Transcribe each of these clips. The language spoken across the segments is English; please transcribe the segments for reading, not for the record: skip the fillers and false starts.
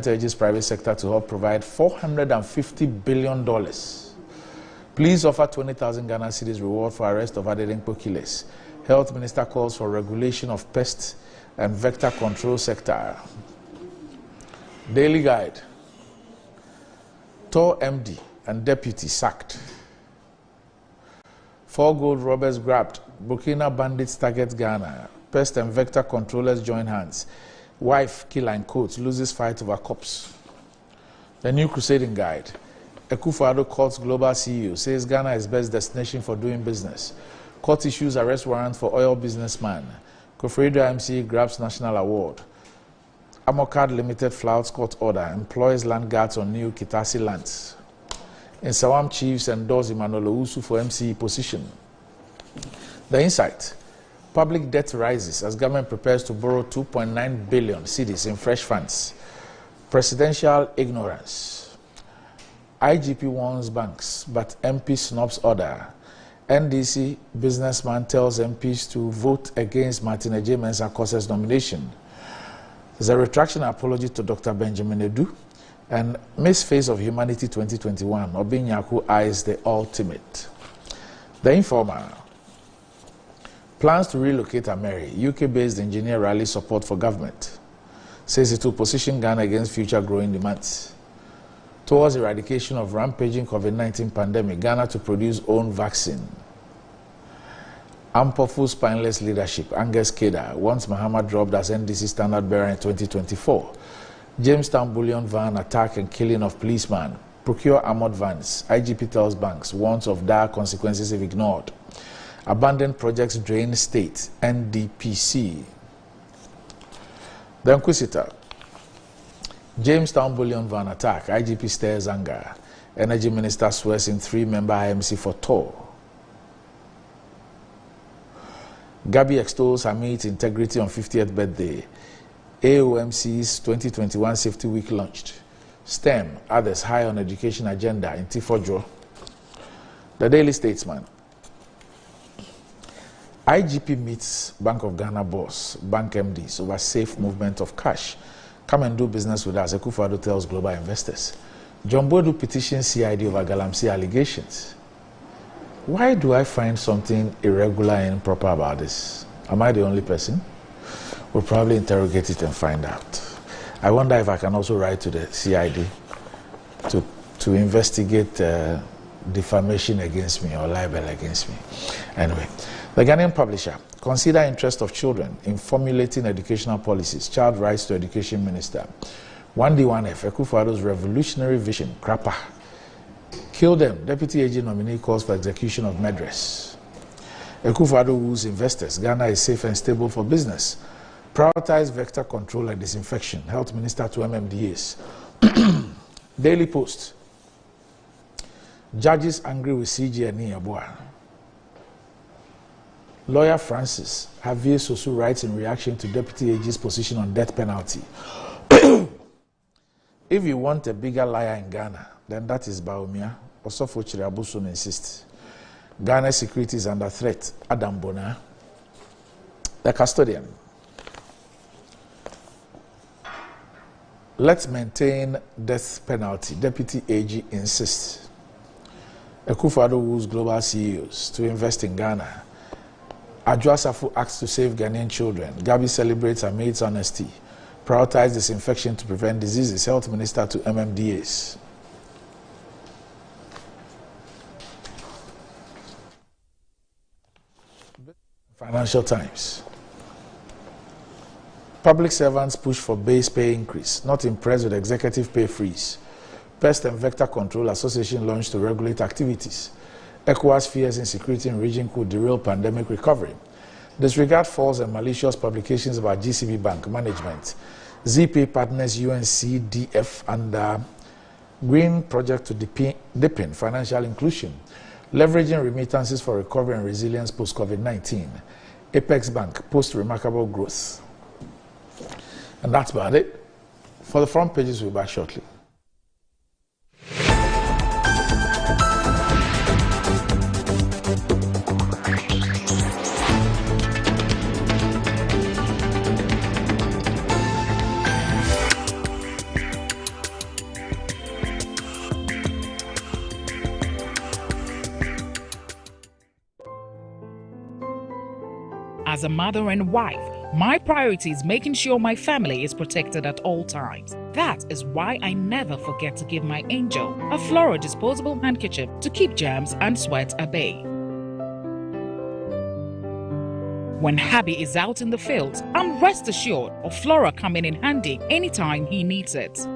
urges private sector to help provide $450 billion. Police offer 20,000 Ghana cedis reward for arrest of Adedankpo killers. Health Minister calls for regulation of pest and vector control sector. Daily Guide. Tor MD and deputy sacked. 4 gold robbers grabbed. Burkina bandits target Ghana. Pest and vector controllers join hands. Wife, killer in quotes, loses fight over cops. The New Crusading Guide. Akufo-Addo courts global CEO, says Ghana is best destination for doing business. Court issues arrest warrant for oil businessman. Koforido MCA grabs national award. Amokad Limited flouts court order, employs land guards on new Kitasi lands. In Sawam Chiefs endorse Emmanuel Owusu for MCE position. The Insight. Public debt rises as government prepares to borrow 2.9 billion cedis in fresh funds. Presidential ignorance. IGP warns banks, but MP snubs order. NDC businessman tells MPs to vote against Martin J. Mensah-Kosse's nomination. There's a retraction apology to Dr. Benjamin Edu. And Miss Face of Humanity 2021, Obinyaku eyes the ultimate. The Informer. Plans to relocate Ameri. UK-based engineer rally support for government. Says it will position Ghana against future growing demands. Towards eradication of rampaging COVID-19 pandemic, Ghana to produce own vaccine. Ampofu spineless leadership. Angus Keda wants Mahama dropped as NDC standard bearer in 2024. Jamestown bullion van attack and killing of policeman. Procure armored vans. IGP tells banks warns of dire consequences if ignored. Abandoned projects drain state. NDPC. The Inquisitor. Jamestown bullion van attack. IGP stirs anger. Energy Minister swears in 3-member IMC for tour. Gabi extols Hamid's integrity on 50th birthday. AOMC's 2021 Safety Week launched. STEM, others high on education agenda in Tifodjo. The Daily Statesman. IGP meets Bank of Ghana boss, Bank MDs over safe movement of cash. Come and do business with us, Akufo-Addo tells global investors. John Bodu petitions CID over Galamsey allegations. Why do I find something irregular and improper about this? Am I the only person? We'll probably interrogate it and find out. I wonder if I can also write to the CID to investigate defamation against me or libel against me. Anyway, the Ghanaian Publisher. Consider interest of children in formulating educational policies. Child Rights to Education Minister. 1D1F, Akufo-Addo's revolutionary vision, Krapa. Kill them. Deputy AG nominee calls for execution of Medress. Akufo-Addo woos investors. Ghana is safe and stable for business. Prioritize vector control and disinfection. Health Minister to MMDAs. Daily Post. Judges angry with CG and Niyaboa. Lawyer Francis Javier Sosu writes in reaction to Deputy AG's position on death penalty. If you want a bigger liar in Ghana, then that is Baumia. Osofo Chirabusun insists. Ghana's security is under threat. Adam Bona. The Custodian. Let's maintain death penalty. Deputy AG insists. Akufo-Addo woos global CEOs to invest in Ghana. Adwoa Safo acts to save Ghanaian children. Gabi celebrates her maid's honesty. Prioritize disinfection to prevent diseases. Health Minister to MMDAs. Financial Times. Public servants push for base pay increase. Not impressed with executive pay freeze. Pest and Vector Control Association launched to regulate activities. ECOWAS fears insecurity in region could derail pandemic recovery. Disregard false and malicious publications about GCB Bank management. ZPay partners UNCDF and Green Project to deepen financial inclusion. Leveraging remittances for recovery and resilience post-COVID-19. Apex Bank post-remarkable growth. And that's about it. For the front pages, we'll be back shortly. As a mother and wife, my priority is making sure my family is protected at all times. That is why I never forget to give my angel a Flora disposable handkerchief to keep germs and sweat at bay. When Habi is out in the fields, I'm rest assured of Flora coming in handy anytime he needs it.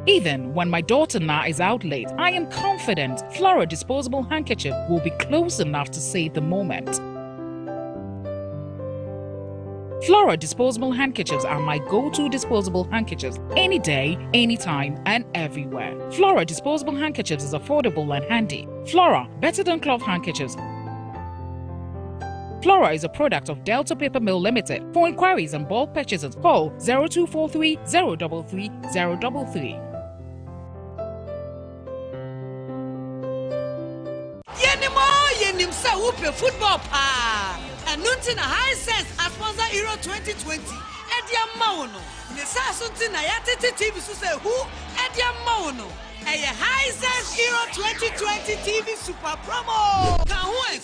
Even when my daughter Na is out late, I am confident Flora disposable handkerchief will be close enough to save the moment. Flora disposable handkerchiefs are my go-to disposable handkerchiefs any day, anytime, and everywhere. Flora disposable handkerchiefs is affordable and handy. Flora, better than cloth handkerchiefs. Flora is a product of Delta Paper Mill Limited. For inquiries and bulk purchases, call 0243 033 033. Football and Nuntin High Sense as sponsor Euro 2020. Edia Mauno. Nisa Suntin Ayatiti TV say who? Edia Mauno. A High Sense Euro 2020 TV Super Promo.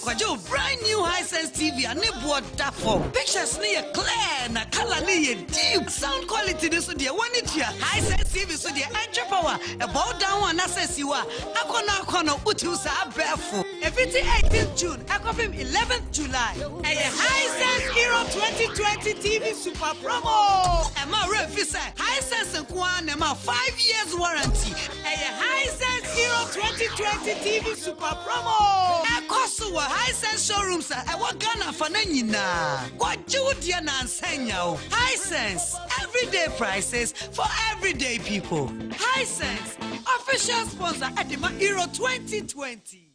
Kwajo brand new High Sense TV and board that for pictures near clear na color near deep sound quality this dear one it here High Sense TV so the entry power about down one access you are akona utusa barefoot 18th June akofim 11th July a High Sense Euro 2020 TV Super Promo and my refisa High Sense and Kwan 5 years warranty a High Sense Euro 2020 TV Super Promo Kosuwa High Sense showrooms at Ghana for Nanina. What Judia Nansenya? High Sense, everyday prices for everyday people. High Sense, official sponsor at the Euro 2020.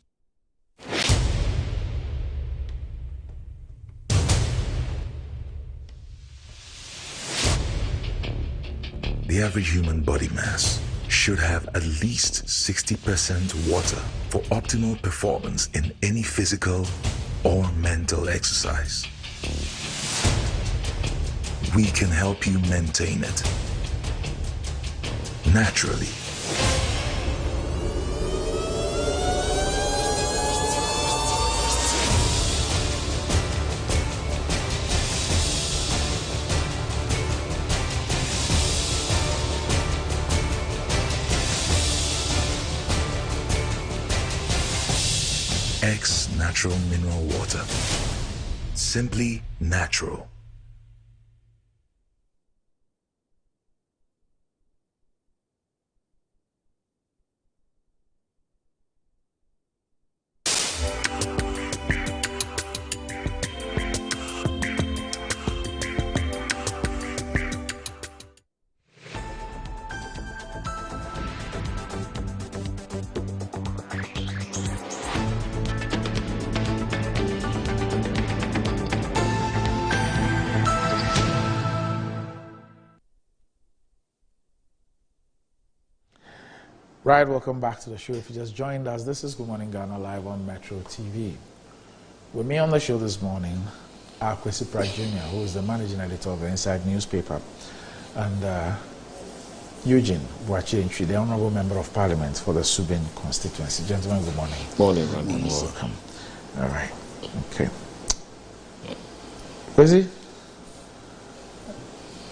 The average human body mass should have at least 60% water for optimal performance in any physical or mental exercise. We can help you maintain it naturally. X Natural Mineral Water. Simply natural. Right, welcome back to the show. If you just joined us, this is Good Morning Ghana live on Metro TV. With me on the show this morning are Kwesi Pratt Jr., who is the managing editor of the Inside newspaper, and Eugene Boachi-Ntwi, the Honorable Member of Parliament for the Subin constituency. Gentlemen, good morning. Morning, Randy. Welcome. All right. Okay. Kwesi,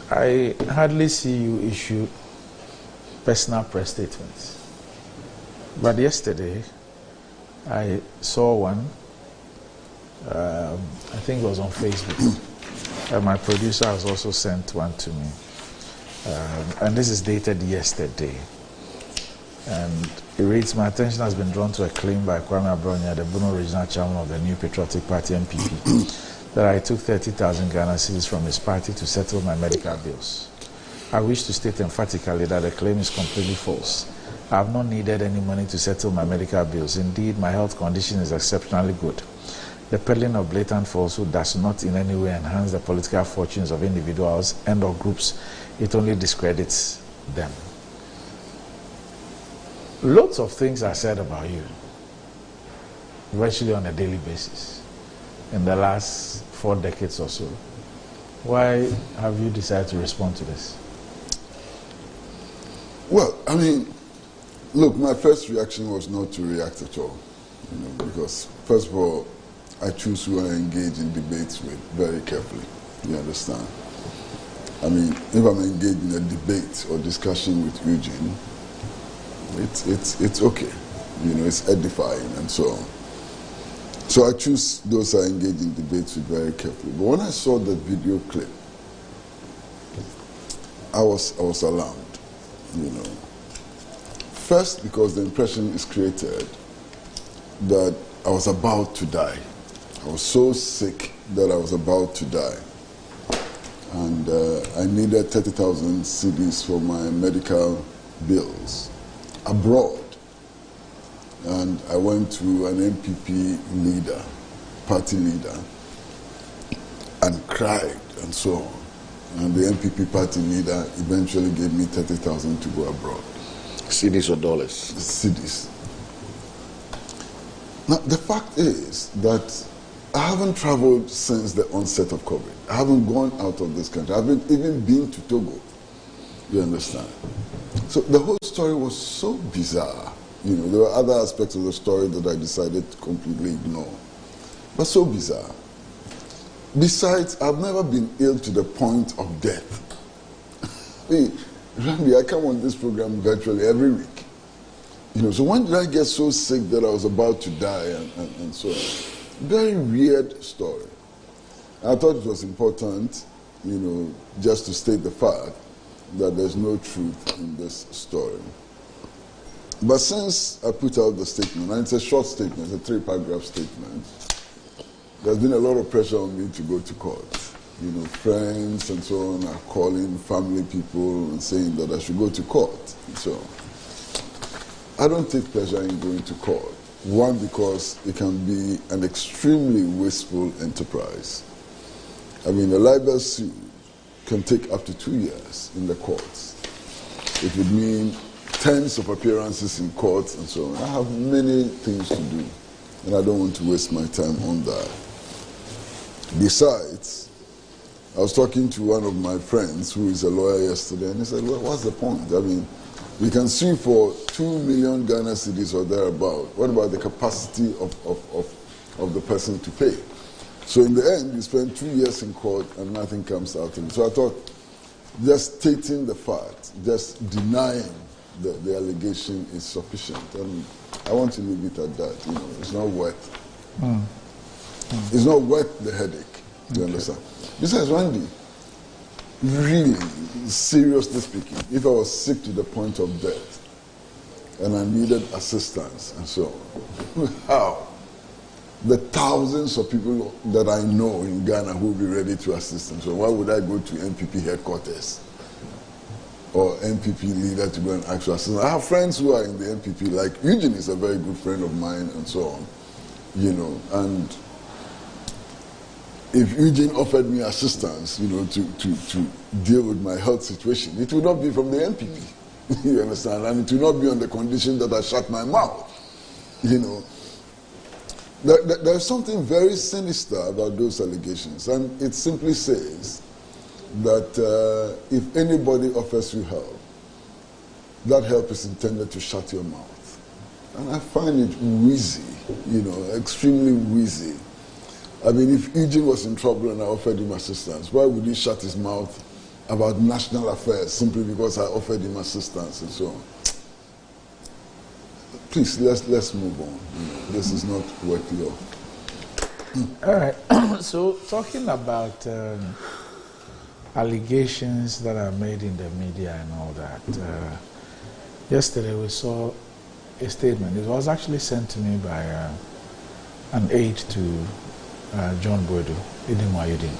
I hardly see you issue personal press statements. But yesterday, I saw one, I think it was on Facebook, and my producer has also sent one to me. And this is dated yesterday. And it reads, my attention has been drawn to a claim by Kwame Abronya, the Bono Regional Chairman of the New Patriotic Party NPP, that I took 30,000 Ghana cedis from his party to settle my medical bills. I wish to state emphatically that the claim is completely false. I have not needed any money to settle my medical bills. Indeed, my health condition is exceptionally good. The peddling of blatant falsehood does not in any way enhance the political fortunes of individuals and or groups. It only discredits them. Lots of things are said about you, virtually on a daily basis, in the last 4 decades or so. Why have you decided to respond to this? Well, I mean, look, my first reaction was not to react at all, because first of all, I choose who I engage in debates with very carefully. You understand? I mean, if I'm engaged in a debate or discussion with Eugene, it's okay. You know, it's edifying and so on. So I choose those I engage in debates with very carefully. But when I saw the video clip, I was alarmed, you know. First, because the impression is created that I was about to die. I was so sick that I was about to die. And I needed 30,000 cedis for my medical bills abroad. And I went to an MPP leader, party leader, and cried and so on. And the MPP party leader eventually gave me 30,000 to go abroad. Cedis or dollars? Cedis. Now, the fact is that I haven't traveled since the onset of COVID. I haven't gone out of this country. I haven't even been to Togo. You understand? So the whole story was so bizarre. You know, there were other aspects of the story that I decided to completely ignore. But so bizarre. Besides, I've never been ill to the point of death. Hey, Randy, I come on this program virtually every week. You know, so when did I get so sick that I was about to die and so on? Very weird story. I thought it was important, you know, just to state the fact that there's no truth in this story. But since I put out the statement, and it's a short statement, it's a 3-paragraph statement, there's been a lot of pressure on me to go to court. You know, friends and so on are calling, family people, and saying that I should go to court. So I don't take pleasure in going to court. One, because it can be an extremely wasteful enterprise. I mean, a libel suit can take up to 2 years in the courts. It would mean tens of appearances in courts and so on. I have many things to do, and I don't want to waste my time on that. Besides, I was talking to one of my friends who is a lawyer yesterday, and he said, well, what's the point? I mean, we can sue for 2 million Ghana cedis or thereabout. What about the capacity of the person to pay? So in the end, you spend 2 years in court and nothing comes out of it. So I thought just stating the fact, just denying the allegation is sufficient. And I want to leave it at that. You know, it's not worth. It's not worth the headache. You understand? Besides, Randy, really, seriously speaking, if I was sick to the point of death and I needed assistance and so on, how? The thousands of people that I know in Ghana who will be ready to assist them. So why would I go to MPP headquarters or MPP leader to go and ask for assistance? I have friends who are in the MPP, like Eugene is a very good friend of mine and so on, you know, and if Eugene offered me assistance, you know, to deal with my health situation, it would not be from the MPP, you understand? And it would not be on the condition that I shut my mouth, you know. There's something very sinister about those allegations, and it simply says that if anybody offers you help, that help is intended to shut your mouth. And I find it wheezy, you know, extremely wheezy. I mean, if Eugene was in trouble and I offered him assistance, why would he shut his mouth about national affairs simply because I offered him assistance and so on? Please, let's move on. This is not worth your... All right. So, talking about allegations that are made in the media and all that, yesterday we saw a statement. It was actually sent to me by an aide to John Boadu, Idin Wayudin.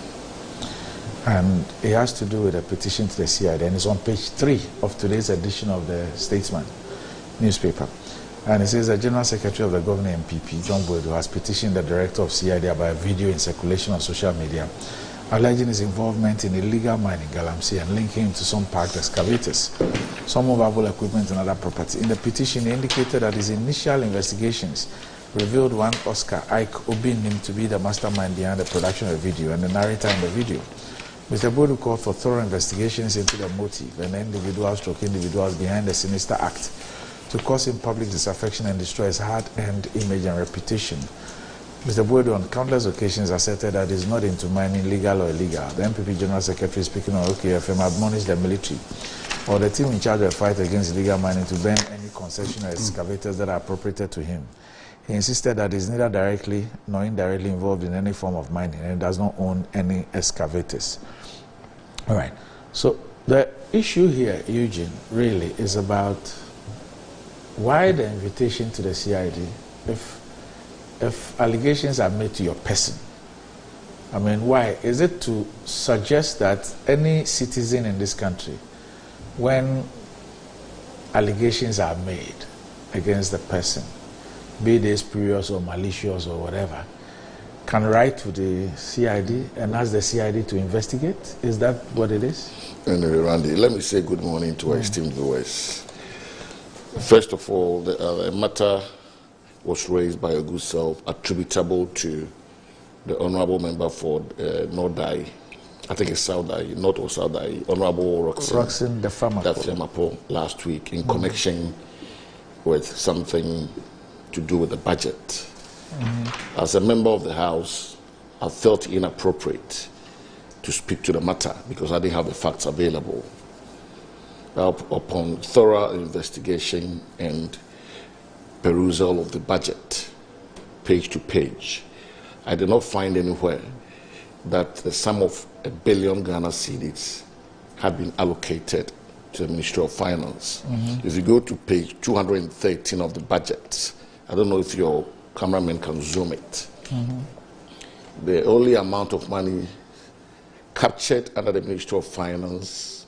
And it has to do with a petition to the CID, and it's on page 3 of today's edition of the Statesman newspaper. And it says the General Secretary of the Governor MPP, John Boadu, has petitioned the Director of CID about a video in circulation on social media alleging his involvement in illegal mining in Galamsey and linking him to some parked excavators, some movable equipment and other property. In the petition, he indicated that his initial investigations revealed one Oscar Ike Obinim to be the mastermind behind the production of the video and the narrator in the video. Mr. Boadu called for thorough investigations into the motive and individuals behind the sinister act to cause him public disaffection and destroy his hard-earned image and reputation. Mr. Boydo on countless occasions asserted that he's not into mining, legal or illegal. The MPP General Secretary speaking on OKFM admonished the military or the team in charge of the fight against illegal mining to ban any concession or excavators that are appropriated to him. He insisted that he's neither directly nor indirectly involved in any form of mining and does not own any excavators. All right. So the issue here, Eugene, really is about why the invitation to the CID if allegations are made to your person. I mean, why? Is it to suggest that any citizen in this country, when allegations are made against the person, be they spurious or malicious or whatever, can write to the CID and ask the CID to investigate? Is that what it is? Anyway, Randy, let me say good morning to our esteemed viewers. First of all, the matter was raised by a good self, attributable to the Honorable Member for Nordai. I think it's Saudai, not Osaudai, Honorable Roxanne Dafemapo last week in connection with something to do with the budget. As a member of the House, I felt inappropriate to speak to the matter because I didn't have the facts available. Upon thorough investigation and perusal of the budget, page to page, I did not find anywhere that the sum of 1 billion Ghana cedis had been allocated to the Ministry of Finance. If you go to page 213 of the budget, I don't know if your cameraman can zoom it. The only amount of money captured under the Ministry of Finance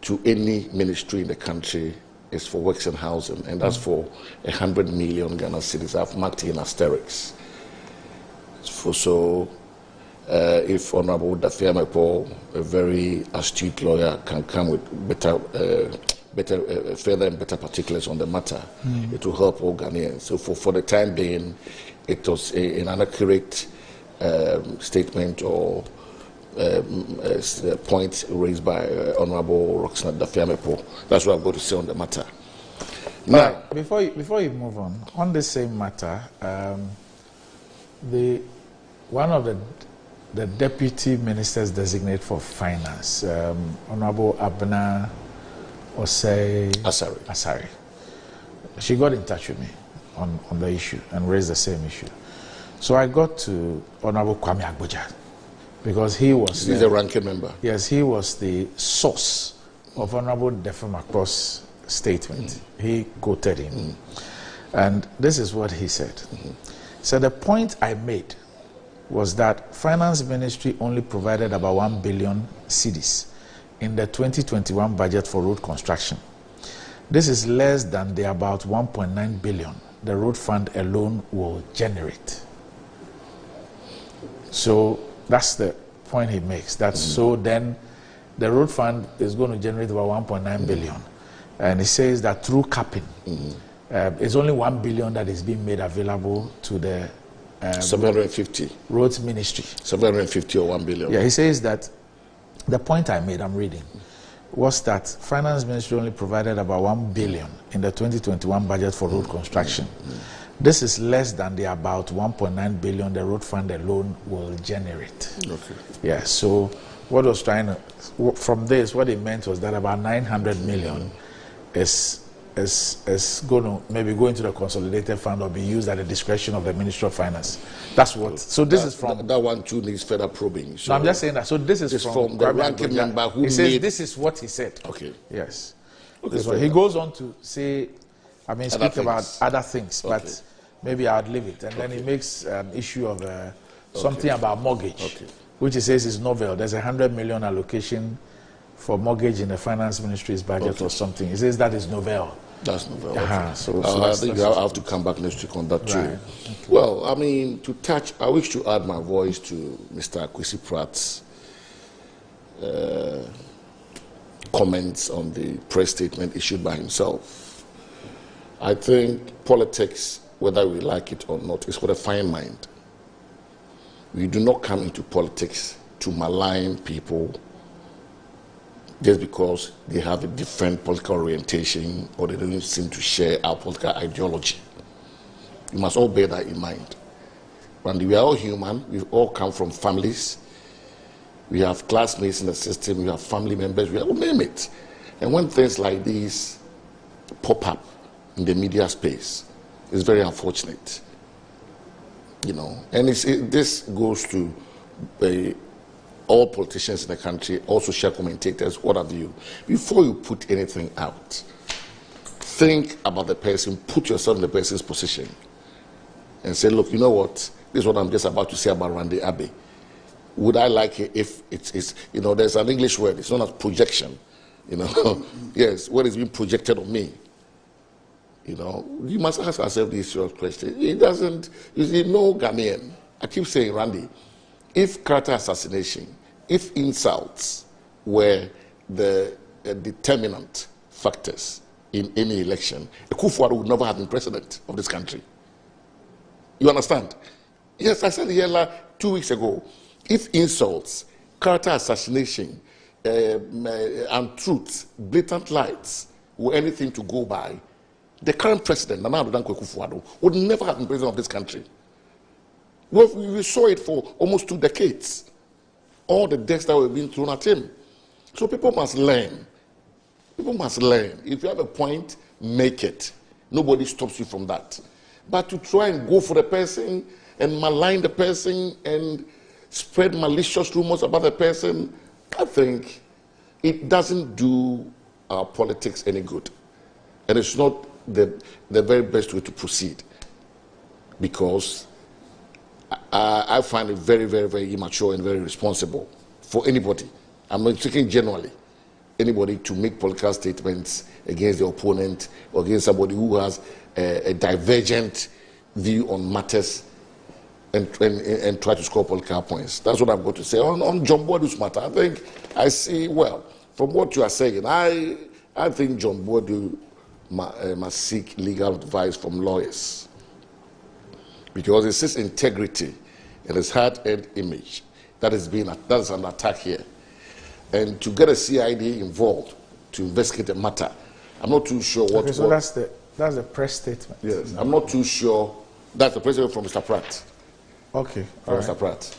to any ministry in the country is for works and housing, and that's for 100 million Ghana cedis. I've marked it in asterisks. If Honorable Dafemapo, a very astute lawyer, can come with further and better particulars on the matter, it will help all Ghanaians. So for the time being, it was an inaccurate statement or point raised by Honorable Roxanne Dafemapo. That's what I'm going to say on the matter. Now, before you move on this same matter, one of the deputy ministers designate for finance, Honorable Abena Osei Asari, she got in touch with me on the issue and raised the same issue. So I got to Honorable Kwame Agboja because he's the ranking member. Yes, he was the source of Honorable Dafemapo's statement. He quoted him. And this is what he said. So the point I made was that Finance Ministry only provided about 1 billion cedis in the 2021 budget for road construction. This is less than the about 1.9 billion the road fund alone will generate. So that's the point he makes. So then the road fund is going to generate about 1.9 billion. And he says that through capping, it's only 1 billion that is being made available to the 750 roads ministry. 750 or 1 billion. Yeah, he says that the point I made, I'm reading, was that Finance Ministry only provided about 1 billion in the 2021 budget for road construction. This is less than the about 1.9 billion the road fund alone will generate. Okay. Yeah, so what I was trying to, from this, what it meant was that about 900 million is going to maybe go into the consolidated fund or be used at the discretion of the Ministry of Finance. That's what. So this is from that one too needs further probing. So no, I'm just saying that. So this is from the ranking member who says this is what he said. Okay. Yes. Okay, he goes on to say, I mean, speak things. about other things, but maybe I'd leave it. And then he makes an issue of something about mortgage, which he says is novel. There's 100 million allocation for mortgage in the Finance Ministry's budget or something. He says that is novel. That's novel. So I think I'll have to come back next week on that too. Right. Well, I mean, I wish to add my voice to Mr. Kwesi Pratt's comments on the press statement issued by himself. I think politics, whether we like it or not, is for the fine mind. We do not come into politics to malign people just because they have a different political orientation or they don't seem to share our political ideology. You must all bear that in mind. And we are all human. We all come from families. We have classmates in the system. We have family members. We have, name it. And when things like these pop up in the media space, it's very unfortunate. You know, and this goes to all politicians in the country, all social commentators, what have you. Before you put anything out, think about the person, put yourself in the person's position, and say, look, you know what? This is what I'm just about to say about Randy Abbey. Would I like it if it's you know, there's an English word, it's known as projection. You know, yes, what is being projected on me? You know, you must ask yourself this serious question. It doesn't, you see, no Ghanaian. I keep saying, Randy, if character assassination, if insults were the determinant factors in any election, Akufo-Addo would never have been president of this country. You understand? Yes, I said here 2 weeks ago, if insults, character assassination, untruths, blatant lies were anything to go by, the current president, Nana Addo Dankwa Akufo-Addo, would never have been president of this country. We saw it for almost 2 decades. All the deaths that were being thrown at him. So people must learn. People must learn. If you have a point, make it. Nobody stops you from that. But to try and go for the person and malign the person and spread malicious rumors about the person, I think it doesn't do our politics any good. And it's not the very best way to proceed. Because I find it very, very, very immature and very irresponsible for anybody. I'm not speaking generally. Anybody to make political statements against the opponent or against somebody who has a divergent view on matters and try to score political points. That's what I've got to say. On John Boadu's matter, I think I see, well, from what you are saying, I think John Boadu must seek legal advice from lawyers. Because it's his integrity and his hard-earned image that is an attack here. And to get a CID involved to investigate the matter, I'm not too sure what. Okay, so that's the press statement. Yes, I'm not too sure. That's the press statement from Mr. Pratt. Okay, from Mr. Pratt.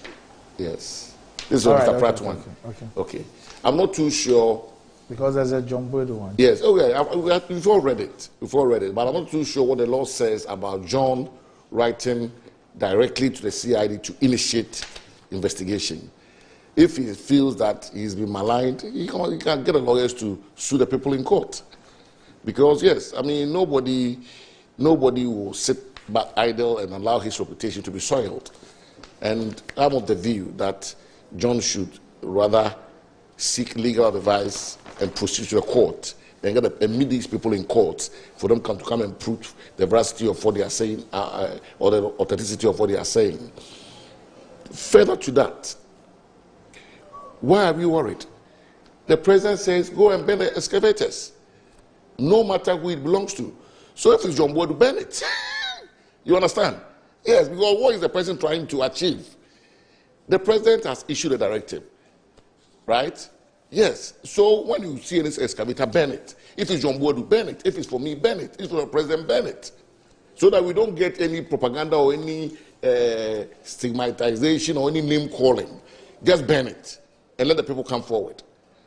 Yes, this is Mr. Pratt one. Okay. I'm not too sure. Because there's a John Boadu one. Yes. Okay. We've all read it. But I'm not too sure what the law says about John writing directly to the CID to initiate investigation. If he feels that he's been maligned, he can get the lawyers to sue the people in court. Because, yes, I mean, nobody will sit back idle and allow his reputation to be soiled. And I'm of the view that John should rather seek legal advice and proceed to the court and meet these people in court for them to come and prove the veracity of what they are saying or the authenticity of what they are saying. Further to that, why are we worried? The president says, go and burn the excavators, no matter who it belongs to. So if it's John Boadu, burn it. You understand? Yes, because what is the president trying to achieve? The president has issued a directive, right? Yes. So when you see this excavator, burn it. If it's John Boadu, burn it. If it's for me, burn it. If it's for the president, burn it. So that we don't get any propaganda or any stigmatization or any name calling. Just burn it and let the people come forward.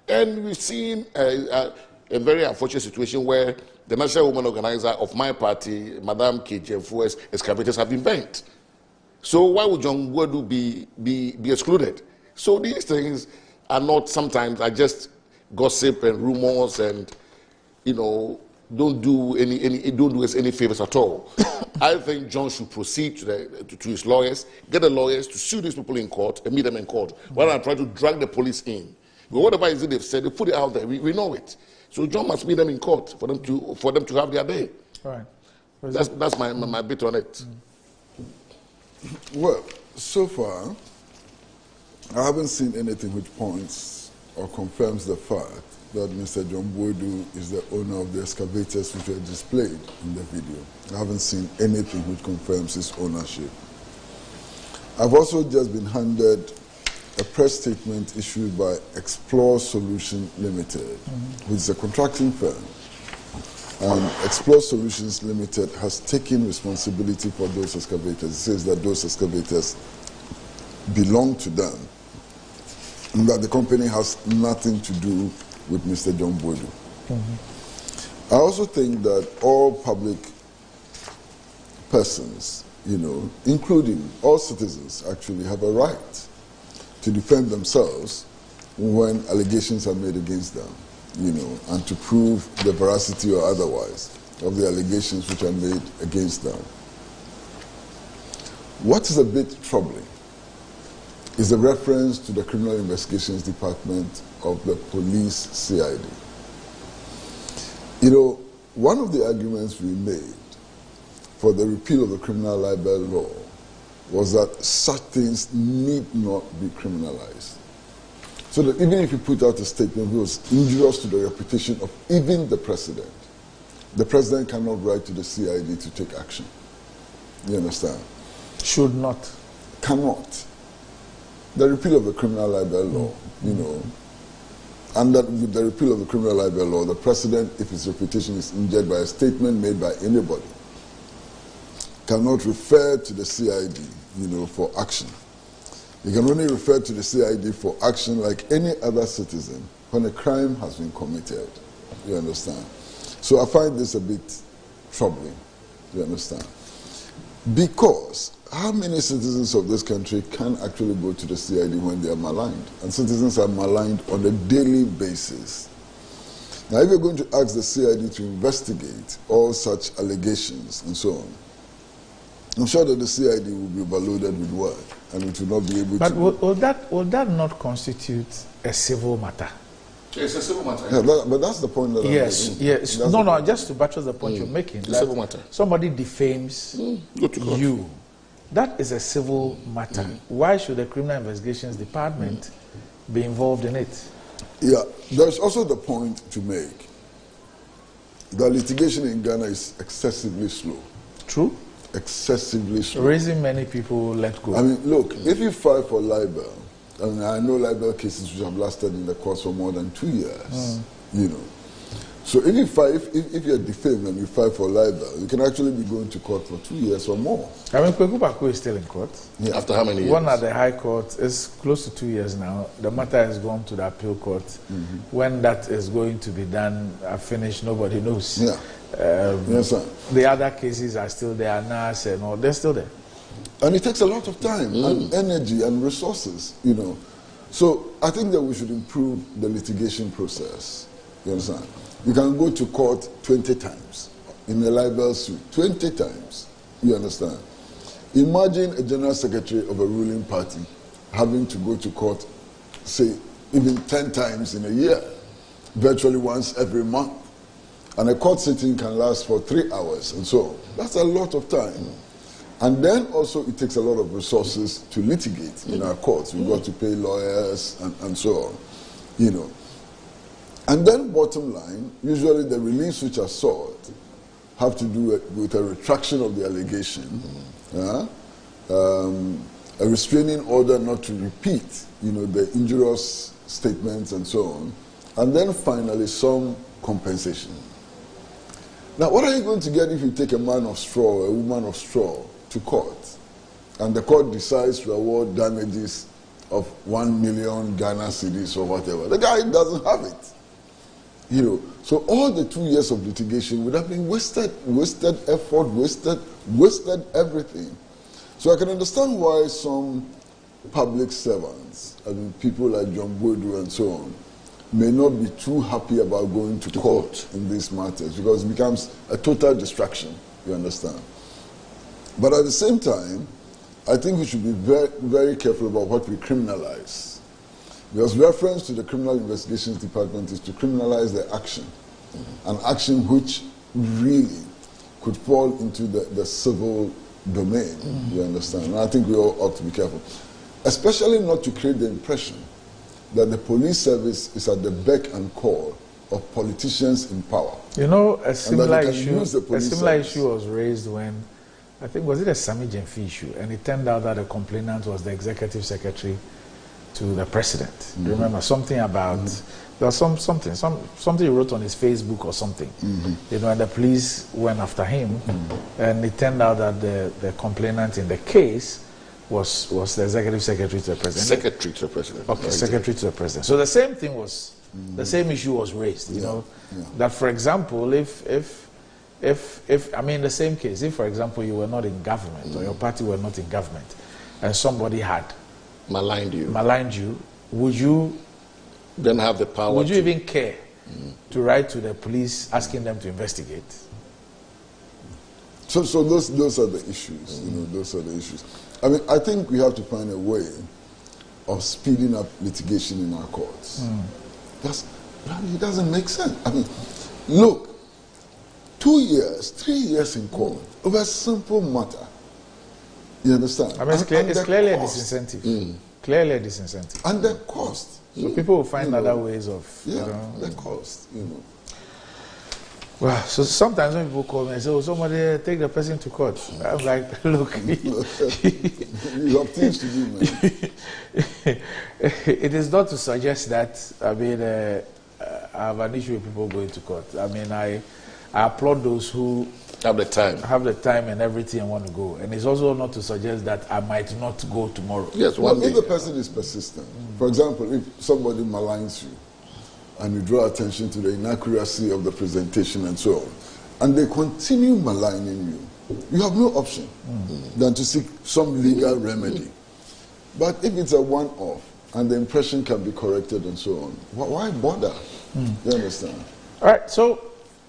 And we've seen a very unfortunate situation where the National Women Organizer of my party, Madame KJFOS, excavators have been burnt. So why would John Boadu be excluded? So these things are not, sometimes are just gossip and rumors and, you know, don't do us any favors at all. I think John should proceed to his lawyers, get the lawyers to sue these people in court and meet them in court, rather than try to drag the police in. But whatever it is they've said, they put it out there. We know it. So John must meet them in court for them to have their day. Right. That's my bit on it. Well, so far, I haven't seen anything which points or confirms the fact that Mr. John Boadu is the owner of the excavators which were displayed in the video. I haven't seen anything which confirms his ownership. I've also just been handed a press statement issued by Explore Solution Limited, which is a contracting firm. And Explore Solutions Limited has taken responsibility for those excavators. It says that those excavators belong to them, and that the company has nothing to do with Mr. John Boadu. I also think that all public persons, including all citizens, actually have a right to defend themselves when allegations are made against them, and to prove the veracity or otherwise of the allegations which are made against them. What is a bit troubling is the reference to the Criminal Investigations Department of the Police CID. One of the arguments we made for the repeal of the criminal libel law was that such things need not be criminalized. So that even if you put out a statement which was injurious to the reputation of even the president cannot write to the CID to take action. You understand? Should not. Cannot. The repeal of the criminal libel law, and that with the repeal of the criminal libel law, the president, if his reputation is injured by a statement made by anybody, cannot refer to the CID, for action. He can only refer to the CID for action like any other citizen when a crime has been committed. You understand? So I find this a bit troubling. You understand? Because how many citizens of this country can actually go to the CID when they are maligned? And citizens are maligned on a daily basis. Now, if you're going to ask the CID to investigate all such allegations and so on, I'm sure that the CID will be overloaded with work and it will not be able to... But will that not constitute a civil matter? It's a civil matter. Yeah, but that's the point that yes, I'm making. Yes. No, just to buttress the point you're making. It's a civil matter. Somebody defames you. That is a civil matter. Why should the Criminal Investigations Department be involved in it? Yeah, there's also the point to make that litigation in Ghana is excessively slow. True. Excessively slow. Raising many people let go. I mean, look, if you file for libel, and I know libel cases which have lasted in the course for more than 2 years, So if you file, if you're defamed and you file for libel, you can actually be going to court for 2 years or more. I mean, Kweku Bakoe is still in court. Yeah. After how many years? One at the High Court is close to 2 years now. The matter has gone to the appeal court. When that is going to be done, finished, nobody knows. Yeah. Yes, sir. The other cases are still there, NAS and all, they're still there. And it takes a lot of time and energy and resources, So I think that we should improve the litigation process. You understand? You can go to court 20 times in a libel suit. 20 times. You understand? Imagine a general secretary of a ruling party having to go to court, say, even 10 times in a year, virtually once every month. And a court sitting can last for 3 hours and so on. That's a lot of time. And then also it takes a lot of resources to litigate in our courts. We've got to pay lawyers and so on, And then bottom line, usually the reliefs which are sought have to do with a retraction of the allegation, a restraining order not to repeat, the injurious statements and so on, and then finally some compensation. Now, what are you going to get if you take a man of straw or a woman of straw to court, and the court decides to award damages of 1 million Ghana cedis or whatever? The guy doesn't have it. So all the 2 years of litigation would have been wasted effort, wasted everything. So I can understand why some public servants, people like John Boadu and so on, may not be too happy about going to court in these matters, because it becomes a total distraction, you understand. But at the same time, I think we should be very, very careful about what we criminalize. Because reference to the Criminal Investigations Department is to criminalize the action, an action which really could fall into the civil domain, you understand. And I think we all ought to be careful, especially not to create the impression that the police service is at the beck and call of politicians in power. A similar issue was raised when, I think, was it a Sami Jenfi issue? And it turned out that the complainant was the executive secretary to the president. Remember something about there was something he wrote on his Facebook or something. You know, and the police went after him, and it turned out that the complainant in the case was the executive secretary to the president. Secretary to the president. Okay, secretary to the president. So the same thing was, the same issue was raised. You know, that for example, if I mean the same case, if for example you were not in government or your party were not in government, and somebody had maligned you, would you then have the power? Would you even care to write to the police asking them to investigate? So those are the issues. You know, those are the issues. I mean, I think we have to find a way of speeding up litigation in our courts. It doesn't make sense. I mean, look, 2 years, 3 years in court over a simple matter. You understand? I mean, it's clearly a disincentive. Clearly a disincentive. And the cost. So people will find other ways of, the cost, Well, so sometimes when people call me and say, oh, somebody take the person to court. I'm like, look. You have things to do, man. It is not to suggest that, I mean, I have an issue with people going to court. I mean, I applaud those who have the time and everything and want to go. And it's also not to suggest that I might not go tomorrow. Yes, well, if the person is persistent, for example, if somebody maligns you and you draw attention to the inaccuracy of the presentation and so on, and they continue maligning you, you have no option than to seek some legal remedy. But if it's a one-off and the impression can be corrected and so on, why bother? You understand? All right, so,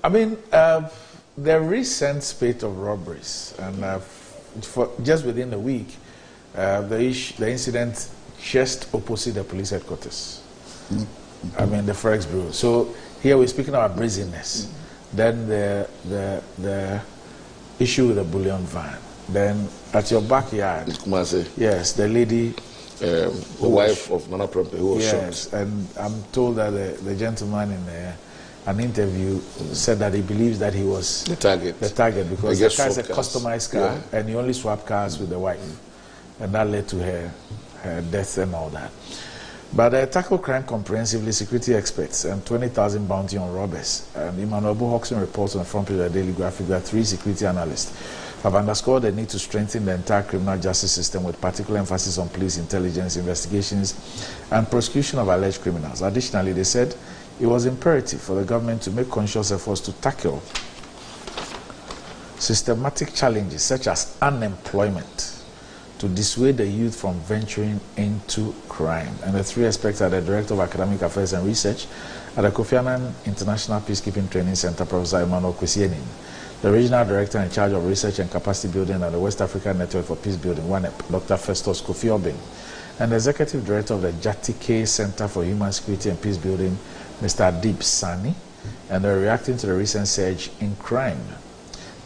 I mean, the recent spate of robberies, and for just within a week, the incident just opposite the police headquarters. I mean, the Forex Bureau. So here we're speaking about brazenness. Then the issue with the bullion van. Then at your backyard, yes, the lady, the wife of Nana Prempeh, who was shot. Yes, and I'm told that the gentleman in an interview said that he believes that he was the target because the car is a customized car, and he only swapped cars with the wife, and that led to her death and all that. But tackle crime comprehensively, security experts and 20,000 bounty on robbers. And Emmanuel Buhoxton reports on the front page of the Daily Graphic that 3 security analysts have underscored the need to strengthen the entire criminal justice system with particular emphasis on police intelligence, investigations, and prosecution of alleged criminals. Additionally, they said it was imperative for the government to make conscious efforts to tackle systematic challenges such as unemployment to dissuade the youth from venturing into crime. And the 3 experts are the Director of Academic Affairs and Research at the Kofi Annan International Peacekeeping Training Center, Professor Emmanuel Kwesienin, the Regional Director in charge of Research and Capacity Building at the West African Network for Peace Building, WANEP, Dr. Festus Kofi Obing, and the Executive Director of the Jatike Center for Human Security and Peace Building, Mr. Adib Sani, and they're reacting to the recent surge in crime.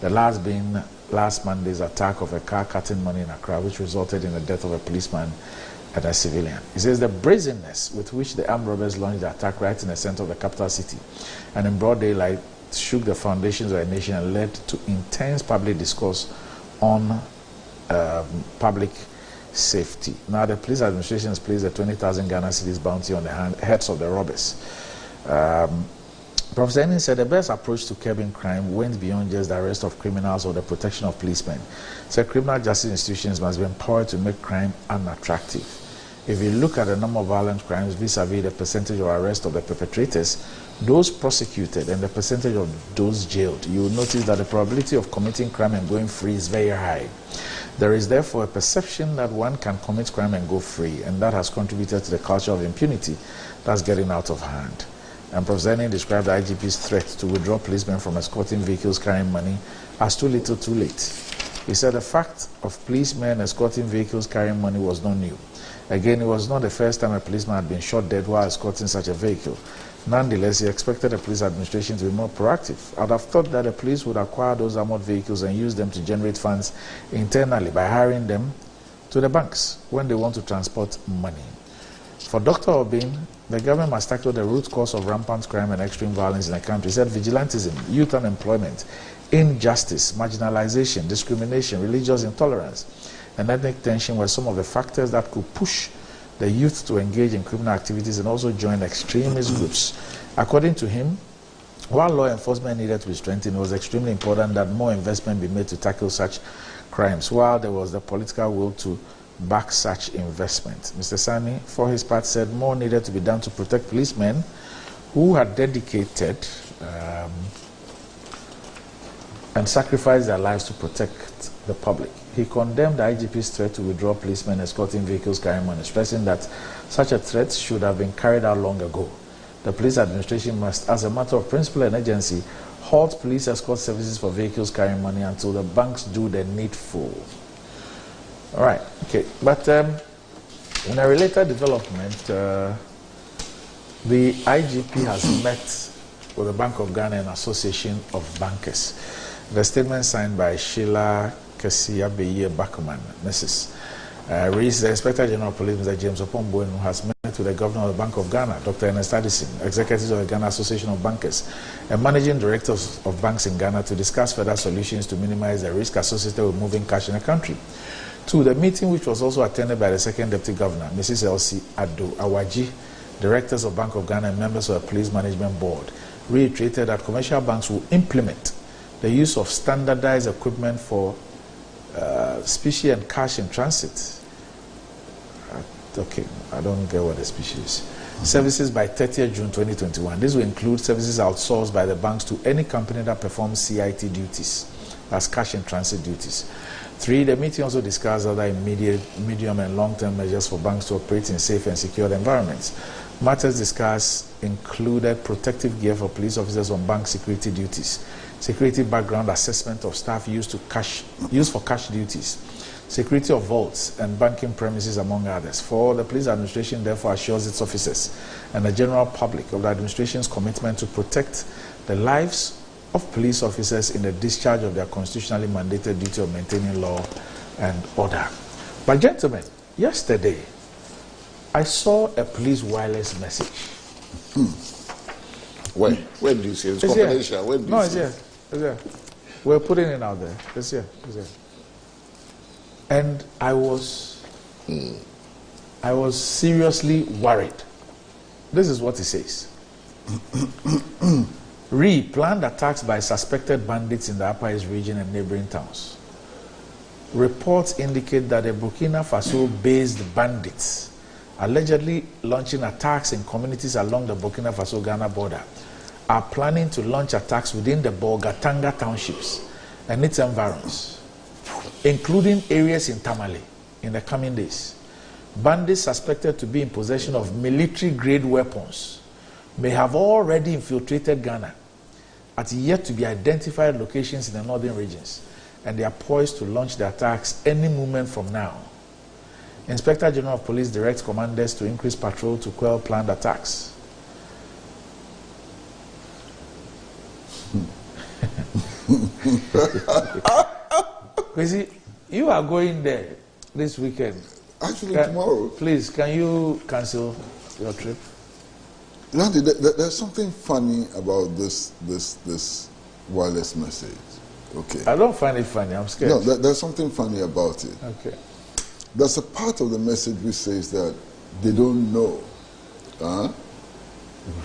The last being last Monday's attack of a car cutting money in Accra, which resulted in the death of a policeman and a civilian. He says the brazenness with which the armed robbers launched the attack right in the center of the capital city and in broad daylight shook the foundations of the nation and led to intense public discourse on public safety. Now, the police administration has placed a 20,000 Ghana cedis bounty on the heads of the robbers. Professor Enin said the best approach to curbing crime went beyond just the arrest of criminals or the protection of policemen. So criminal justice institutions must be empowered to make crime unattractive. If you look at the number of violent crimes vis-a-vis the percentage of arrest of the perpetrators, those prosecuted and the percentage of those jailed, you will notice that the probability of committing crime and going free is very high. There is therefore a perception that one can commit crime and go free, and that has contributed to the culture of impunity that's getting out of hand. And Professor Enin described the IGP's threat to withdraw policemen from escorting vehicles carrying money as too little too late. He said the fact of policemen escorting vehicles carrying money was not new. Again, it was not the first time a policeman had been shot dead while escorting such a vehicle. Nonetheless, he expected the police administration to be more proactive. I'd have thought that the police would acquire those armored vehicles and use them to generate funds internally by hiring them to the banks when they want to transport money. For Dr. Obing, the government must tackle the root cause of rampant crime and extreme violence in the country. He said vigilantism, youth unemployment, injustice, marginalization, discrimination, religious intolerance, and ethnic tension were some of the factors that could push the youth to engage in criminal activities and also join extremist groups. According to him, while law enforcement needed to be strengthened, it was extremely important that more investment be made to tackle such crimes, while there was the political will to back such investment. Mr. Sani, for his part, said more needed to be done to protect policemen who had dedicated and sacrificed their lives to protect the public. He condemned the IGP's threat to withdraw policemen escorting vehicles carrying money, stressing that such a threat should have been carried out long ago. The police administration must, as a matter of principle and urgency, halt police escort services for vehicles carrying money until the banks do the needful. All right, okay. But in a related development, the IGP has met with the Bank of Ghana and Association of Bankers. The statement signed by Sheila Kesiabeye Bakuman, Mrs. Reese, the Inspector General of Police, Mr. James Opomboenu, has met with the Governor of the Bank of Ghana, Dr. Ernest Addison, Executives of the Ghana Association of Bankers, and Managing Directors of Banks in Ghana to discuss further solutions to minimize the risk associated with moving cash in the country. 2. The meeting, which was also attended by the Second Deputy Governor, Mrs. Elsie Ado Awaji, Directors of Bank of Ghana and members of the Police Management Board, reiterated that commercial banks will implement the use of standardized equipment for specie and cash in transit. Okay, I don't get what the specie is. Services by 30th June 2021. This will include services outsourced by the banks to any company that performs CIT duties, as cash in transit duties. 3. The meeting also discussed other immediate, medium, and long-term measures for banks to operate in safe and secure environments. Matters discussed included protective gear for police officers on bank security duties, security background assessment of staff used for cash duties, security of vaults and banking premises, among others. 4. The police administration therefore assures its officers and the general public of the administration's commitment to protect the lives of police officers in the discharge of their constitutionally mandated duty of maintaining law and order. But gentlemen, yesterday I saw a police wireless message. Where did you see it? It's confidential. Where did you see it? It's here. We're putting it out there. It's here. It's here. And I was seriously worried. This is what it says. Planned attacks by suspected bandits in the Upper East region and neighboring towns. Reports indicate that the Burkina Faso-based bandits allegedly launching attacks in communities along the Burkina Faso-Ghana border are planning to launch attacks within the Bolgatanga townships and its environs, including areas in Tamale, in the coming days. Bandits suspected to be in possession of military-grade weapons may have already infiltrated Ghana at yet to be identified locations in the northern regions, and they are poised to launch the attacks any moment from now. Inspector General of Police directs commanders to increase patrol to quell planned attacks. Kwesi, you are going there this weekend. Actually, tomorrow. Please, can you cancel your trip? Landy, there's something funny about this wireless message. Okay. I don't find it funny. I'm scared. No, there's something funny about it. Okay. There's a part of the message which says that they don't know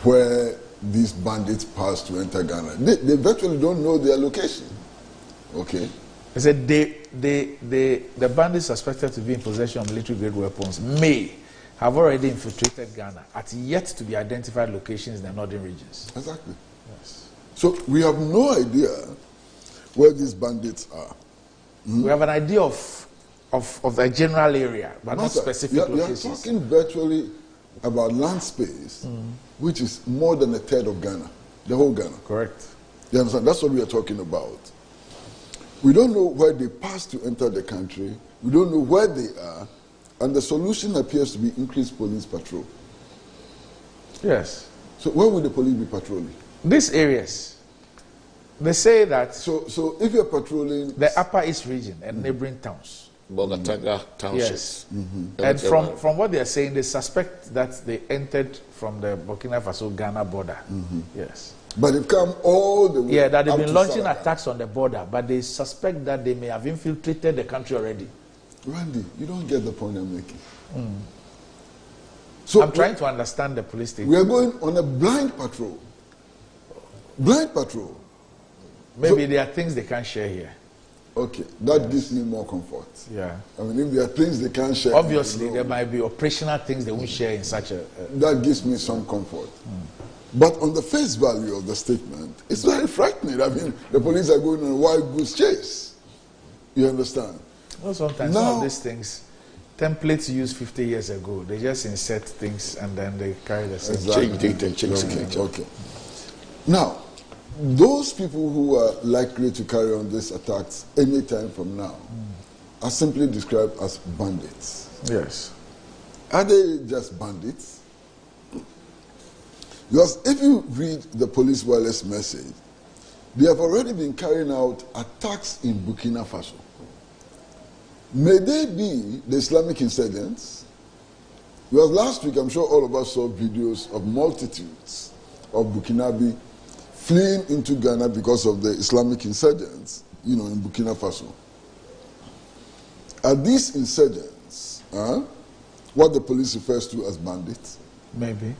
where these bandits pass to enter Ghana. They virtually don't know their location. Okay. They said the bandits suspected to be in possession of military-grade weapons may have already infiltrated Ghana at yet to be identified locations in the northern regions. Exactly. Yes. So we have no idea where these bandits are. We have an idea of a general area, but not specific locations. We are talking virtually about land space, which is more than a third of Ghana, the whole Ghana. Correct. You understand? That's what we are talking about. We don't know where they pass to enter the country. We don't know where they are. And the solution appears to be increased police patrol. Yes. So where will the police be patrolling? These areas. They say that... So if you're patrolling... the Upper East region and neighboring towns. Bolgatanga townships. Yes. And from what they're saying, they suspect that they entered from the Burkina Faso-Ghana border. Yes. But they've come all the way. Yeah, that they've been launching Salaka. attacks on the border, but they suspect that they may have infiltrated the country already. Randy, you don't get the point I'm making. So I'm trying to understand the police station. We are going on a blind patrol. Blind patrol. Maybe So, there are things they can't share here. okay, that gives me more comfort. Yeah. I mean, if there are things they can't share, Obviously, there might be operational things they won't share in such a. that gives me some comfort. But on the face value of the statement, it's very frightening. I mean, the police are going on a wild goose chase. You understand? Well, sometimes some of these things, templates used 50 years ago, they just insert things and then they carry the same. Exactly. Change date and change signature. Okay. Now, those people who are likely to carry on these attacks anytime from now are simply described as bandits. Yes. Are they just bandits? Because if you read the police wireless message, they have already been carrying out attacks in Burkina Faso. May they be the Islamic insurgents? Because last week, I'm sure all of us saw videos of multitudes of Burkinabe fleeing into Ghana because of the Islamic insurgents, in Burkina Faso. Are these insurgents what the police refers to as bandits? Maybe.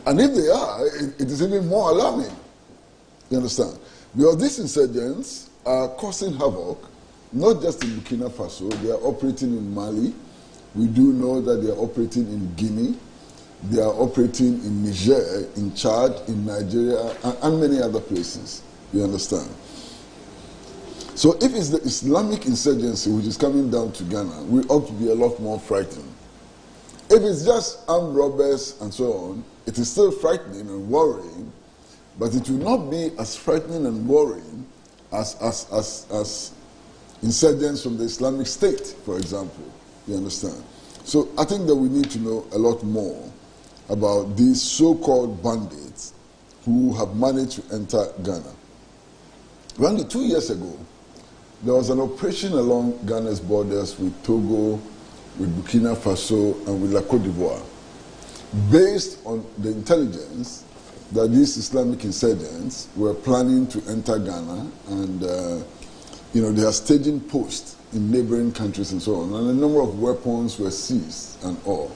And if they are, it is even more alarming. You understand? Because these insurgents are causing havoc, not just in Burkina Faso, they are operating in Mali. We do know that they are operating in Guinea. They are operating in Niger, in Chad, in Nigeria, and many other places. You understand? So if it's the Islamic insurgency which is coming down to Ghana, we ought to be a lot more frightened. If it's just armed robbers and so on, it is still frightening and worrying, but it will not be as frightening and worrying as insurgents from the Islamic State, for example. You understand? So I think that we need to know a lot more about these so-called bandits who have managed to enter Ghana. Only 2 years ago, there was an operation along Ghana's borders with Togo, with Burkina Faso, and with La Côte d'Ivoire, based on the intelligence that these Islamic insurgents were planning to enter Ghana, and they are staging posts in neighboring countries and so on, and a number of weapons were seized and all.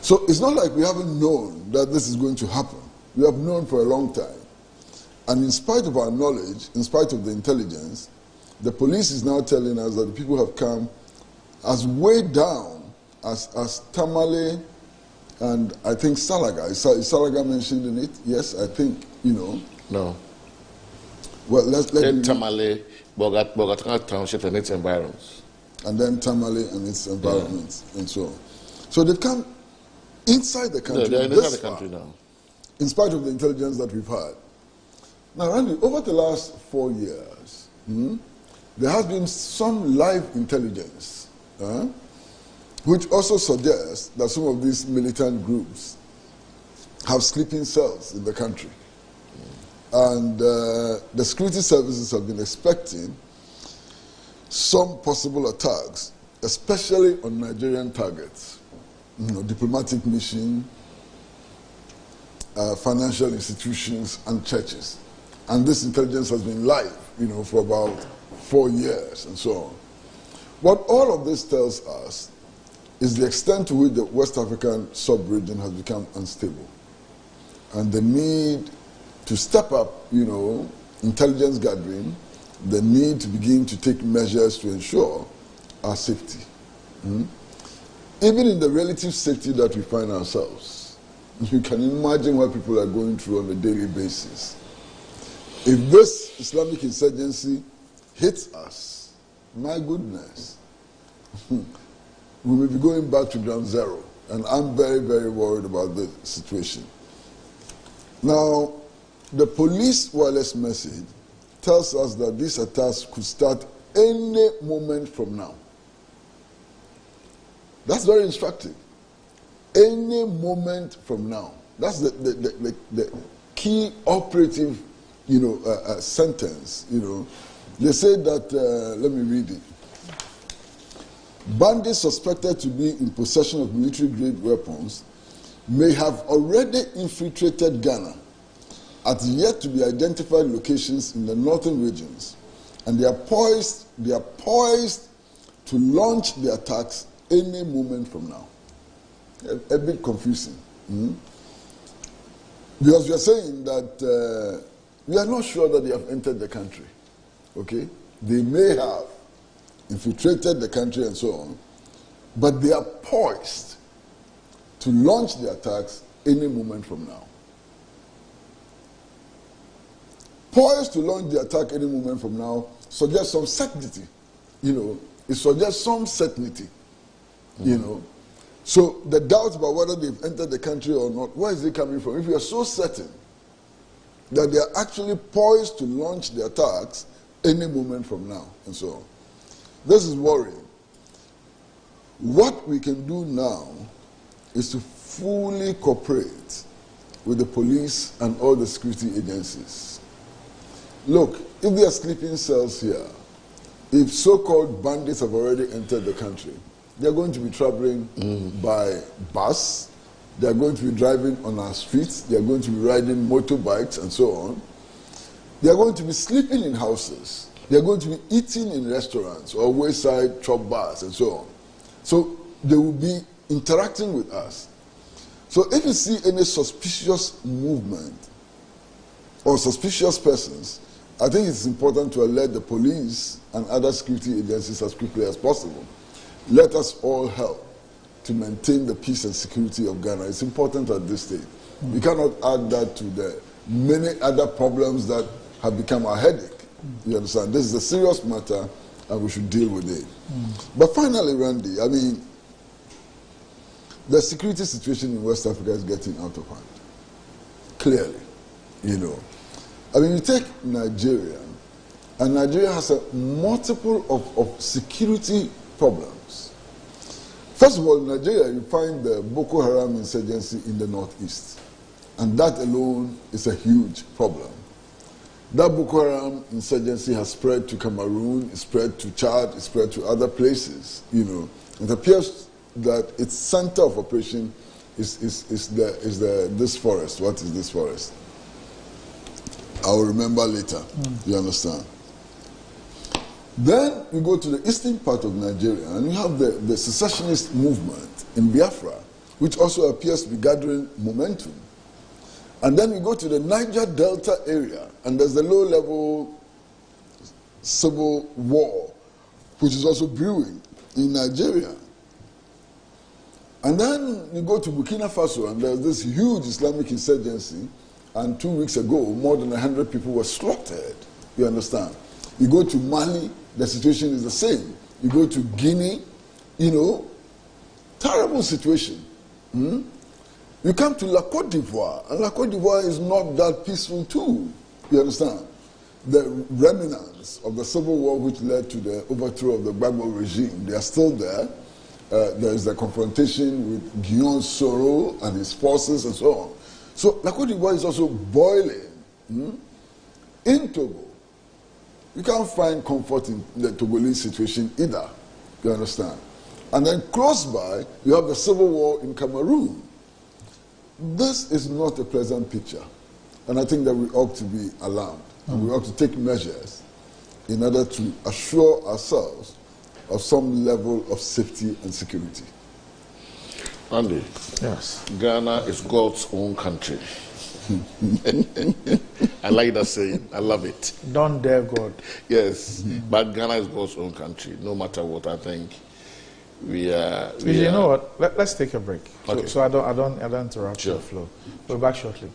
So it's not like we haven't known that this is going to happen. We have known for a long time. And in spite of our knowledge, in spite of the intelligence, the police is now telling us that the people have come as way down as Tamale and I think Salaga. Is Salaga mentioned in it? Yes, I think, No. Well, let me... Tamale, Bogatanga Township and its environs. And then Tamale and its environments and so on. So they come inside the country. They're inside the country now. In spite of the intelligence that we've had. Now, Randy, over the last 4 years, there has been some live intelligence, which also suggests that some of these militant groups have sleeping cells in the country. And the security services have been expecting some possible attacks, especially on Nigerian targets, diplomatic mission, financial institutions, and churches. And this intelligence has been live, for about 4 years and so on. What all of this tells us is the extent to which the West African sub-region has become unstable, and the need to step up, intelligence gathering, the need to begin to take measures to ensure our safety. Even in the relative safety that we find ourselves, you can imagine what people are going through on a daily basis. If this Islamic insurgency hits us, my goodness, we will be going back to ground zero. And I'm very, very worried about the situation. Now, the police wireless message tells us that these attacks could start any moment from now. That's very instructive. Any moment from now. That's the key operative, sentence. They say that. Let me read it. Bandits suspected to be in possession of military-grade weapons may have already infiltrated Ghana at yet to be identified locations in the northern regions, and they are poised to launch the attacks any moment from now. a bit confusing. Because we are saying that we are not sure that they have entered the country. Okay? They may have infiltrated the country and so on, but they are poised to launch the attacks any moment from now. Poised to launch the attack any moment from now suggests some certainty. It suggests some certainty. So the doubt about whether they've entered the country or not, where is it coming from? If you are so certain that they are actually poised to launch the attacks any moment from now and so on, this is worrying. What we can do now is to fully cooperate with the police and all the security agencies. Look, if there are sleeping cells here, if so-called bandits have already entered the country, they're going to be traveling by bus, they're going to be driving on our streets, they're going to be riding motorbikes and so on. They're going to be sleeping in houses, they're going to be eating in restaurants or wayside chop bars and so on. So they will be interacting with us. So if you see any suspicious movement or suspicious persons, I think it's important to alert the police and other security agencies as quickly as possible. Let us all help to maintain the peace and security of Ghana. It's important at this stage. We cannot add that to the many other problems that have become our headache. You understand? This is a serious matter and we should deal with it. But finally, Randy, the security situation in West Africa is getting out of hand. Clearly, you take Nigeria, and Nigeria has a multiple of security problems. First of all, in Nigeria, you find the Boko Haram insurgency in the northeast, and that alone is a huge problem. That Boko Haram insurgency has spread to Cameroon, it's spread to Chad, it's spread to other places. It appears that its center of operation is this forest. What is this forest? I will remember later. You understand? Then you go to the eastern part of Nigeria and you have the secessionist movement in Biafra, which also appears to be gathering momentum. And then you go to the Niger Delta area and there's the low-level civil war, which is also brewing in Nigeria. And then you go to Burkina Faso and there's this huge Islamic insurgency, and 2 weeks ago, more than 100 people were slaughtered. You understand? You go to Mali, the situation is the same. You go to Guinea, terrible situation. You come to La Côte d'Ivoire, and La Côte d'Ivoire is not that peaceful too. You understand? The remnants of the civil war which led to the overthrow of the Gbagbo regime, they are still there. There is the confrontation with Guillaume Soro and his forces and so on. So La Côte d'Ivoire is also boiling. In Togo, you can't find comfort in the Togolese situation either. You understand? And then close by, you have the civil war in Cameroon. This is not a pleasant picture. And I think that we ought to be alarmed. And we ought to take measures in order to assure ourselves of some level of safety and security. Andy, yes. Ghana is God's own country. I like that saying. I love it. Don't dare God. Yes, but Ghana is God's own country. No matter what, I think we are. You know what? Let's take a break. Okay. So I don't interrupt Sure. the flow. We're back shortly.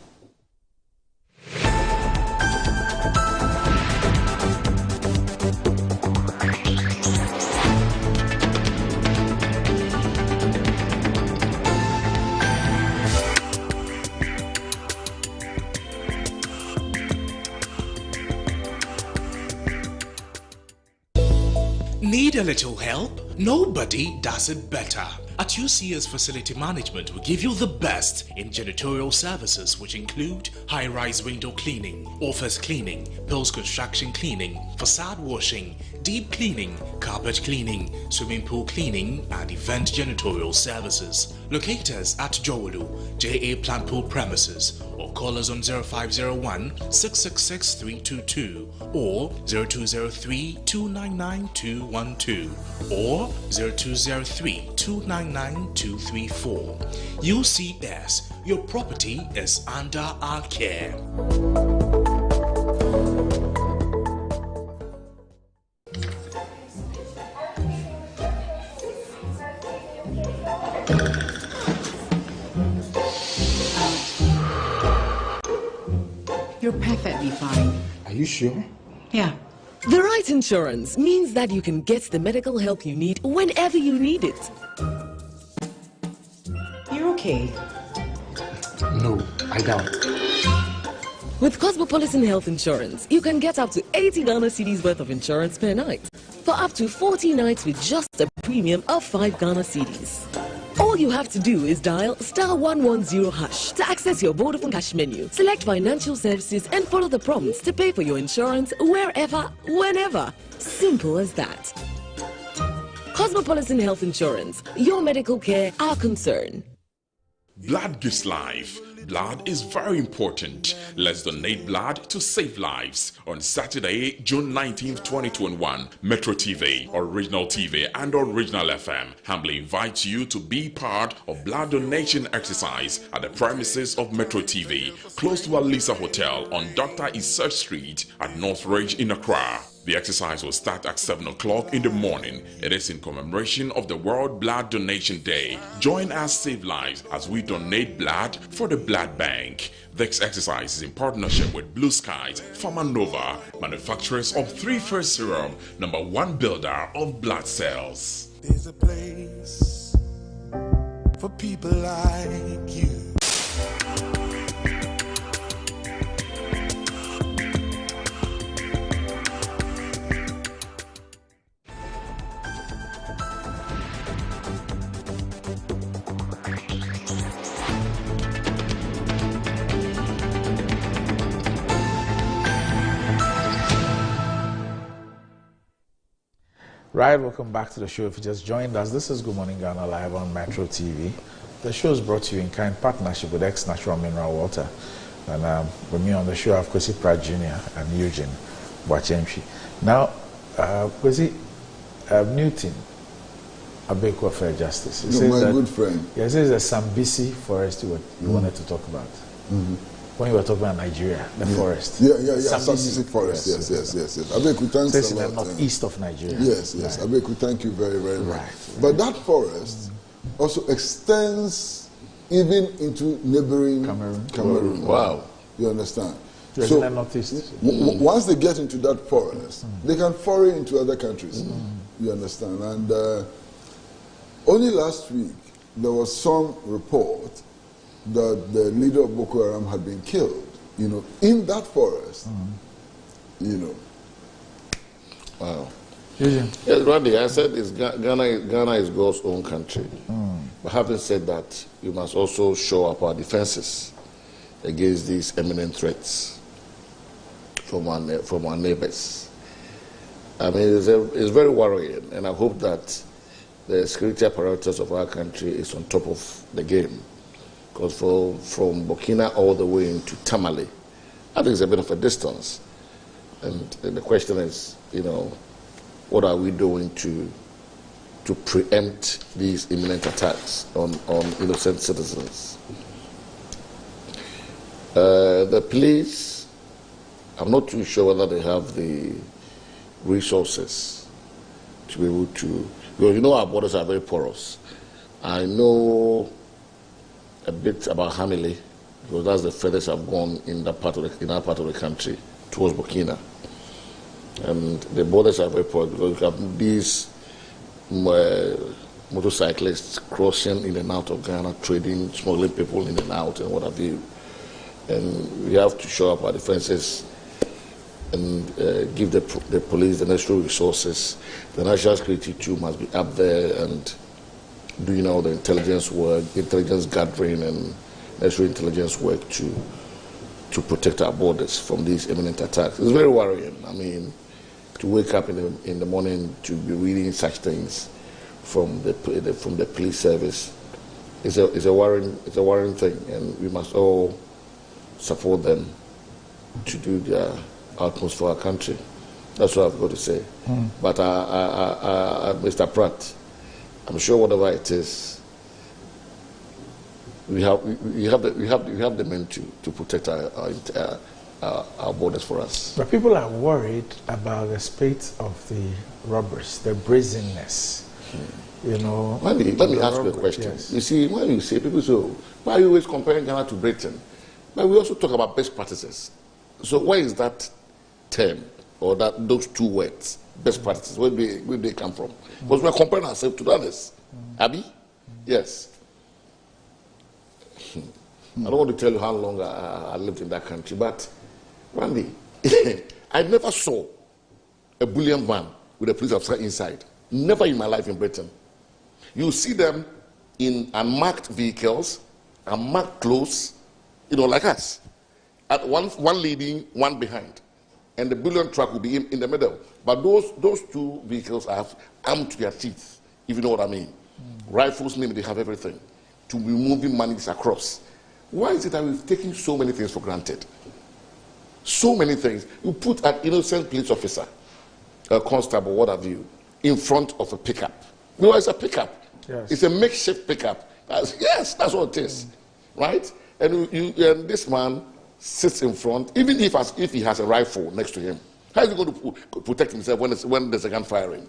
Need a little help? Nobody does it better. At UCS Facility Management, we give you the best in janitorial services, which include high-rise window cleaning, office cleaning, post-construction cleaning, facade washing, deep cleaning, carpet cleaning, swimming pool cleaning, and event janitorial services. Locate us at Jowolu, JA Plant Pool premises, or call us on 0501-666-322 or 0203-299-212 or 0203-299 99234. UCS, your property is under our care. You're perfectly fine. Are you sure? Yeah. The right insurance means that you can get the medical help you need whenever you need it. You're okay. No, I doubt. With Cosmopolitan Health Insurance, you can get up to 80 Ghana cedis worth of insurance per night for up to 40 nights with just a premium of 5 Ghana cedis. All you have to do is dial *110# to access your Vodafone Cash menu, select financial services and follow the prompts to pay for your insurance wherever, whenever. Simple as that. Cosmopolitan Health Insurance, your medical care, our concern. Blood gives life. Blood is very important. Let's donate blood to save lives. On Saturday, June 19th, 2021, Metro TV, Original TV, and Original FM humbly invite you to be part of blood donation exercise at the premises of Metro TV, close to Alisa Hotel on Dr. Isert Street at North Ridge in Accra. The exercise will start at 7 o'clock in the morning. It is in commemoration of the World Blood Donation Day. Join us Save Lives as we donate blood for the Blood Bank. This exercise is in partnership with Blue Skies, Pharma Nova, manufacturers of 3 First Serum, #1 builder of blood cells. There's a place for people like you. Right, welcome back to the show. If you just joined us, this is Good Morning Ghana live on Metro TV. The show is brought to you in kind partnership with X Natural Mineral Water. And with me on the show, I have Kwesi Pratt Jr. and Eugene Boachemshi. Now, Kwesi, Newton Abeko Fair Justice. Good friend. He says the Sambisi forest you wanted to talk about. When you were talking about Nigeria, the forest. Yeah. Sambisi forest. Yes. Abeku, thanks it's a in lot. the northeast of Nigeria. Yes. Right. Abeku, thank you very, very much. But that forest also extends even into neighboring Cameroon. Wow. You understand? Yes, so in the northeast. Once they get into that forest, they can foray into other countries. You understand? And only last week, there was some report that the leader of Boko Haram had been killed, in that forest, Wow. Yes, Randy, I said Ghana is God's own country. But having said that, we must also show up our defenses against these imminent threats from our neighbors. I mean, it's very worrying, and I hope that the security apparatus of our country is on top of the game. Because from Burkina all the way into Tamale, I think it's a bit of a distance. And the question is, what are we doing to preempt these imminent attacks on innocent citizens? The police, I'm not too sure whether they have the resources to be able to, because our borders are very porous. I know a bit about Hamile, because that's the furthest I've gone in our part of the country towards Burkina. And the borders are very poor because you have these motorcyclists crossing in and out of Ghana, trading, smuggling people in and out, and what have you. And we have to show up our defenses and give the police the necessary resources. The national security too must be up there and doing all the intelligence work, intelligence gathering, and necessary intelligence work to protect our borders from these imminent attacks. It's very worrying. I mean, to wake up in the morning to be reading such things from the police service is a worrying thing, and we must all support them to do their utmost for our country. That's what I've got to say. But Mr. Pratt, I'm sure whatever it is, we have the men to protect our borders for us. But people are worried about the spate of the robbers, the brazenness. You know. Let me ask you a question. Yes. You see, when you say people say, why are you always comparing Ghana to Britain? But we also talk about best practices. So where is that term or those two words, best practices? Where do they come from? Because we're comparing ourselves to others. Abi? Yes. I don't want to tell you how long I lived in that country, but Randy, I never saw a bullion van with a police officer inside. Never in my life in Britain. You see them in unmarked vehicles, unmarked clothes, like us. At one leading, one behind. And the bullion truck will be in the middle. But those two vehicles are armed to their teeth, if you know what I mean. Rifles, maybe they have everything. To be moving monies across. Why is it that we've taken so many things for granted? So many things. You put an innocent police officer, a constable, what have you, in front of a pickup. It's a pickup. Yes. It's a makeshift pickup. That's what it is. Right? And this man sits in front, even if he has a rifle next to him. How is he going to protect himself when there's a gun firing?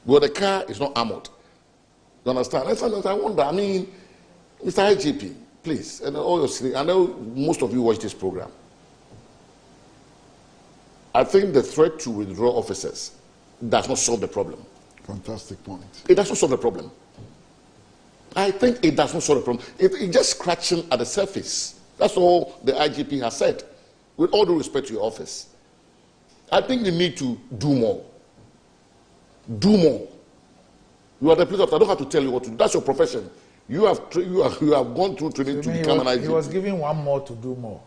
Well, the car is not armored. You understand? I wonder, Mr. IGP, please, and all your, I know most of you watch this program. I think the threat to withdraw officers does not solve the problem. Fantastic point. It does not solve the problem. I think it does not solve the problem. It's just scratching at the surface. That's all the IGP has said. With all due respect to your office. I think you need to do more. Do more. You are the police officer. I don't have to tell you what to do. That's your profession. You have gone through training to become an IGP. He was giving one more to do more.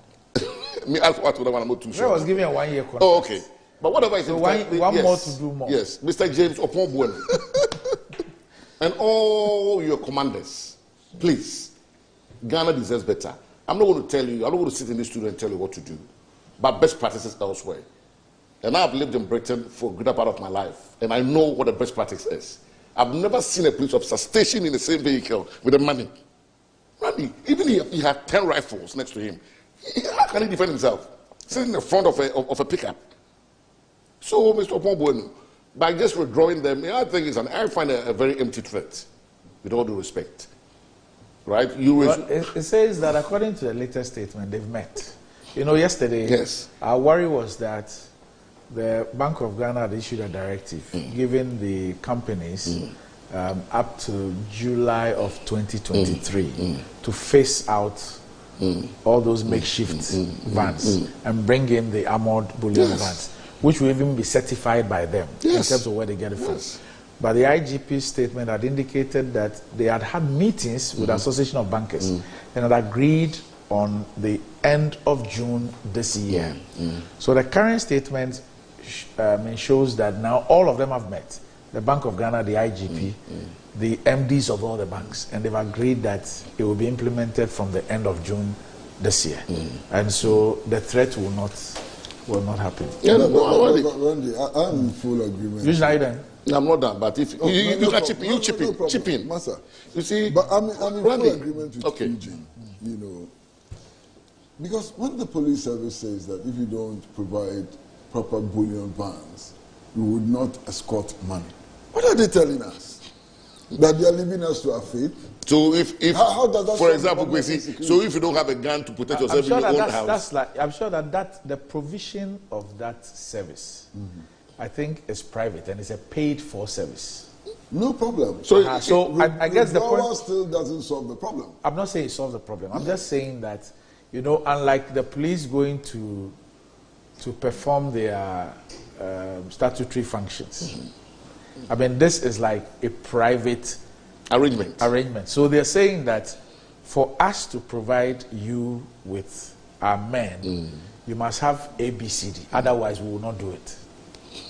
Me ask what I'm not too sure. He was giving a 1 year contract. Oh, okay. But whatever is so one yes, more to do more. Yes, Mr. James Opon and all your commanders, please, Ghana deserves better. I'm not going to tell you, I'm not going to sit in this studio and tell you what to do, but best practices elsewhere. And I've lived in Britain for a greater part of my life, and I know what the best practice is. I've never seen a police officer stationed in the same vehicle with the money. Randy, even if he had 10 rifles next to him, how can he defend himself? Sitting in the front of a pickup. So, Mr. Pomboenu, by just withdrawing them, I think I find a very empty threat, with all due respect. Right? It says that according to the latest statement, they've met. Yesterday, yes, our worry was that the Bank of Ghana had issued a directive giving the companies up to July of 2023 to phase out all those makeshift vans and bring in the armored bullion vans, which will even be certified by them in terms of where they get it from. But the IGP statement had indicated that they had had meetings with the Association of Bankers and had agreed on the end of June this year. So the current statement shows that now all of them have met. The Bank of Ghana, the IGP, the MDs of all the banks, and they've agreed that it will be implemented from the end of June this year. And so the threat will not happen. Randy, I'm in full agreement. Usually then. I'm not done, but if you can chip in. Master. You see, but I'm in full agreement with Eugene. Because when the police service says that if you don't provide proper bullion vans, you would not escort money. What are they telling us? That they are leaving us to our fate? So if how does that, for example, so if you don't have a gun to protect yourself in your own house, I'm sure that the provision of that service, I think, is private and it's a paid-for service. No problem. So I guess the point still doesn't solve the problem. I'm not saying it solves the problem. I'm just saying that, unlike the police going to perform their statutory functions, I mean, this is like a private arrangement. So they're saying that for us to provide you with our men, you must have ABCD. Otherwise, we will not do it.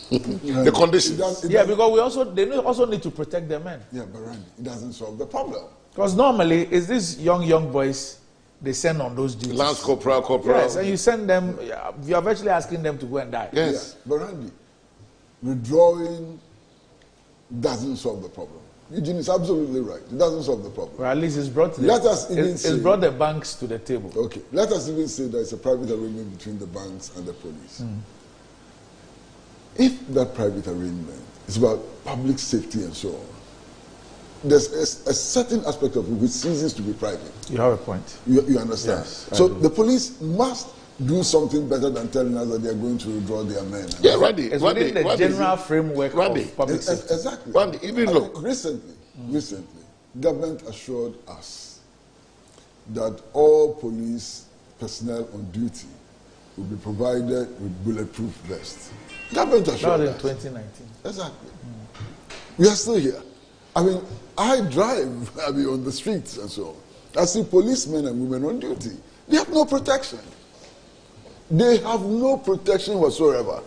The conditions. Because they also need to protect their men. Yeah, but Randy, it doesn't solve the problem. Because normally, it's these young boys they send on those duties. Lance Corporal. Yes, and you send them, you are virtually asking them to go and die. Yes. Yeah, but Randy, withdrawing doesn't solve the problem. Eugene is absolutely right. It doesn't solve the problem. Well, at least it's brought it's brought the banks to the table. Okay, let us even say there's a private arrangement between the banks and the police. If that private arrangement is about public safety and so on, there's a certain aspect of it which ceases to be private. You have a point. You understand? Yes, so the police must do something better than telling us that they are going to withdraw their men. Yeah, Randy. It's within the general framework of public safety. Exactly. Randy, even look. Recently, government assured us that all police personnel on duty will be provided with bulletproof vests. Government assured us. That was in 2019. Exactly. We are still here. I mean, I drive on the streets and so on. I see policemen and women on duty. They have no protection. They have no protection whatsoever.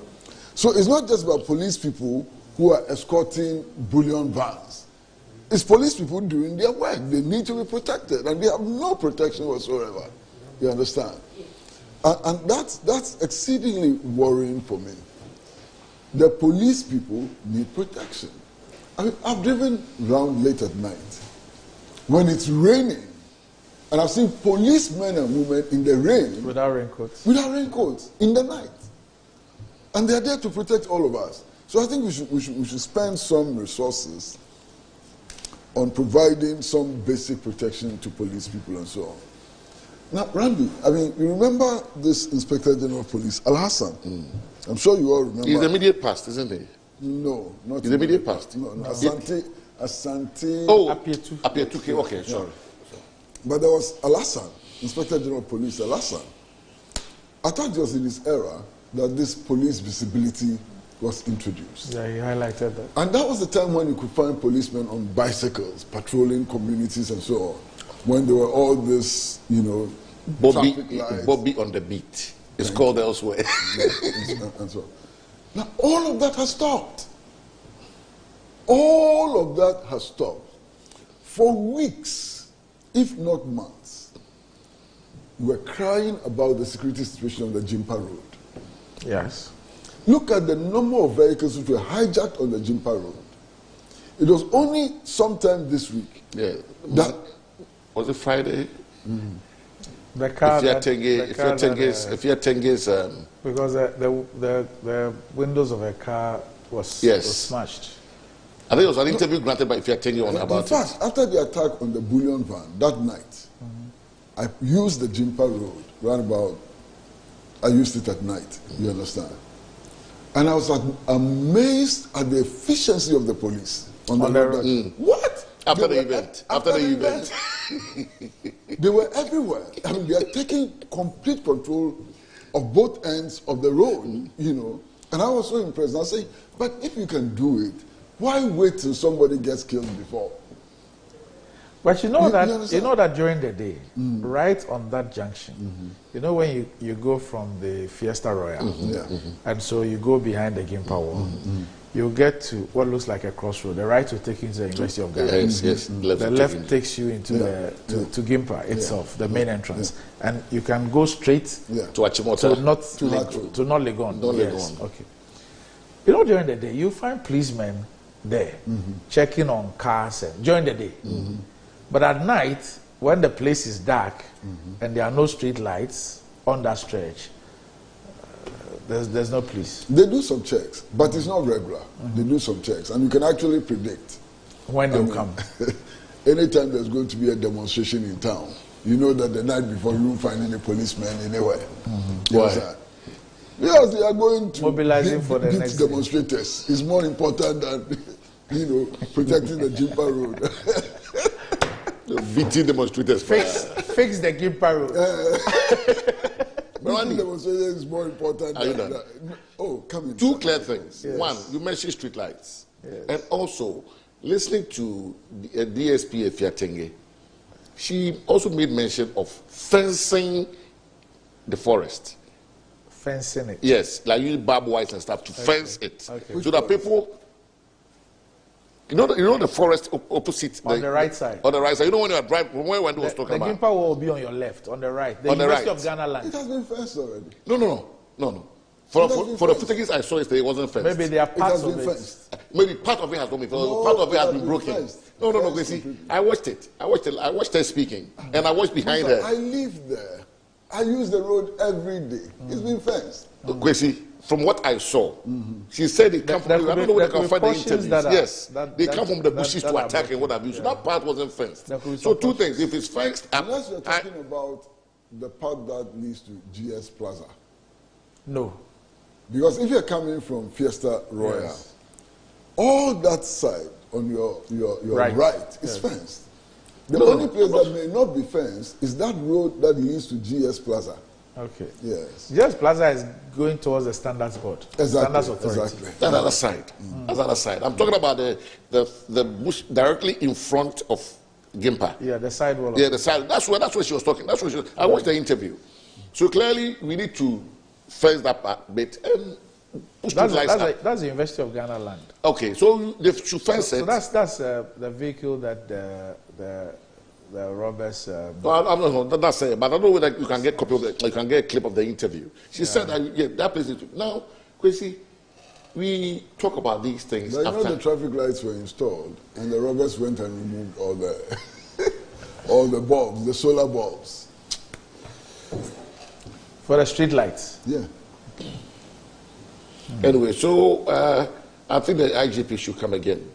So it's not just about police people who are escorting bullion vans. It's police people doing their work. They need to be protected, and they have no protection whatsoever. You understand? And that's exceedingly worrying for me. The police people need protection. I mean, I've driven around late at night when it's raining, and I've seen policemen and women in the rain without raincoats. Without raincoats in the night, and they are there to protect all of us. So I think we should spend some resources on providing some basic protection to police people and so on. Now, Randy, I mean, you remember this Inspector General of Police, Al Hassan? I'm sure you all remember. He's the immediate past, isn't he? No, not the immediate past. No. Asante. Oh, Apietuke. Okay, sorry. But there was Al Hassan, Inspector General of Police, Al Hassan. I thought it was in his era that this police visibility was introduced. Yeah, he highlighted that. And that was the time when you could find policemen on bicycles, patrolling communities and so on. When there were all this, traffic lights. Bobby on the beat. It's called elsewhere. and so on. Now, all of that has stopped. All of that has stopped. For weeks, if not months, we were crying about the security situation on the Jimpa Road. Yes. Look at the number of vehicles which were hijacked on the Jimpa Road. It was only sometime this week. Yeah. Was it Friday? The car Tenge's because the windows of a car was smashed. I think it was an interview granted by Fiatenge on about it. In fact, after the attack on the bullion van that night, I used the Jimpa Road roundabout. I used it at night. You understand? And I was amazed at the efficiency of the police on the road. What? After the event. They were everywhere. I mean, they are taking complete control of both ends of the road, And I was so impressed. I say, but if you can do it, why wait till somebody gets killed before? But you know that during the day, right on that junction, when you go from the Fiesta Royal, and so you go behind the Gimpa wall, you get to what looks like a crossroad. The right will take you into the University of Ghana. Yes. The left takes you into to Gimpa itself, the main entrance, and you can go straight to Achimota, to not Legon. Yes. Okay. During the day, you find policemen there checking on cars during the day. But at night, when the place is dark and there are no street lights on that stretch, there's no police. They do some checks, but it's not regular. They do some checks, and you can actually predict when they'll come. Anytime there's going to be a demonstration in town, you know that the night before you won't find any policemen anywhere. Why? Because they are going to mobilizing for the next demonstrators. It's more important than protecting the Jimpa Road. Beating demonstrators. Fix the Gimpa Road. Beating demonstrators is more important than that. Come in. Two clear things. Yes. One, you mentioned street lights. Yes. And also, listening to DSP Fiatenge, she also made mention of fencing the forest. Fencing it? Yes, like using barbed wire and stuff to fence it. Okay. So that people... You know the forest opposite on the right side. On the right side. You know when you are driving, when Wendy was talking about. The Gimpa will be on your left, on the right. The University of Ghana land. It has been fenced already. No. For the footage I saw yesterday, it wasn't fenced. Maybe there are parts of it. Fenced. Maybe part of it has not been fenced. Part of it has been broken. Fenced. No, Kwesi. I watched it. I watched her speaking, and I watched behind her. I live there. I use the road every day. It's been fenced. Kwesi, from what I saw, she said they come from. I don't know where they can find the interviews. Yes, they come from the bushes to attack and what have you. So that part wasn't fenced. So two things: if it's fenced, unless you're talking about the part that leads to GS Plaza. No, because if you're coming from Fiesta Royal, all that side on your right is fenced. The only place that may not be fenced is that road that leads to GS Plaza. Okay. Yes. GS Plaza is going towards the Standards Board. Exactly. Standards Authority. Exactly. That's the other side. That's the other side. I'm talking about the bush directly in front of Gimpa. Yeah, the side wall. Yeah, the side. That's where she was talking. That's where I watched the interview. So clearly, we need to fence that part bit and push the lights up. That's the University of Ghana land. Okay, so they should fence it. So that's the vehicle that the robbers. No, I'm not. That's it. But I don't know whether you can get copy of you can get a clip of the interview. She said that that place is now. Kwesi, we talk about these things. But you know the traffic lights were installed, and the robbers went and removed all the all the bulbs, the solar bulbs. For the street lights. Yeah. Anyway, so I think the IGP should come again.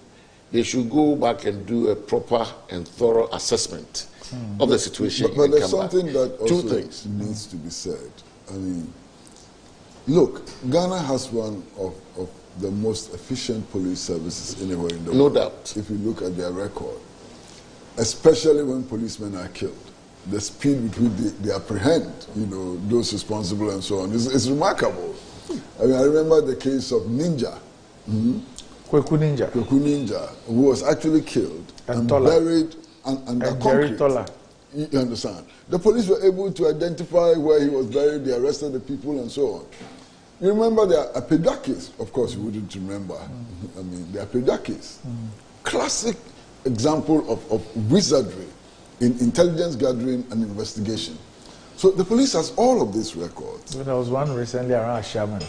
They should go back and do a proper and thorough assessment of the situation. But there's something that also needs to be said. I mean, look, Ghana has one of the most efficient police services anywhere in the world. No doubt. If you look at their record, especially when policemen are killed. The speed with which they apprehend, those responsible and so on, is remarkable. I mean, I remember the case of Ninja. Kweku Ninja, who was actually killed and buried under concrete. Tola. You understand? The police were able to identify where he was buried, they arrested the people and so on. You remember the Apedua case? Of course, you wouldn't remember. I mean, the Apedua case. Classic example of wizardry in intelligence gathering and investigation. So the police has all of these records. There was one recently around Shaman.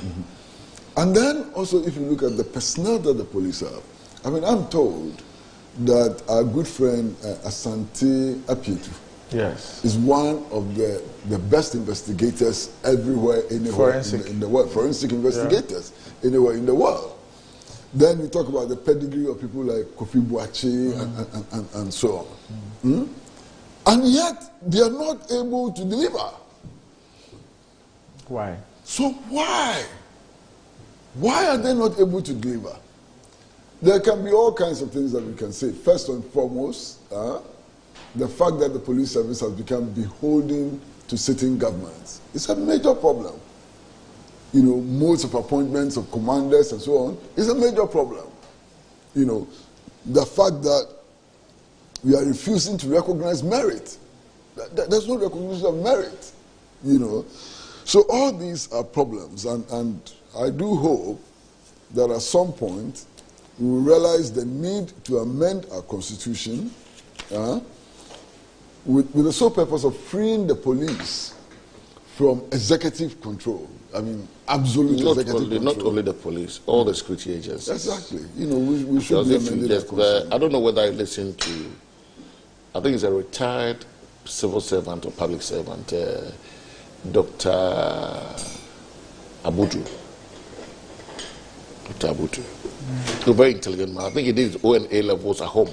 And then also if you look at the personnel that the police have, I mean, I'm told that our good friend Asante Apietu is one of the best investigators everywhere, anywhere in the world. Forensic investigators anywhere in the world. Then we talk about the pedigree of people like Kofi Boakye and so on. And yet, they are not able to deliver. Why? So why? Why are they not able to deliver? There can be all kinds of things that we can say. First and foremost, the fact that the police service has become beholden to sitting governments. It's a major problem. Modes of appointments of commanders and so on is a major problem. The fact that we are refusing to recognize merit. There's no recognition of merit, So all these are problems, and I do hope that at some point we will realize the need to amend our constitution with the sole purpose of freeing the police from executive control. I mean, absolute executive control. Not only the police, all the security agencies. Exactly. We should be amending our constitution. I don't know whether I listened to, I think he's a retired civil servant or public servant, Dr. Abudu. Dr. Abudu. A very intelligent man. I think he did his ONA levels at home.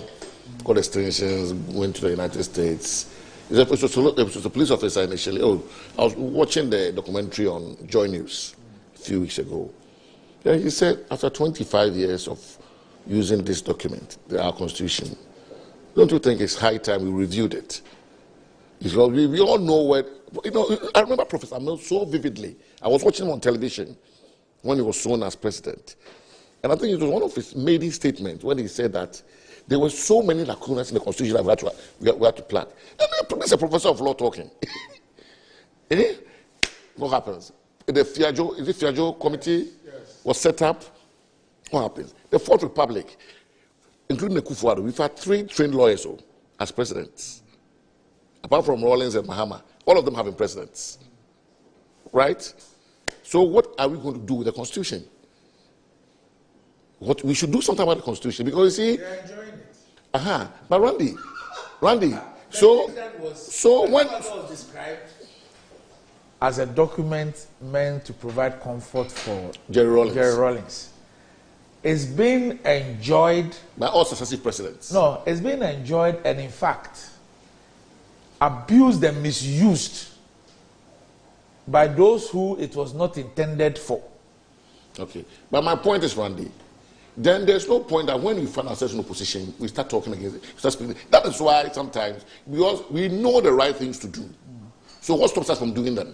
Got extensions, went to the United States. He was a police officer initially. I was watching the documentary on Joy News a few weeks ago. And he said, after 25 years of using this document, our constitution, don't you think it's high time we reviewed it? We all know where, I remember Professor Amel so vividly. I was watching him on television when he was sworn as president. And I think it was one of his maiden statements when he said that there were so many lacunas in the constitution that we had to plan. And he's a professor of law talking. What happens? The Fiajo committee was set up. What happens? The Fourth Republic, including the Kufuor, we've had 3 trained lawyers as presidents. Apart from Rawlings and Mahama, all of them have been presidents. Right? So what are we going to do with the Constitution? What we should do something about the Constitution, because you see, they're enjoying it. But Randy, so when was described as a document meant to provide comfort for Jerry Rawlings, it's been enjoyed by all successive presidents. No, it's been enjoyed and in fact abused and misused by those who it was not intended for. Okay, but my point is, Randy, then there's no point that when we find ourselves in opposition, we start talking against it. Start speaking. That is why sometimes, because we know the right things to do. So what stops us from doing them?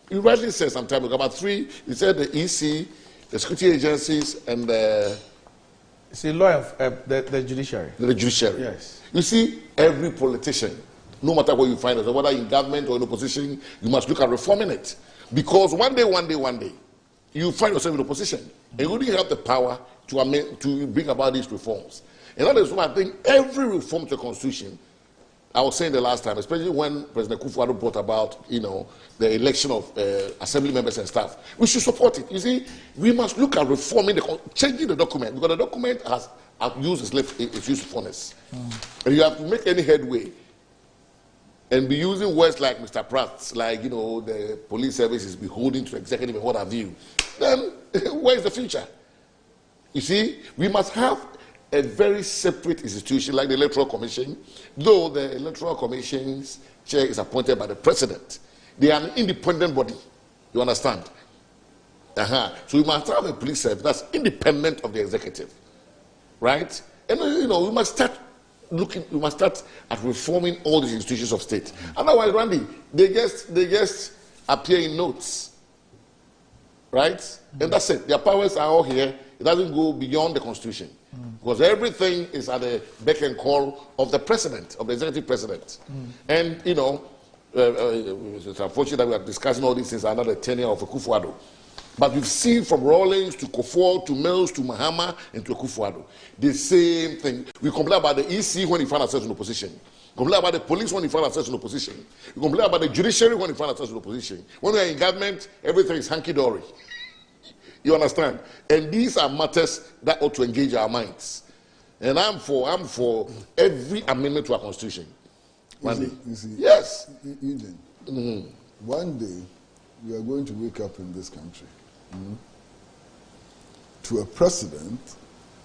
You rightly said some time ago, about three, you said the EC, the security agencies, and the... See, law and the judiciary. The judiciary. Yes. You see, every politician, no matter where you find yourself, whether in government or in opposition, you must look at reforming it. Because one day, you find yourself in opposition. And you only have the power to bring about these reforms. And that is why I think every reform to the Constitution, I was saying the last time, especially when President Kufuor brought about, the election of assembly members and staff, we should support it. You see, we must look at reforming, changing the document, because the document has abused its usefulness. And you have to make any headway and be using words like Mr. Pratt, like, the police service is beholden to executive and what have you, then where is the future? You see, we must have a very separate institution like the Electoral Commission, though the Electoral Commission's chair is appointed by the president. They are an independent body. You understand? So we must have a police service that's independent of the executive. Right? And we must start at reforming all these institutions of state. Otherwise, Randy, they just appear in notes. Right? And that's it. Their powers are all here. It doesn't go beyond the Constitution. Because everything is at the beck and call of the president, of the executive president. And, it's unfortunate that we are discussing all these things under the tenure of Akufo-Addo. But we've seen from Rawlings to Kufuor to Mills to Mahama and to Akufo-Addo the same thing. We complain about the EC when he found ourselves in opposition. We complain about the police when he found ourselves in opposition. We complain about the judiciary when he found ourselves in opposition. When we are in government, everything is hunky-dory. You understand? And these are matters that ought to engage our minds. And I'm for every amendment to our Constitution. You see, yes. Eugene, one day we are going to wake up in this country to a president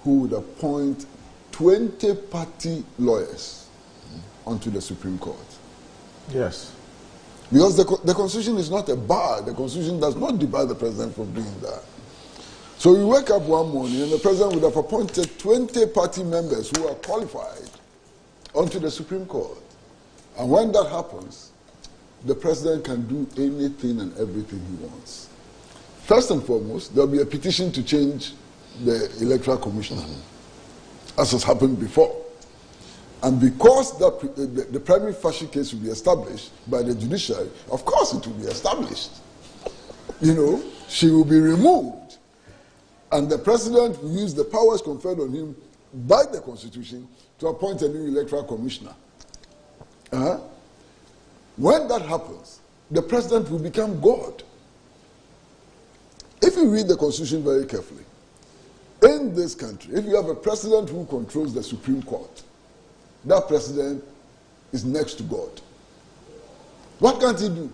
who would appoint 20 party lawyers onto the Supreme Court. Yes. Because the Constitution is not a bar. The Constitution does not debar the president from doing that. So you wake up one morning and the president would have appointed 20 party members who are qualified onto the Supreme Court. And when that happens, the president can do anything and everything he wants. First and foremost, there will be a petition to change the Electoral Commissioner, as has happened before. And because the primary facie case will be established by the judiciary, of course it will be established. She will be removed. And the president will use the powers conferred on him by the Constitution to appoint a new Electoral Commissioner. When that happens, the president will become God. If you read the Constitution very carefully, in this country, if you have a president who controls the Supreme Court, that president is next to God. What can't he do?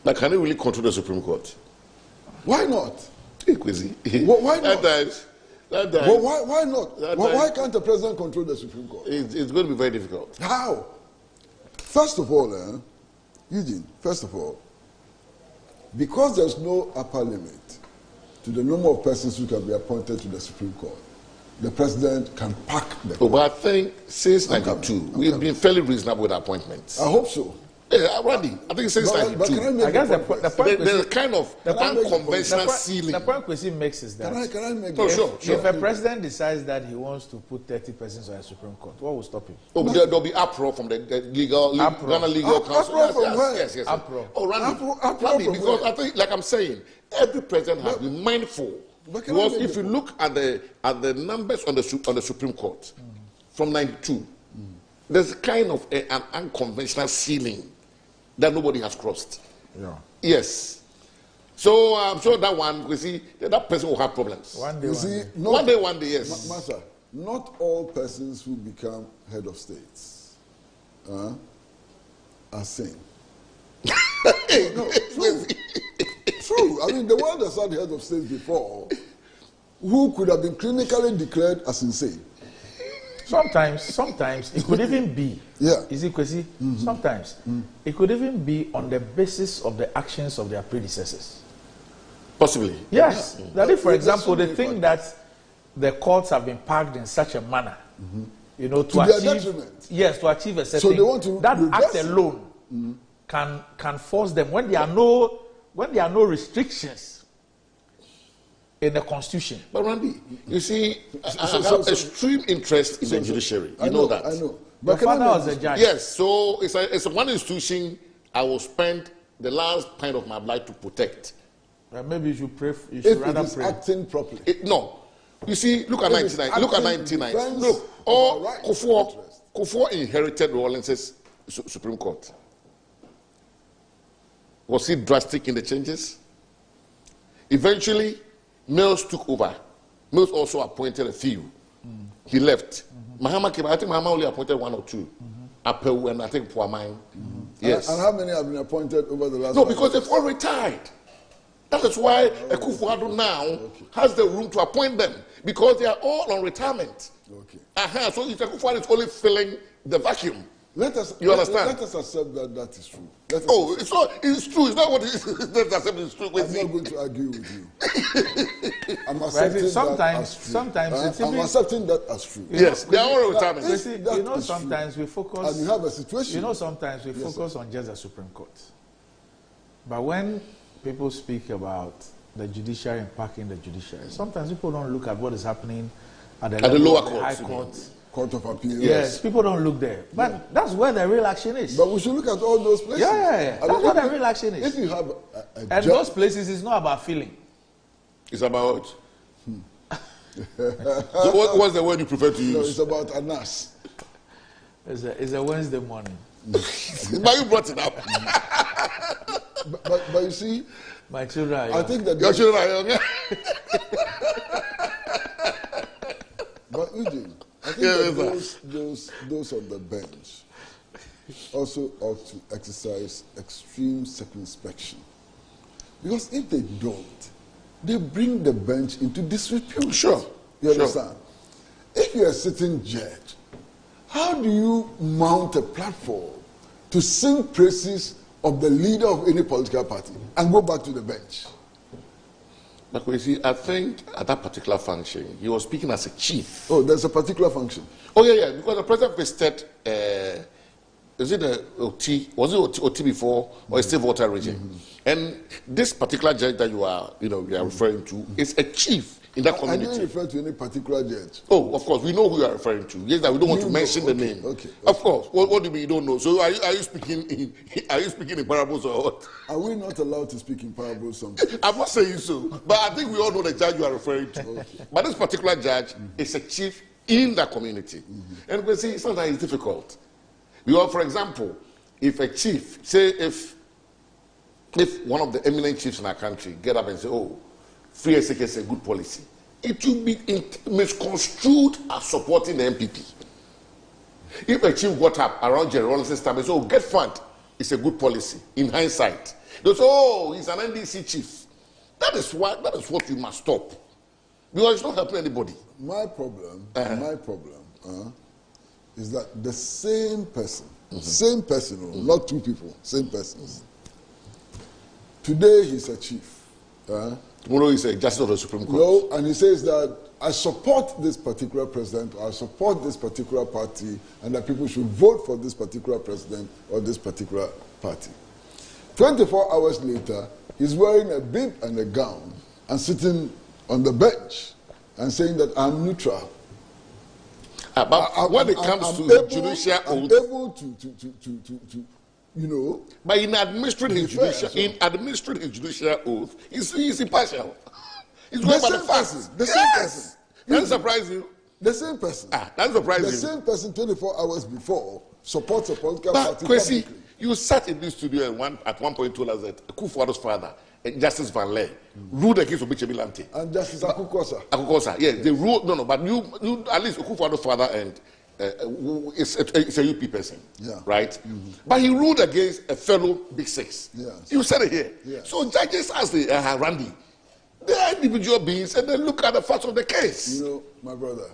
But can he really control the Supreme Court? Why not? Why not? Why not? Why can't the president control the Supreme Court? It's going to be very difficult. How? First of all, Eugene, because there's no upper limit to the number of persons who can be appointed to the Supreme Court, the president can pack the court. But I think since 92, we've been fairly reasonable with appointments. I hope so. Yeah, Randy, I think since 92. I guess the point there's a kind of unconventional ceiling. The point Kwesi makes is that can I make if a president decides that he wants to put 30 persons on the Supreme Court, what will stop him? There'll be uproar from the Ghana Legal Council. Yes. Uproar. Oh, Randy, because I think, like I'm saying, every president has been mindful. Because if you look at the numbers on the Supreme Court from 92, there's kind of an unconventional ceiling that nobody has crossed. Yeah. Yes. So I'm sure that one, we see, that person will have problems. One day, You see, one day, yes. Master, not all persons who become head of states are sane. Hey, no, true. True. I mean, the world has had head of states before who could have been clinically declared as insane. Sometimes it could even be. Yeah. Is it crazy? Sometimes it could even be on the basis of the actions of their predecessors. Possibly. Yes. Yeah. That if, for example, they think that the courts have been packed in such a manner, you know, to their achieve, detriment. yes, to achieve a certain, So they want to that act reverse it. alone can force them when there are no restrictions in the constitution. But Randy, you see, I have extreme interest in the judiciary. You know that. I know. Your father was a judge. Yes, so it's one institution I will spend the last kind of my life to protect. Maybe you should pray. You should If rather it is pray. acting properly. No. You see, look at If it's 99. Look at acting 99. defense Look, of all our rights, Kufuor inherited Rawlings's Supreme Court. Was he drastic in the changes? Eventually, Mills took over. Mills also appointed a few. He left. Mahama came. I think Mahama only appointed one or two. Apew and I think Puamai. Yes. And how many have been appointed over the last? No, 5 because years? they've all retired. That is why Akufo-Addo now has the room to appoint them, because they are all on retirement. Okay. So if Akufo-Addo is only filling the vacuum. You understand? Let us accept that that is true. It's true. It's not what it is. Let's accept it's true. I'm not going to argue with you. I'm Right, accepting sometimes that I'm accepting that as true. Yes, they are all retirement. You see, you know, sometimes we focus. And you have a situation. You know, sometimes we focus on just the Supreme Court. But when people speak about the judiciary and packing the judiciary, sometimes people don't look at what is happening at the lower of the High courts, Court. Court of Appeal. Yes, people don't look there. But that's where the real action is. But we should look at all those places. Yeah. That's where the real action is. If you have and those places is not about feeling. It's about. So what's the word you prefer to use? No, it's about anas. It's a Wednesday morning. But you brought it up. but you see, my children are young. I think that your children are young. But Eugene, I think that those on the bench also ought to exercise extreme circumspection. Because if they don't, they bring the bench into disrepute. Sure. You understand? If you're a sitting judge, how do you mount a platform to sing praises of the leader of any political party and go back to the bench? But you see, I think at that particular function, he was speaking as a chief. Oh, there's a particular function. Oh, yeah, because the president visited, is it the OT? Was it OT before, or still Volta region? And this particular judge that you are referring to is a chief in that community. I didn't refer to any particular judge. Oh, of course, we know who you are referring to. Yes, that we don't want to mention the name. Okay. Of course. What do you mean you don't know? So are you speaking in parables or what? Are we not allowed to speak in parables sometimes? I'm not saying so, but I think we all know the judge you are referring to. Okay. But this particular judge is a chief in that community. And we see sometimes it's difficult. Because, for example, if a chief, say if one of the eminent chiefs in our country get up and say, oh, free SK is a good policy, it will be misconstrued as supporting the MPP. If a chief got up around Jerry Rawlings's time and said, oh, get fund, it's a good policy, in hindsight. They say, oh, he's an NDC chief. That is what we must stop. Because it's not helping anybody. My problem is that the same person, not two people, same persons. Today he's a chief. Tomorrow he's a justice of the Supreme Court. No, and he says that I support this particular president, or I support this particular party, and that people should vote for this particular president or this particular party. 24 hours later, he's wearing a bib and a gown and sitting on the bench and saying that I'm neutral. But when it comes to the judicial oath, I'm able to but in administering his judicial oath, he's impartial. He's going by the facts. The same person. Doesn't surprise you? The same person. Doesn't surprise you? The same person 24 hours before supports a political party. But Kwesi, you sat in this studio at one point told us that Akufo-Addo's father Justice Van Leer ruled against Obeche-Bilante. And Justice Akukosa. Akukosa, yes, they ruled. No, but you at least Akufo-Addo's father and it's a UP person, right? Mm-hmm. But he ruled against a fellow Big Six. Yes. You said it here. Yes. So judges, as they Randy, they are individual beings, and they look at the facts of the case. You know, my brother,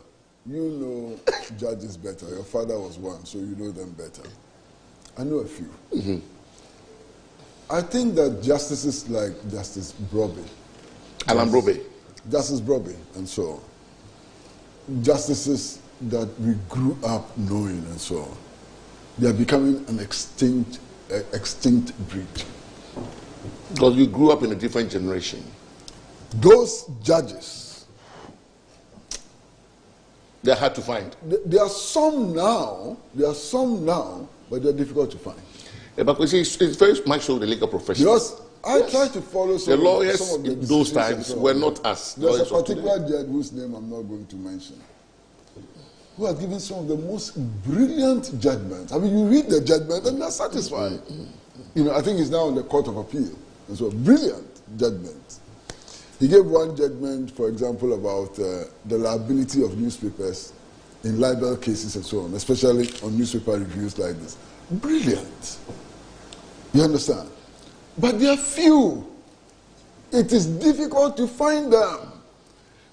you know judges better. Your father was one, so you know them better. I know a few. Mm-hmm. I think that justices like Justice Brobbey, Alan Brobbey, Justice Brobbey, and so on, justices that we grew up knowing and so on, they are becoming an extinct breed. Because we grew up in a different generation. Those judges, they're hard to find. There are some now, but they're difficult to find. Yeah, but you see, it's very much so the legal profession. Because I try to follow some the lawyers some of the in those times were not us. There's a particular judge whose name I'm not going to mention, who has given some of the most brilliant judgments. I mean, you read the judgment and they're satisfied. You know, I think he's now in the Court of Appeal. And so, brilliant judgment. He gave one judgment, for example, about the liability of newspapers in libel cases and so on, especially on newspaper reviews like this. Brilliant. You understand? But there are few. It is difficult to find them.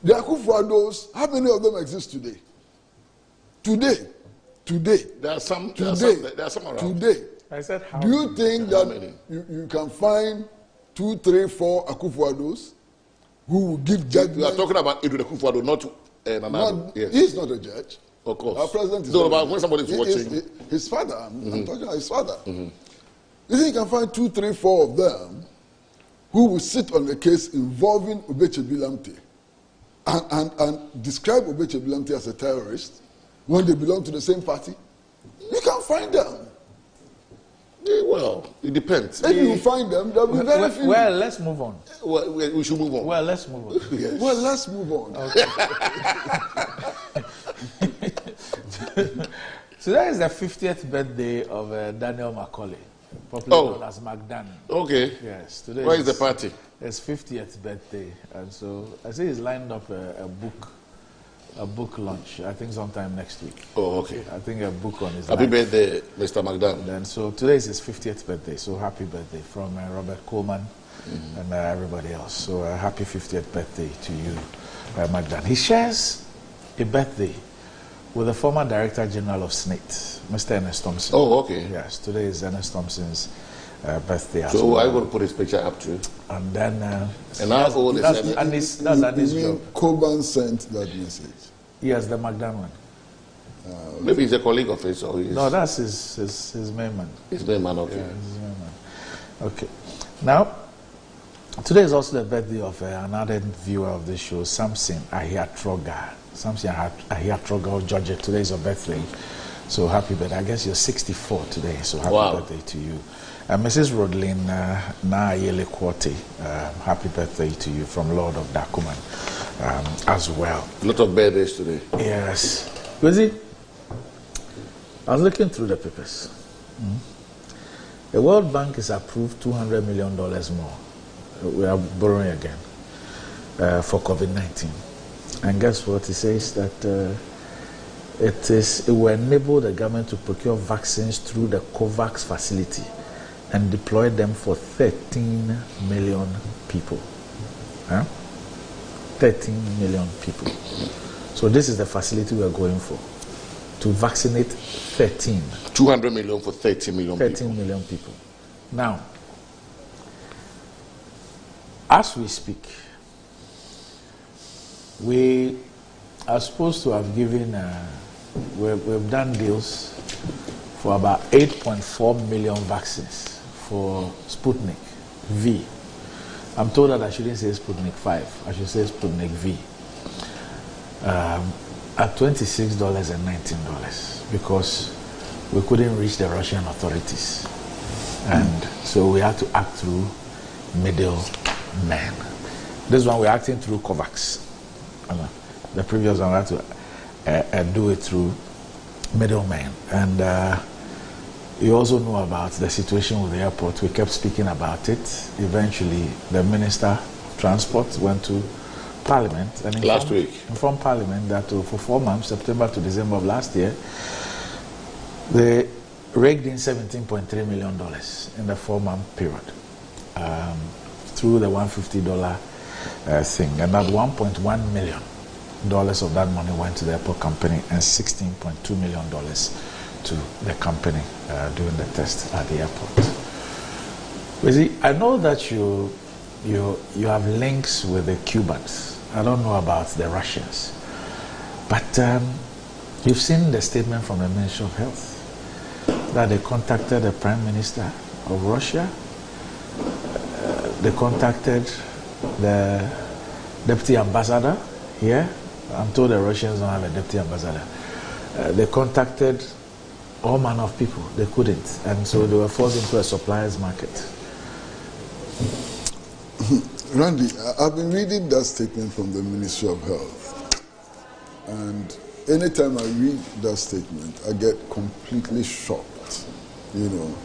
The Akufo-Addos, how many of them exist today? Today. There are some around. Today. I said how? Do you think that you can find 2, 3, 4 Akufo-Addos who will give judgment? You are talking about Edwin Akufo-Addo, not Nana. Yes. He's not a judge. Of course. Our president is no, but when somebody is watching. His father, I'm talking about his father. Mm-hmm. You think you can find 2, 3, 4 of them who will sit on a case involving Obeche-Bilante and describe Obeche-Bilante as a terrorist when they belong to the same party? You can't find them. Yeah, well, it depends. If you find them, there'll be very few. Well, let's move on. Well, we should move on. Well, let's move on. Yes. Well, let's move on. Okay. So that is the 50th birthday of Daniel Macaulay, popularly known as McDan. Okay. Yes. Today Where is the party? It's 50th birthday, and so I see he's lined up a book launch. I think sometime next week. Oh, okay. I think a book on his Happy birthday, Mr. McDan. And so today is his 50th birthday. So happy birthday from Robert Coleman and everybody else. So happy 50th birthday to you, McDan. He shares a birthday with the former Director General of SNIT, Mr. Ernest Thompson. Oh, okay. Yes, today is Ernest Thompson's birthday as well. So I'm going to put his picture up too. And then... and how old is that? That's Coleman sent that message? Yes, the McDan one. Okay. Maybe he's a colleague of his or he's... No, that's his main man. His main man, okay. Yeah, his main man. Okay. Now, today is also the birthday of another viewer of the show, Samson Ahiatroga. Samson Ahiatroga of Georgia. Today is your birthday. So happy birthday. I guess you're 64 today, so happy birthday to you. Mrs. Rodlin Naayele Kwote, happy birthday to you from Lord of Dakuman as well. A lot of birthdays today. Yes. Was it? I was looking through the papers. The World Bank has approved $200 million more. We are borrowing again for COVID-19. And guess what? It says that it will enable the government to procure vaccines through the COVAX facility and deploy them for 13 million people. 13 million people. So this is the facility we are going for, to vaccinate 13. 200 million for 13 million people. 13 million people. Now, as we speak, we are supposed to have given, we've done deals for about 8.4 million vaccines for Sputnik V. I'm told that I shouldn't say Sputnik 5, I should say Sputnik V. At $26 and $19 because we couldn't reach the Russian authorities. And so we had to act through middlemen. This one we're acting through COVAX. The previous one we had to do it through middlemen. And You also know about the situation with the airport. We kept speaking about it. Eventually, the Minister of Transport went to Parliament and informed Parliament that for 4 months, September to December of last year, they raked in $17.3 million in the 4-month period through the $150 thing, and that $1.1 million of that money went to the airport company and $16.2 million to the company doing the test at the airport. You see, I know that you have links with the Cubans. I don't know about the Russians, but you've seen the statement from the Ministry of Health that they contacted the Prime Minister of Russia. They contacted the Deputy Ambassador here. I'm told the Russians don't have a Deputy Ambassador. They contacted all manner of people. They couldn't, and so they were forced into a supplier's market. Randy, I've been reading that statement from the Ministry of Health, and anytime I read that statement, I get completely shocked, you know,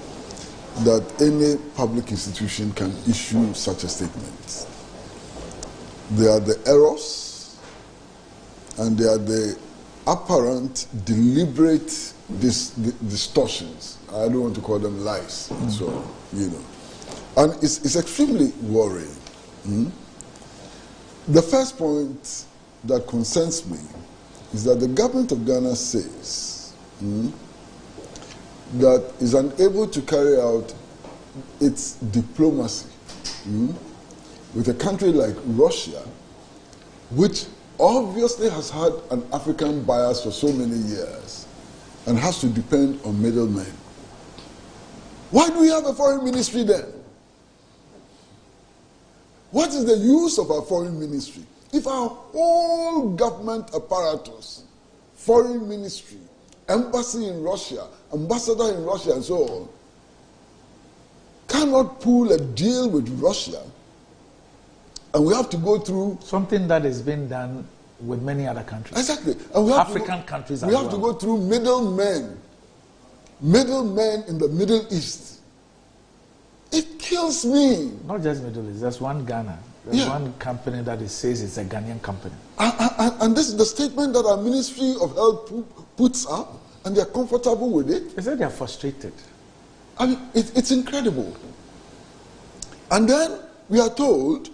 that any public institution can issue such a statement. There are the errors, and there are the apparent, deliberate distortions. I don't want to call them lies. So, you know. And it's extremely worrying. The first point that concerns me is that the government of Ghana says that is unable to carry out its diplomacy with a country like Russia, which obviously has had an African bias for so many years and has to depend on middlemen. Why do we have a foreign ministry then? What is the use of our foreign ministry? If our whole government apparatus, foreign ministry, embassy in Russia, ambassador in Russia and so on, cannot pull a deal with Russia, and we have to go through... Something that has been done with many other countries. Exactly. And we have African countries as well. well. We have to go through middlemen in the Middle East. It kills me. Not just Middle East, there's one Ghana. There's one company that it says it's a Ghanaian company. And this is the statement that our Ministry of Health puts up, and they're comfortable with it. They said they're frustrated. I mean, it's incredible. And then we are told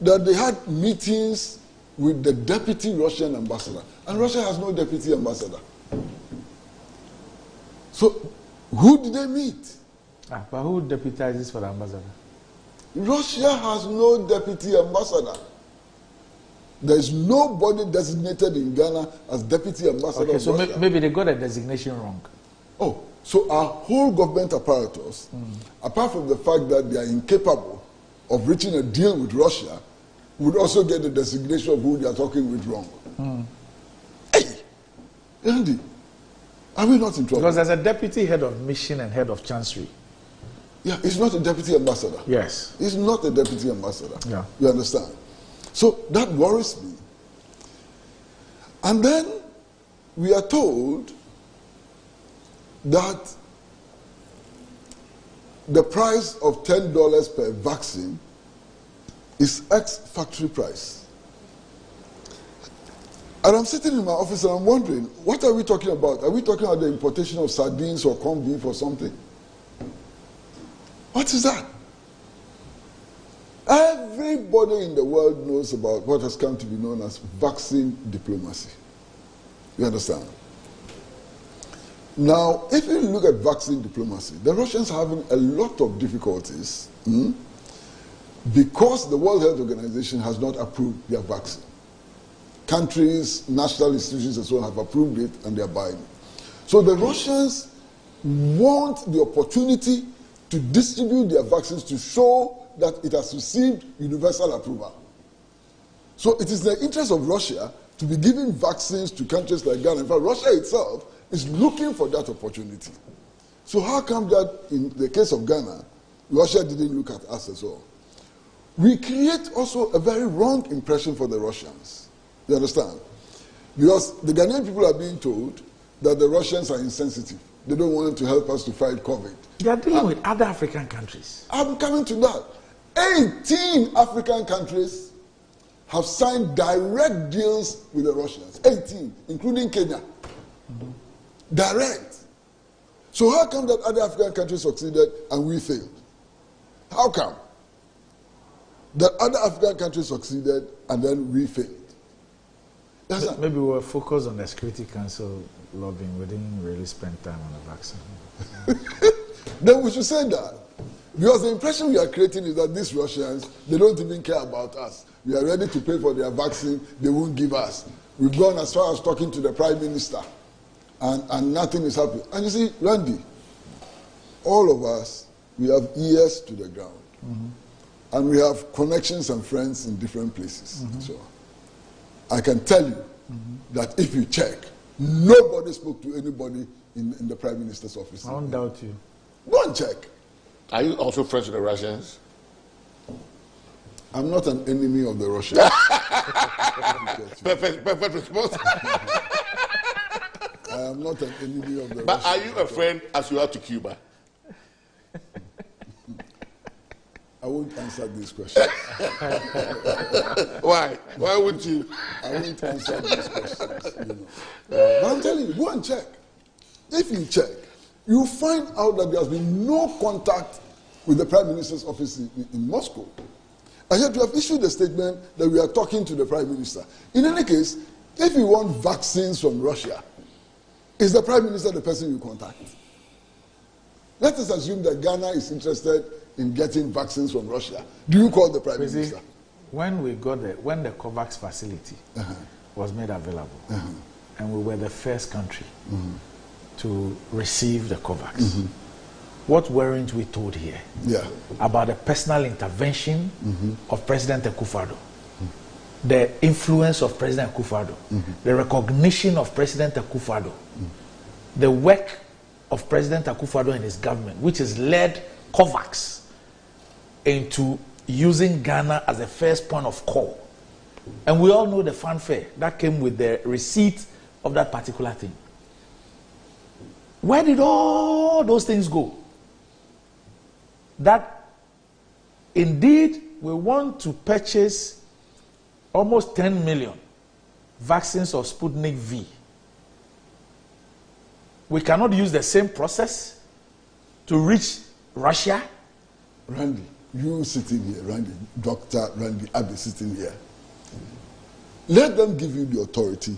that they had meetings with the deputy Russian ambassador. And Russia has no deputy ambassador. So, who did they meet? But who deputizes for the ambassador? Russia has no deputy ambassador. There is nobody designated in Ghana as deputy ambassador. Okay, so maybe they got a designation wrong. Oh, so our whole government apparatus, apart from the fact that they are incapable of reaching a deal with Russia, would also get the designation of who they are talking with wrong. Hey, Andy, are we not in trouble? Because there's a deputy head of mission and head of chancery. Yeah, he's not a deputy ambassador. Yes. He's not a deputy ambassador. Yeah. You understand? So that worries me. And then we are told that the price of $10 per vaccine is ex-factory price. And I'm sitting in my office and I'm wondering, what are we talking about? Are we talking about the importation of sardines or corned beef or something? What is that? Everybody in the world knows about what has come to be known as vaccine diplomacy. You understand? Now, if you look at vaccine diplomacy, the Russians are having a lot of difficulties because the World Health Organization has not approved their vaccine. Countries, national institutions and so on have approved it and they are buying it. So the Russians want the opportunity to distribute their vaccines to show that it has received universal approval. So it is the interest of Russia to be giving vaccines to countries like Ghana. In fact, Russia itself is looking for that opportunity. So how come that in the case of Ghana, Russia didn't look at us at all? We create also a very wrong impression for the Russians. You understand? Because the Ghanaian people are being told that the Russians are insensitive. they don't want to help us to fight COVID. They are dealing with other African countries. I'm coming to that. 18 African countries have signed direct deals with the Russians. 18, including Kenya. Direct. So how come that other African countries succeeded and we failed? How come that other African countries succeeded and then we failed? Maybe we were focused on the Security Council lobbying. We didn't really spend time on the vaccine. Then we should say that. Because the impression we are creating is that these Russians, they don't even care about us. We are ready to pay for their vaccine, they won't give us. We've gone as far as talking to the Prime Minister, and nothing is happening. And you see, Randy, all of us, we have ears to the ground. And we have connections and friends in different places. So I can tell you that if you check, nobody spoke to anybody in the Prime Minister's office. I won't doubt you. Go and check. Are you also friends with the Russians? I'm not an enemy of the Russians. Perfect response. I am not an enemy of the Russians. But are you a friend as you are to Cuba? I won't answer this question. Why? Why would you? I won't answer these questions. You know. But I'm telling you, go and check. If you check, you find out that there has been no contact with the Prime Minister's office in Moscow. And yet you have issued a statement that we are talking to the Prime Minister. In any case, if you want vaccines from Russia, is the Prime Minister the person you contact? Let us assume that Ghana is interested in getting vaccines from Russia. Do you call the Prime Minister? When the COVAX facility was made available, and we were the first country to receive the COVAX, what weren't we told here about the personal intervention of President Akufo-Addo, the influence of President Akufo-Addo, the recognition of President Akufo-Addo, the work of President Akufo-Addo and his government, which has led COVAX into using Ghana as the first point of call. And we all know the fanfare that came with the receipt of that particular thing. Where did all those things go? That indeed we want to purchase almost 10 million vaccines of Sputnik V. We cannot use the same process to reach Russia. Randy, you sitting here, Randy, Dr. Randy Abbey sitting here. Let them give you the authority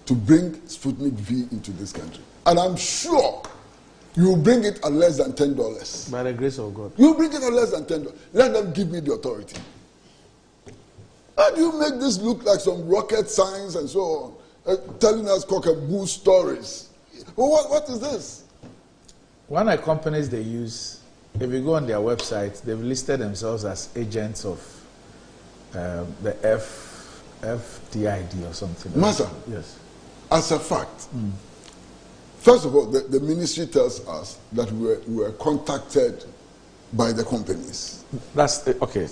to bring Sputnik V into this country. And I'm sure you will bring it at less than $10. By the grace of God. You will bring it at less than $10. Let them give me the authority. How do you make this look like some rocket science and so on? Telling us cock-a-boo stories. Well, what is this? One of the companies they use, if you go on their website, they've listed themselves as agents of the FDID or something. Master, yes. As a fact, first of all, the ministry tells us that we were contacted by the companies. That's okay.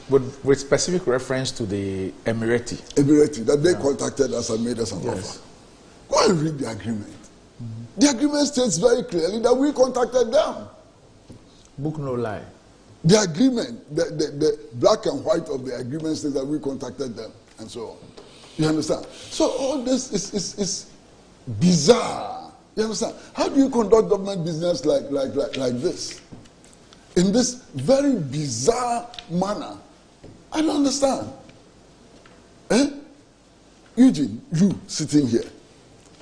With specific reference to the Emirati. Emirati, that they contacted us and made us an offer. Go and read the agreement. The agreement states very clearly that we contacted them. Book no lie. The agreement, the black and white of the agreement says that we contacted them and so on. You understand? So all this is bizarre. You understand? How do you conduct government business like this? In this very bizarre manner. I don't understand. Eugene, you sitting here,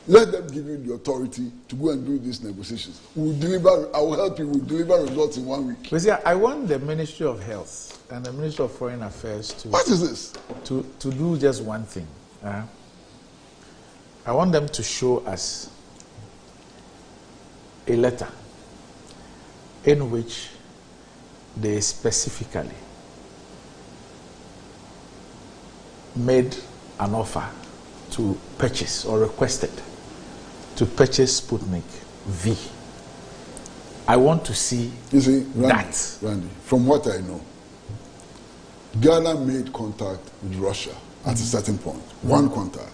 let them give you the authority to go and do these negotiations. I will help you, we'll deliver results in 1 week. But see, I want the Ministry of Health and the Ministry of Foreign Affairs to... What is this? To do just one thing. I want them to show us a letter in which they specifically made an offer to purchase or requested to purchase Sputnik V. I want to see, that. Randy, from what I know, Ghana made contact with Russia at a certain point. One contact.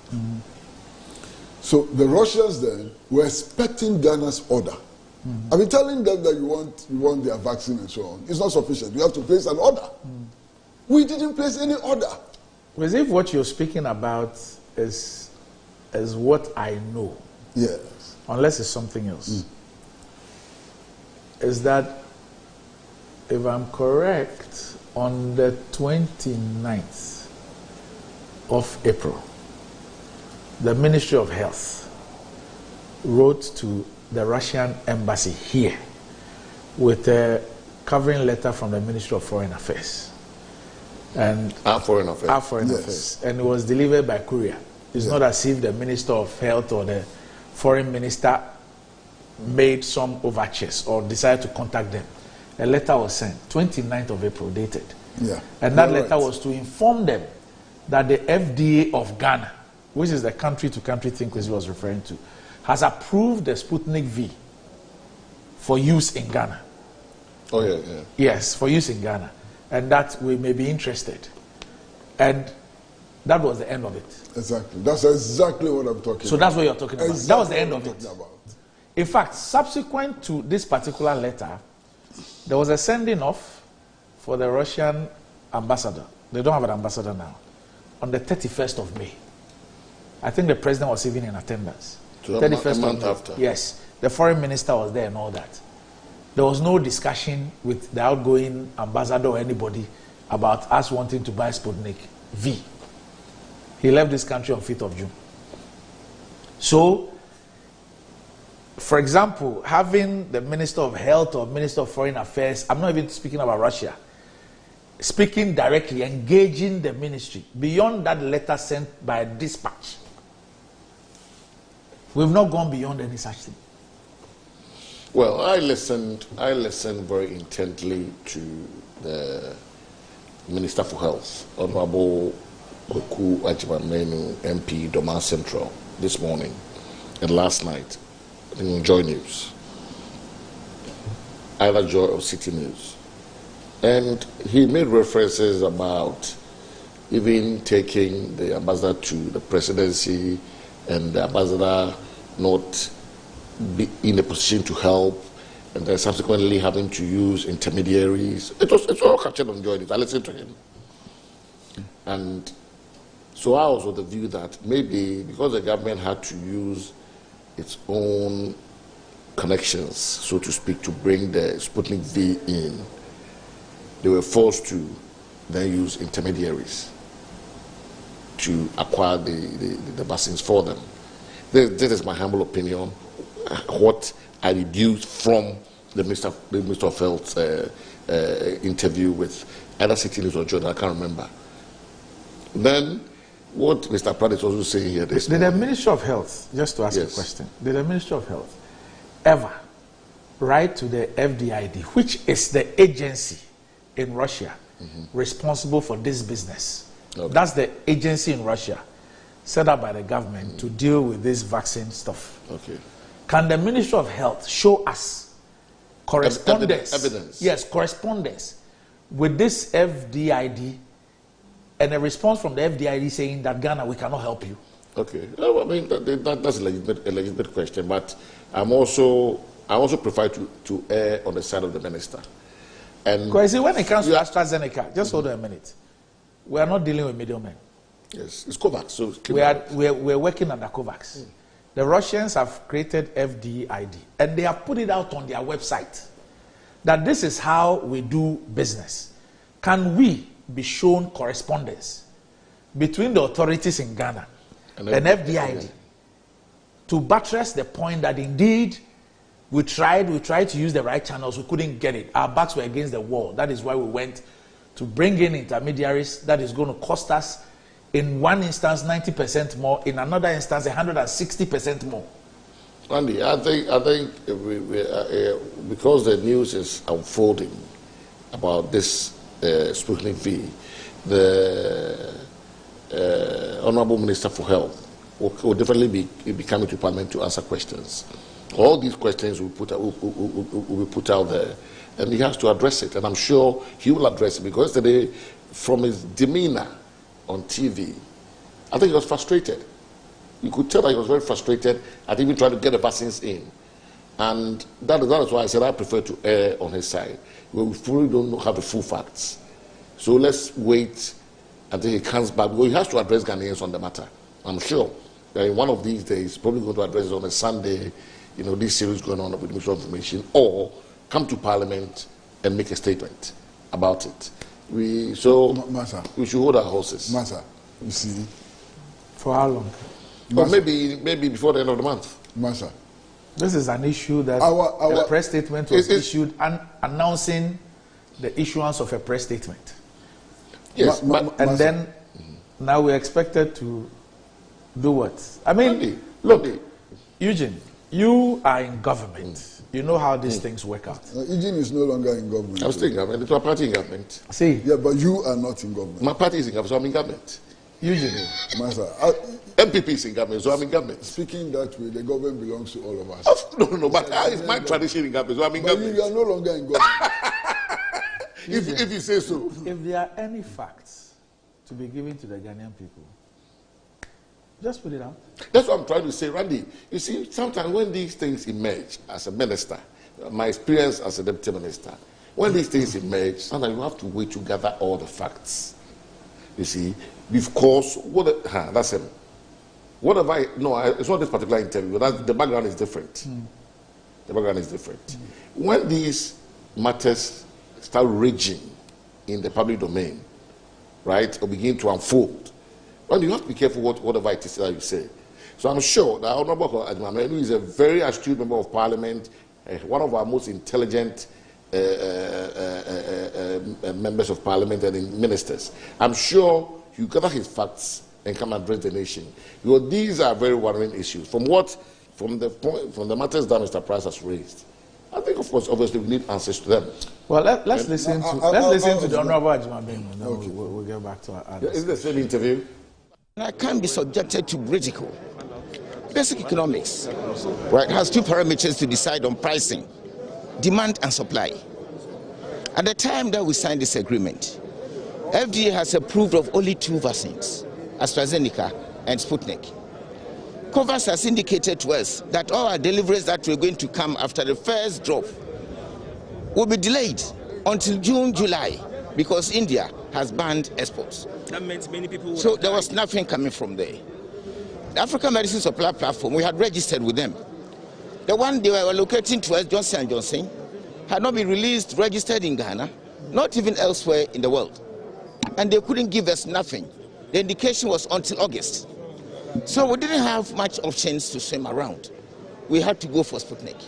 So the Russians then were expecting Ghana's order. I've been telling them that you want their vaccine and so on. It's not sufficient. You have to place an order. We didn't place any order. As if what you're speaking about is what I know. Yes. Unless it's something else. Is that, if I'm correct, on the 29th of April, the Ministry of Health wrote to the Russian embassy here with a covering letter from the Ministry of Foreign Affairs. And Our Foreign Affairs. Our Foreign Affairs. And it was delivered by courier. It's not as if the Minister of Health or the Foreign Minister made some overtures or decided to contact them. A letter was sent, 29th of April, dated. And that letter was to inform them that the FDA of Ghana, which is the country-to-country thing Kwesi was referring to, has approved the Sputnik V for use in Ghana. Oh, yeah. Yes, for use in Ghana. And that we may be interested. And that was the end of it. Exactly. That's exactly what I'm talking about. So that's what you're talking about. Exactly that was the end of what I'm it. talking about. In fact, subsequent to this particular letter, there was a sending off for the Russian ambassador. They don't have an ambassador now. On the 31st of May. I think the president was even in attendance. So a month after. Yes. The foreign minister was there and all that. There was no discussion with the outgoing ambassador or anybody about us wanting to buy Sputnik V. He left this country on 5th of June. So, for example, having the Minister of Health or Minister of Foreign Affairs, I'm not even speaking about Russia, speaking directly, engaging the ministry, beyond that letter sent by dispatch. We've not gone beyond any such thing. Well, I listened very intently to the Minister for Health, Honorable Oku Ajimamenu, MP, Doma Central, this morning and last night in Joy News, either Joy or City News. And he made references about even taking the ambassador to the presidency and the ambassador not be in a position to help, and then subsequently having to use intermediaries. It's all captured on Joy News. I listened to him. And so I was of the view that maybe because the government had to use its own connections, so to speak, to bring the Sputnik V in, they were forced to then use intermediaries to acquire the vaccines for them. This is my humble opinion, what I deduced from the Minister of Health's interview with either City News or Jordan, I can't remember. Then, what Mr. Pratt is also saying here... Did the Ministry of Health, just to ask a question, did the Ministry of Health ever write to the FDID, which is the agency in Russia responsible for this business? Okay. That's the agency in Russia set up by the government to deal with this vaccine stuff. Okay. Can the Ministry of Health show us correspondence? Evidence. Yes, correspondence with this FDID and a response from the FDID saying that Ghana, we cannot help you. Okay. I mean, that's a legitimate question, but I also prefer to err on the side of the minister. And because when it comes to AstraZeneca, just hold on a minute. We are not dealing with middlemen. Yes, it's COVAX. So we're working under COVAX. The Russians have created FDID, and they have put it out on their website that this is how we do business. Can we be shown correspondence between the authorities in Ghana and FDID to buttress the point that indeed we tried to use the right channels, we couldn't get it. Our backs were against the wall. That is why we went to bring in intermediaries. That is going to cost us, in one instance, 90% more. In another instance, 160% more. Andy, I think because the news is unfolding about this Sputnik V, the Honorable Minister for Health will definitely be coming to Parliament to answer questions. All these questions will be put out there, and he has to address it. And I'm sure he will address it, because today, from his demeanor on TV, I think he was frustrated. You could tell that he was very frustrated at even trying to get the vaccines in. And that is why I said I prefer to err on his side. We fully don't have the full facts. So let's wait until he comes back. Well, he has to address Ghanaians on the matter. I'm sure that in one of these days, probably going to address it on a Sunday, you know, this series going on with the Ministry of Information, or come to Parliament and make a statement about it. We should hold our horses. Master, you see. For how long? Or maybe before the end of the month. Master. This is an issue that a press statement was issued announcing the issuance of a press statement. Yes, then now we're expected to do what? I mean, look, Eugene, you are in government. You know how these things work out. Eugene is no longer in government. I was still in government. It's my party in government. See? Yeah, but you are not in government. My party is in government, so I'm in government. Eugene. Master, MPP is in government, so I'm in government. Speaking that way, the government belongs to all of us. No, but it's my tradition in government, so I'm in government. You are no longer in government. if you say so. If there are any facts to be given to the Ghanaian people, just put it out. That's what I'm trying to say, Randy. You see, sometimes when these things emerge as a minister, my experience as a deputy minister, when these things emerge, sometimes you have to wait to gather all the facts. You see, because that's him. Whatever it's not this particular interview, but the background is different. The background is different. When these matters start raging in the public domain, right, or begin to unfold, well, you have to be careful whatever it is that you say. So I'm sure that Honorable Ajimamenu is a very astute member of Parliament, one of our most intelligent members of Parliament and ministers. I'm sure you gather his facts and come and address the nation. Because these are very worrying issues. From the matters that Mr. Price has raised, I think, of course, obviously, we need answers to them. Well, let's listen to the Honorable Ajimamenu. Then okay. we'll get back to our others. Is this an interview? I can't be subjected to ridicule. Basic economics, right, has two parameters to decide on pricing: demand and supply. At the time that we signed this agreement, FDA has approved of only 2 vaccines, AstraZeneca and Sputnik. COVAX has indicated to us that all our deliveries that were going to come after the first drop will be delayed until June, July, because India has banned exports. That meant many people. So there was nothing coming from there. The African Medicine Supply Platform, we had registered with them. The one they were allocating to us, Johnson & Johnson, had not been released, registered in Ghana, not even elsewhere in the world. And they couldn't give us nothing. The indication was until August. So we didn't have much options to swim around. We had to go for Sputnik.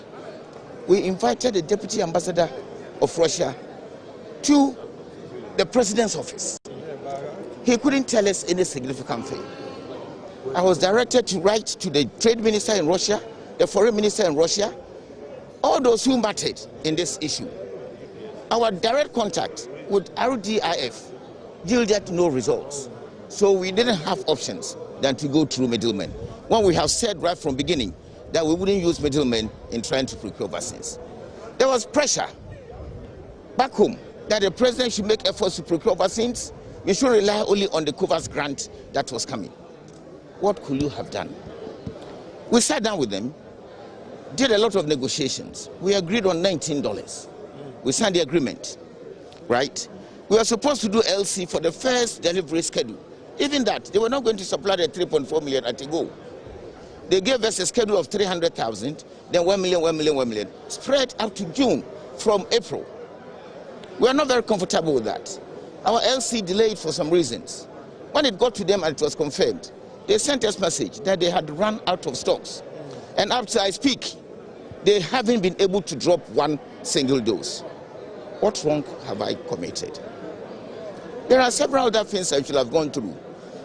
We invited the Deputy Ambassador of Russia to the President's office. He couldn't tell us any significant thing. I was directed to write to the Trade Minister in Russia, the Foreign Minister in Russia, all those who mattered in this issue. Our direct contact with RDIF yielded no results. So we didn't have options than to go through middlemen, when we have said right from beginning that we wouldn't use middlemen in trying to procure vaccines. There was pressure back home that the president should make efforts to procure vaccines. We should rely only on the COVAX grant that was coming. What could you have done? We sat down with them, did a lot of negotiations. We agreed on $19. We signed the agreement, right? We were supposed to do LC for the first delivery schedule. Even that, they were not going to supply the 3.4 million at a go. They gave us a schedule of 300,000, then 1 million, 1 million, 1 million, spread up to June from April. We are not very comfortable with that. Our LC delayed for some reasons. When it got to them and it was confirmed, they sent us a message that they had run out of stocks. And up to I speak, they haven't been able to drop 1 single dose. What wrong have I committed? There are several other things I should have gone through.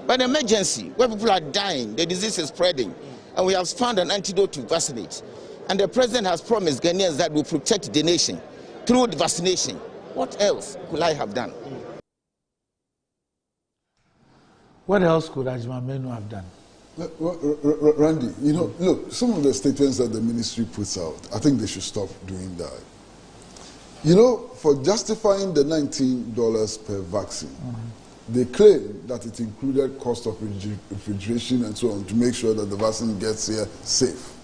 But emergency, where people are dying, the disease is spreading, and we have found an antidote to vaccinate. And the president has promised Ghanaians that will protect the nation through the vaccination. What else could I have done? What else could Ajimamenu have done? Randy, you know, look, some of the statements that the ministry puts out, I think they should stop doing that. You know, for justifying the $19 per vaccine, they claim that it included cost of refrigeration and so on to make sure that the vaccine gets here safe.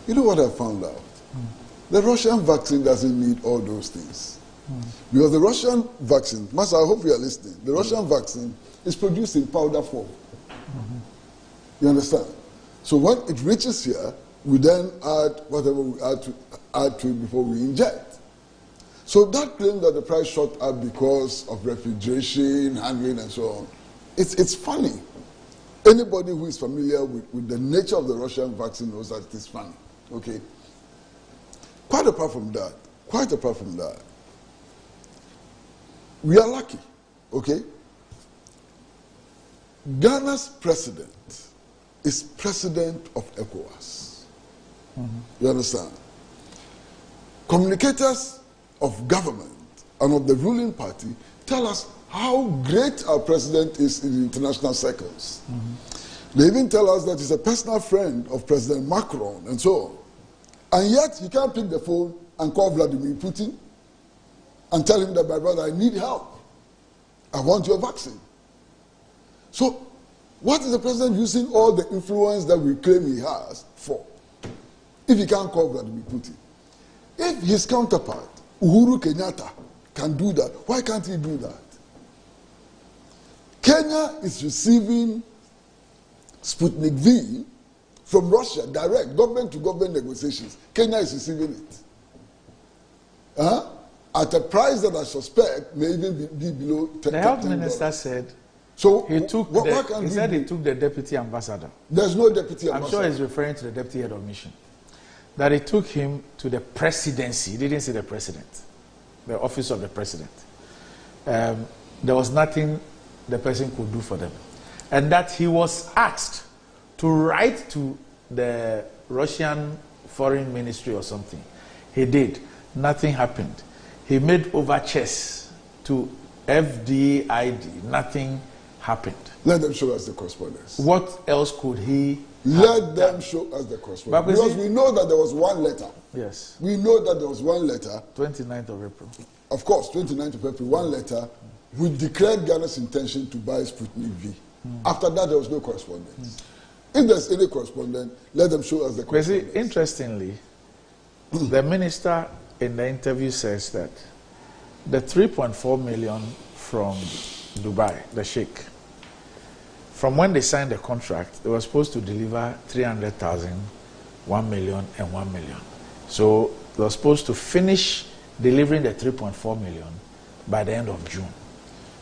You know what I found out? The Russian vaccine doesn't need all those things. Because the Russian vaccine, Master, I hope you are listening, the Russian vaccine is produced in powder form. You understand? So when it reaches here, we then add whatever we add to it before we inject. So that claim that the price shot up because of refrigeration, handling, and so on, it's funny. Anybody who is familiar with the nature of the Russian vaccine knows that it is funny. Okay? Quite apart from that, we are lucky. Okay? Ghana's president is president of ECOWAS. You understand? Communicators of government and of the ruling party tell us how great our president is in international circles. They even tell us that he's a personal friend of President Macron and so on. And yet he can't pick the phone and call Vladimir Putin and tell him that, my brother, I need help. I want your vaccine. So what is the president using all the influence that we claim he has for if he can't call Vladimir Putin? If his counterpart, Uhuru Kenyatta, can do that, why can't he do that? Kenya is receiving Sputnik V from Russia, direct, government-to-government negotiations. Kenya is receiving it. At a price that I suspect may even be below $10. The health minister said so he took he took the deputy ambassador. There's no deputy ambassador. I'm sure he's referring to the deputy head of mission. That he took him to the presidency. He didn't say the president, the office of the president. There was nothing the person could do for them. And that he was asked to write to the Russian foreign ministry or something. He did. Nothing happened. He made overtures to FDID. Nothing happened. Let them show us the correspondence. What else could he Let them show us the correspondence. Because we know that there was one letter. Yes. We know that there was one letter. 29th of April. Of course, 29th of April, one letter which declared Ghana's intention to buy Sputnik V. After that, there was no correspondence. If there's any correspondence, let them show us the correspondence. See, interestingly, the minister in the interview says that the 3.4 million from Dubai, the Sheikh, from when they signed the contract, they were supposed to deliver 300,000, 1 million, and 1 million. So they were supposed to finish delivering the 3.4 million by the end of June.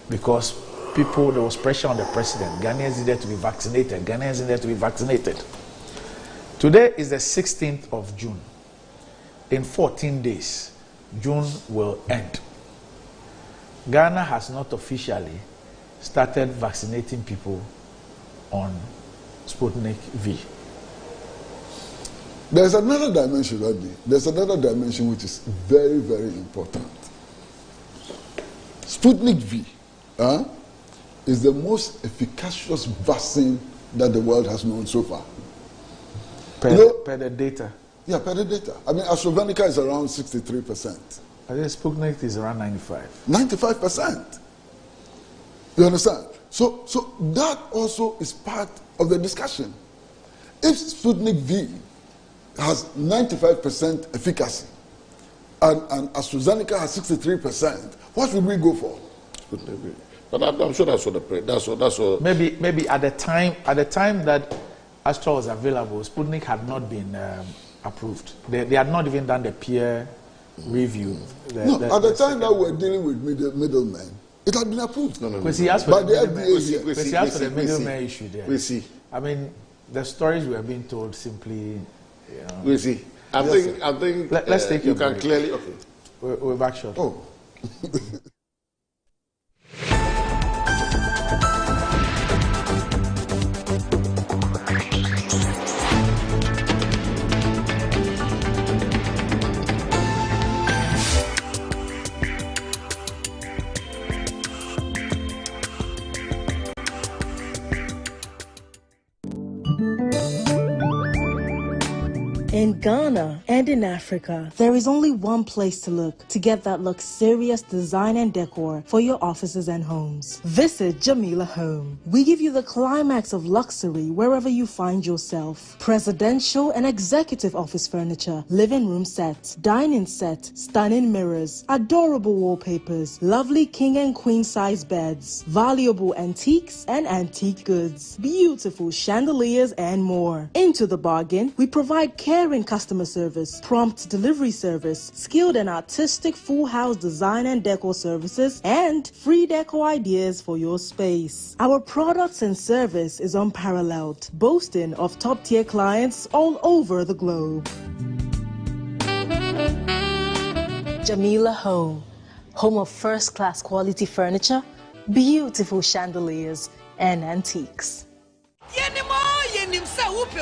Because there was pressure on the president. Ghanaians needed to be vaccinated. Ghanaians needed to be vaccinated. Today is the 16th of June. In 14 days, June will end. Ghana has not officially started vaccinating people on Sputnik V. There's another dimension, Randy. There's another dimension which is very, very important. Sputnik V is the most efficacious vaccine that the world has known so far. Per the data? Yeah, per the data. I mean, AstraZeneca is around 63%. I think Sputnik is around 95%. 95%. You understand? So that also is part of the discussion. If Sputnik V has 95% efficacy and AstraZeneca has 63%, what should we go for? Sputnik V. But I'm sure that's what that's what. Maybe at the time that Astra was available, Sputnik had not been approved. They had not even done the peer review. At the time that we're dealing with middlemen, it had been approved. Because he asked for the middleman issue there. We see. I mean, the stories we are being told simply. We see. I think. Let's take you can clearly. Okay. We're back short. Oh. In Ghana and in Africa, there is only one place to look to get that luxurious design and decor for your offices and homes. Visit Jamila Home. We give you the climax of luxury wherever you find yourself. Presidential and executive office furniture, living room sets, dining set, stunning mirrors, adorable wallpapers, lovely king and queen size beds, valuable antiques and antique goods, beautiful chandeliers and more. Into the bargain, we provide caring customer service, prompt delivery service, skilled and artistic full house design and decor services, and free decor ideas for your space. Our products and service is unparalleled, boasting of top-tier clients all over the globe. Jamila Home, home of first-class quality furniture, beautiful chandeliers, and antiques.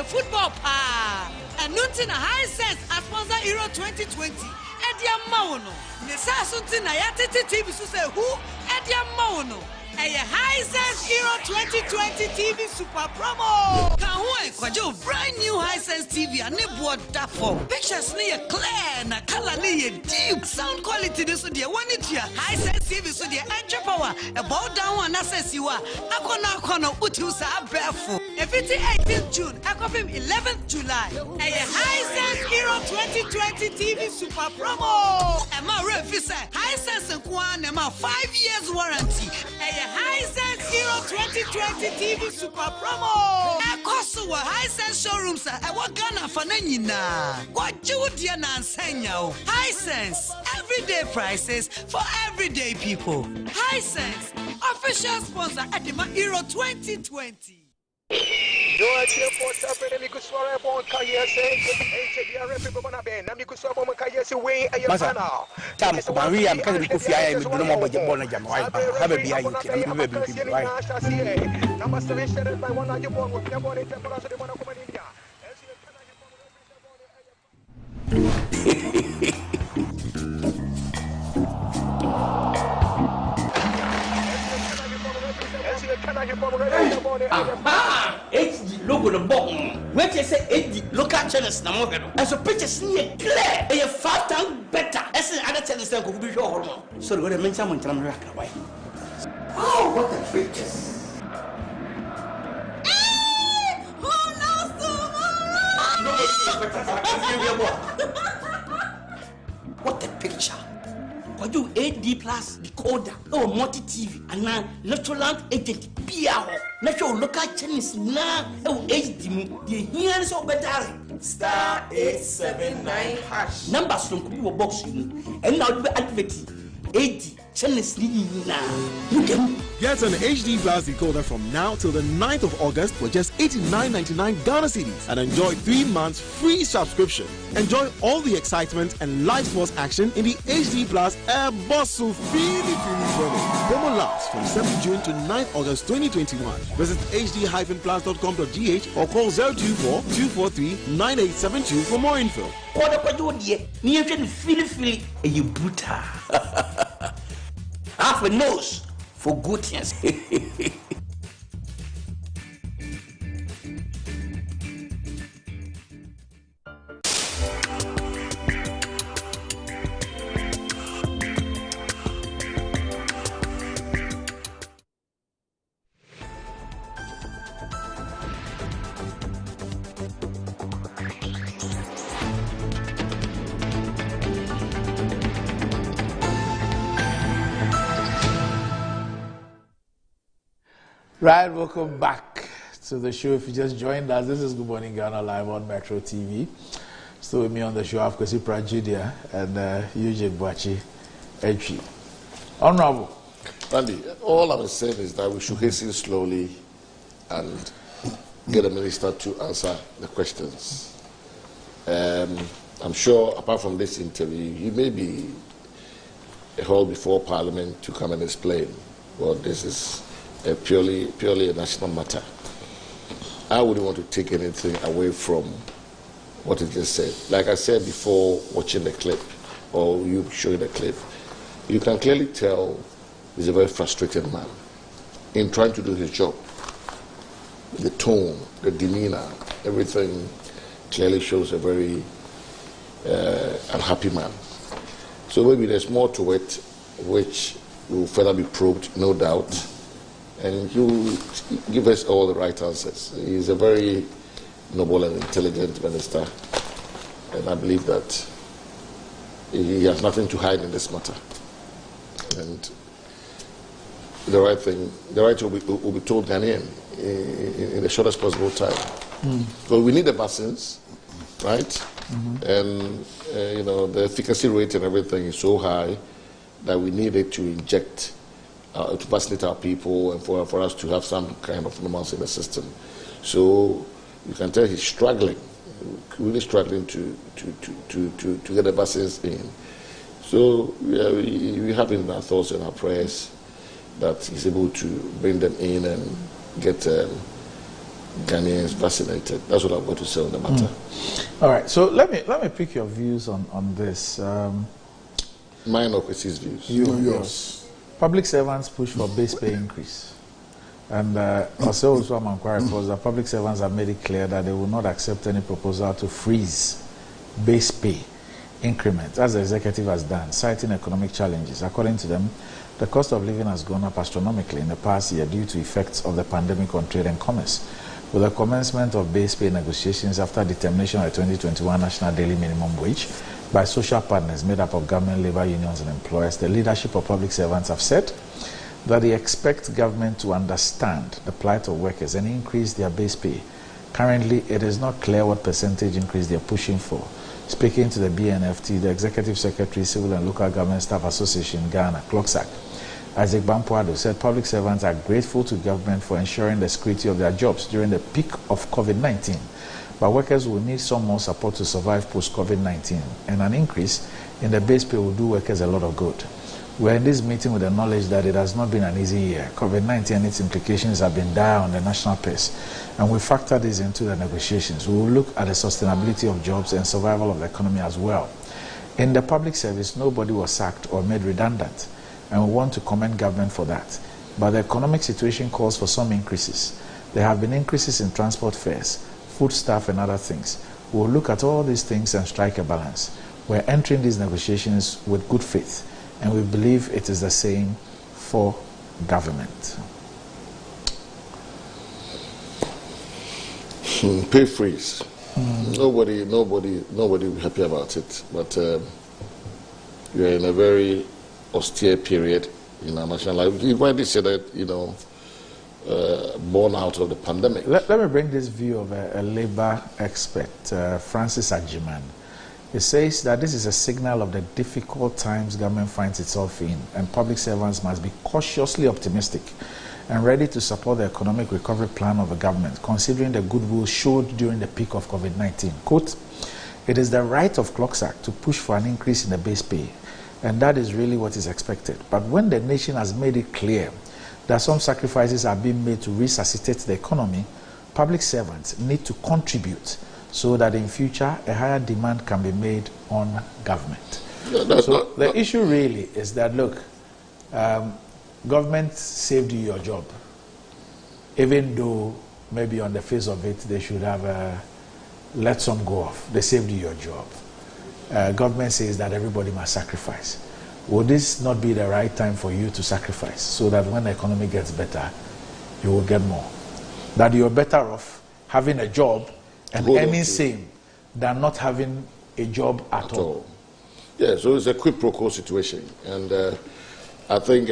Football pa and nothing a high sense as sponsor Euro 2020 Edia Maono Nesa Suntina Yatiti TV so say who Edia Maono a high sense Euro 2020 TV super promo Kahuan Kwajo brand new high sense TV and Nibuo Dafo pictures near clear na color near deep sound quality this dear one it here high sense TV so dear entry power about down one access you are akona utusa barefoot. If it's 18th June, I copy 11th July. A Hisense Hero 2020 TV super promo. And my ref say Hisense and Kwan and my 5 years warranty. A Hisense Hero 2020 TV super promo. I cost a Hisense showrooms. I want Ghana for Nanina. What you dear Nansenya? Hisense everyday prices for everyday people. Hisense official sponsor at the Hero 2020. Masa, tam Maria, I'm kind of coffee. I am no more budget born again. Why? Have a beer, you can never be right. HD logo the bottom. When they say HD local channels na mo hwedo. As a picture see clear. E 5 times better. As other channels say go be sure hormone. So the mention mo ntram hwe akra why. Oh, what a pictures. Who knows tomorrow? What a picture. What you AD plus decoder or multi TV and now Electroland agent PR natural local channels now HD the here so better star 879 hash numbers from computer box and now you activate AD channels now you can get an HD plus decoder from now till the 9th of August for just 89.99 Ghana cedis and enjoy 3 months free subscription. Enjoy all the excitement and live sports action in the HD Plus Air Bosso Fili promo lasts from 7th June to 9th August 2021. Visit hd-plus.com.gh or call 024-243-9872 for more info. Half a nose for good things. Right, welcome back to the show. If you just joined us, this is Good Morning Ghana live on Metro TV. Still with me on the show, of course, Prajidia and Eugene Boachi Edri. Honorable. Randy, all I'm saying is that we should hasten slowly and get the minister to answer the questions. I'm sure, apart from this interview, he may be held before Parliament to come and explain. Well, this is purely a national matter. I wouldn't want to take anything away from what he just said. Like I said before watching the clip, or you showing the clip, you can clearly tell he's a very frustrated man in trying to do his job. The tone, the demeanor, everything clearly shows a very unhappy man. So maybe there's more to it, which will further be probed, no doubt, and he will give us all the right answers. He's a very noble and intelligent minister, and I believe that he has nothing to hide in this matter. And the right thing will be told Ghanaian in the shortest possible time. So we need the vaccines, right? And the efficacy rate and everything is so high that we need it to inject, to vaccinate our people, and for us to have some kind of normalcy in the system. So you can tell he's struggling, really struggling to get the vaccines in. So we have in our thoughts and our prayers that he's able to bring them in and get Ghanaians vaccinated. That's what I'm going to say on the matter. All right. So let me pick your views on this. Mine or Chrissy's views? Yours. Public servants push for base pay increase. And also some inquiry was that public servants have made it clear that they will not accept any proposal to freeze base pay increment, as the executive has done, citing economic challenges. According to them, the cost of living has gone up astronomically in the past year due to effects of the pandemic on trade and commerce. With the commencement of base pay negotiations after determination of the 2021 national daily minimum wage by social partners made up of government, labor unions and employers, the leadership of public servants have said that they expect government to understand the plight of workers and increase their base pay. Currently, it is not clear what percentage increase they are pushing for. Speaking to the BNFT, the Executive Secretary, Civil and Local Government Staff Association, Ghana, CLOCSAC, Isaac Bampuado, said public servants are grateful to government for ensuring the security of their jobs during the peak of COVID-19. But workers will need some more support to survive post-COVID-19, and an increase in the base pay will do workers a lot of good. We're in this meeting with the knowledge that it has not been an easy year. COVID-19 and its implications have been dire on the national purse, and we factor this into the negotiations. We will look at the sustainability of jobs and survival of the economy as well. In the public service, nobody was sacked or made redundant, and we want to commend government for that. But the economic situation calls for some increases. There have been increases in transport fares, foodstuff and other things. We will look at all these things and strike a balance. We're entering these negotiations with good faith, and we believe it is the same for government. Pay freeze. Nobody will be happy about it. But we are in a very austere period in our national life. You rightly said that, born out of the pandemic. Let me bring this view of a labor expert, Francis Ajiman. It says that this is a signal of the difficult times government finds itself in, and public servants must be cautiously optimistic and ready to support the economic recovery plan of the government, considering the goodwill showed during the peak of COVID-19. Quote, it is the right of CLOCSAC to push for an increase in the base pay, and that is really what is expected. But when the nation has made it clear that some sacrifices are being made to resuscitate the economy, public servants need to contribute so that in future a higher demand can be made on government. So the issue really is that, look, government saved you your job, even though maybe on the face of it they should have let some go off. They saved you your job. Government says that everybody must sacrifice. Would this not be the right time for you to sacrifice so that when the economy gets better, you will get more? That you're better off having a job and earning same than not having a job at all. Yeah, so it's a quid pro quo situation. And I think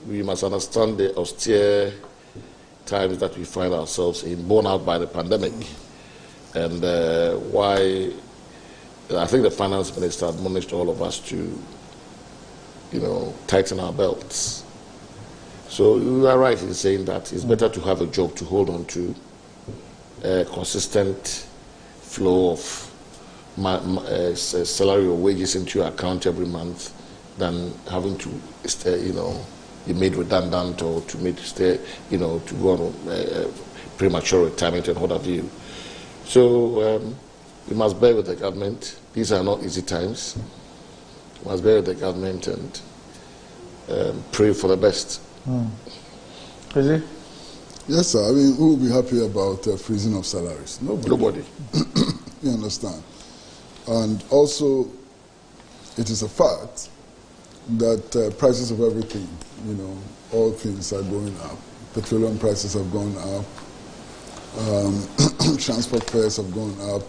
we must understand the austere times that we find ourselves in, borne out by the pandemic. And why I think the finance minister admonished all of us to, tighten our belts. So you are right in saying that it's better to have a job to hold on to, a consistent flow of salary or wages into your account every month than having to be made redundant or to go on premature retirement and what have you. So we must bear with the government. These are not easy times. We must bear with the government and pray for the best. Is it? Yes, sir. I mean, who will be happy about freezing of salaries? Nobody. You understand? And also, it is a fact that prices of everything, you know, all things are going up. Petroleum prices have gone up. Transport fares have gone up.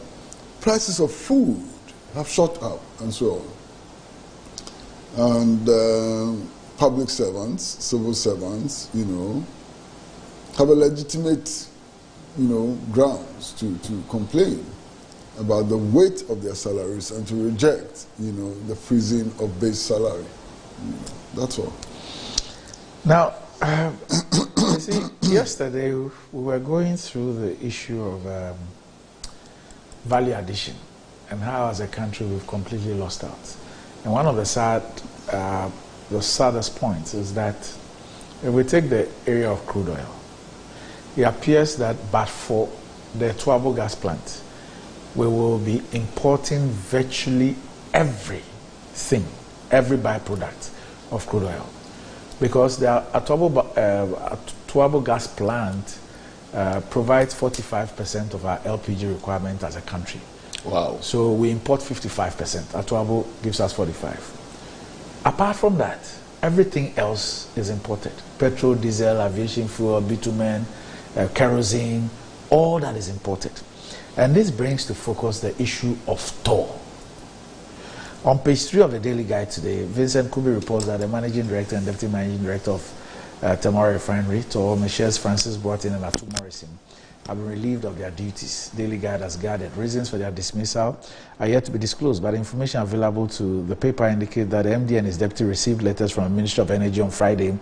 Prices of food have shot up, and so on. And public servants, civil servants, you know, have a legitimate, you know, grounds to complain about the weight of their salaries and to reject, you know, the freezing of base salary. You know, that's all. Now, you see, yesterday we were going through the issue of value addition and how as a country we've completely lost out. And one of the saddest points is that if we take the area of crude oil, it appears that but for the Tuabo gas plant, we will be importing virtually everything, every byproduct of crude oil. Because the Tuabo gas plant provides 45% of our LPG requirement as a country. Wow. So we import 55%. Tuabo gives us 45%. Apart from that, everything else is imported. Petrol, diesel, aviation fuel, bitumen, kerosene, all that is imported. And this brings to focus the issue of TOR. On page 3 of the Daily Guide today, Vincent Kubi reports that the Managing Director and Deputy Managing Director of Tamari Refinery, TOR, Messrs. Francis Boateng and Atu Morrison, have been relieved of their duties. Daily Guide has guarded. Reasons for their dismissal are yet to be disclosed, but information available to the paper indicate that the MD and his deputy received letters from the Ministry of Energy on Friday,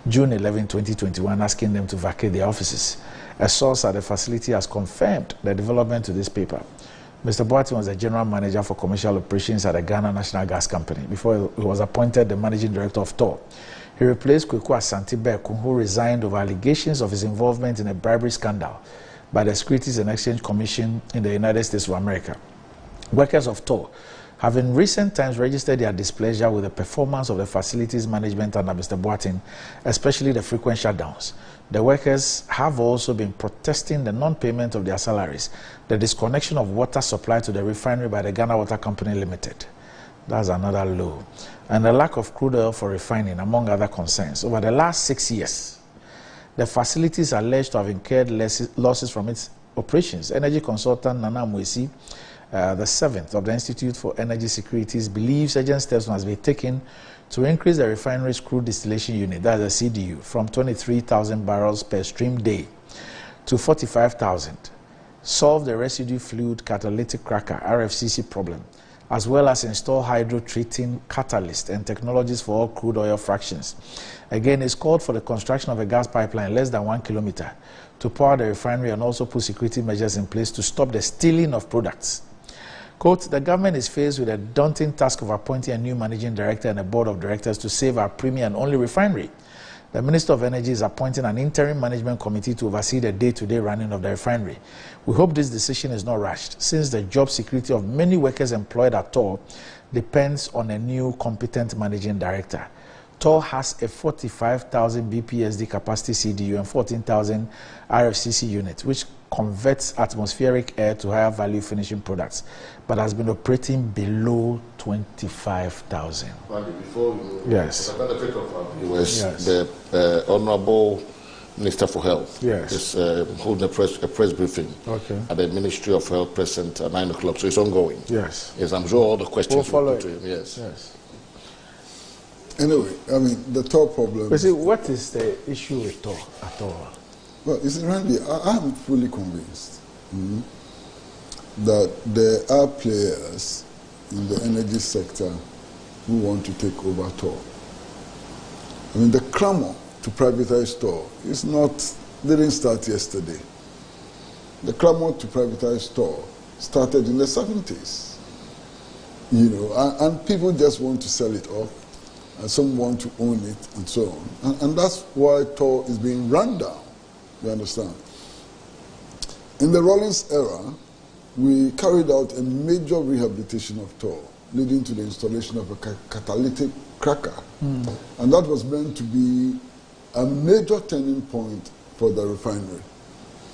June 11, 2021, asking them to vacate their offices. A source at the facility has confirmed the development to this paper. Mr. Boateng was the General Manager for Commercial Operations at the Ghana National Gas Company before he was appointed the Managing Director of TOR. He replaced Kweku Asante Beku, who resigned over allegations of his involvement in a bribery scandal by the Securities and Exchange Commission in the United States of America. Workers of TOR have in recent times registered their displeasure with the performance of the facilities management under Mr. Boateng, especially the frequent shutdowns. The workers have also been protesting the non-payment of their salaries, the disconnection of water supply to the refinery by the Ghana Water Company Limited. That's another low. And the lack of crude oil for refining, among other concerns. Over the last 6 years, the facilities are alleged to have incurred losses from its operations. Energy consultant Nana Mwesi, the 7th of the Institute for Energy Securities, believes urgent steps must be taken to increase the refinery's crude distillation unit, that's the CDU, from 23,000 barrels per stream day to 45,000, solve the residue fluid catalytic cracker, RFCC problem, as well as install hydro-treating catalyst and technologies for all crude oil fractions. Again, it's called for the construction of a gas pipeline less than 1 kilometer to power the refinery and also put security measures in place to stop the stealing of products. Quote, the government is faced with a daunting task of appointing a new managing director and a board of directors to save our premier and only refinery. The Minister of Energy is appointing an interim management committee to oversee the day-to-day running of the refinery. We hope this decision is not rushed, since the job security of many workers employed at TOR depends on a new competent managing director. TOR has a 45,000 BPSD capacity CDU and 14,000 RFCC units, which converts atmospheric air to higher value finishing products, but has been operating below 25,000. Before you, yes, the benefit of US, yes, the Honorable Minister for Health, yes, is holding a press briefing, okay, at the Ministry of Health present at 9 o'clock, so it's ongoing. Yes. Yes, I'm sure all the questions we'll will follow put to him. Yes. Yes. Anyway, I mean, the TOR problem... But see, what is the issue with TOR at all? Well, you see, Randy, I'm fully convinced that there are players in the energy sector who want to take over TOR. I mean, the clamor to privatize TOR didn't start yesterday. The clamor to privatize TOR started in the 70s, you know, and people just want to sell it off, and some want to own it, and so on. And that's why TOR is being run down, you understand? In the Rawlings era, we carried out a major rehabilitation of TOR, leading to the installation of a catalytic cracker. And that was meant to be a major turning point for the refinery,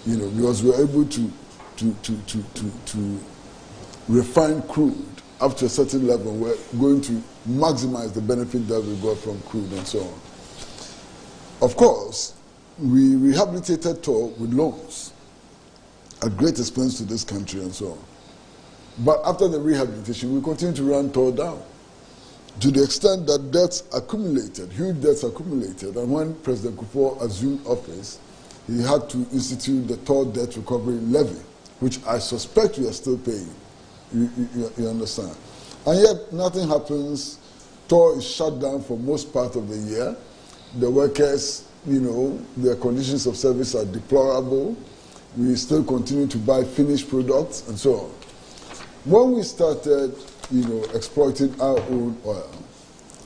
you know, because we were able to refine crude up to a certain level. We're going to maximize the benefit that we got from crude and so on. Of course, we rehabilitated Tor with loans at great expense to this country and so on. But after the rehabilitation, we continue to run Tor down to the extent that debts accumulated, huge debts accumulated. And when President Kufuor assumed office, he had to institute the Tor Debt Recovery Levy, which I suspect we are still paying. You understand? And yet nothing happens. Tor is shut down for most part of the year. The workers, their conditions of service are deplorable. We still continue to buy finished products and so on. When we started, exploiting our own oil,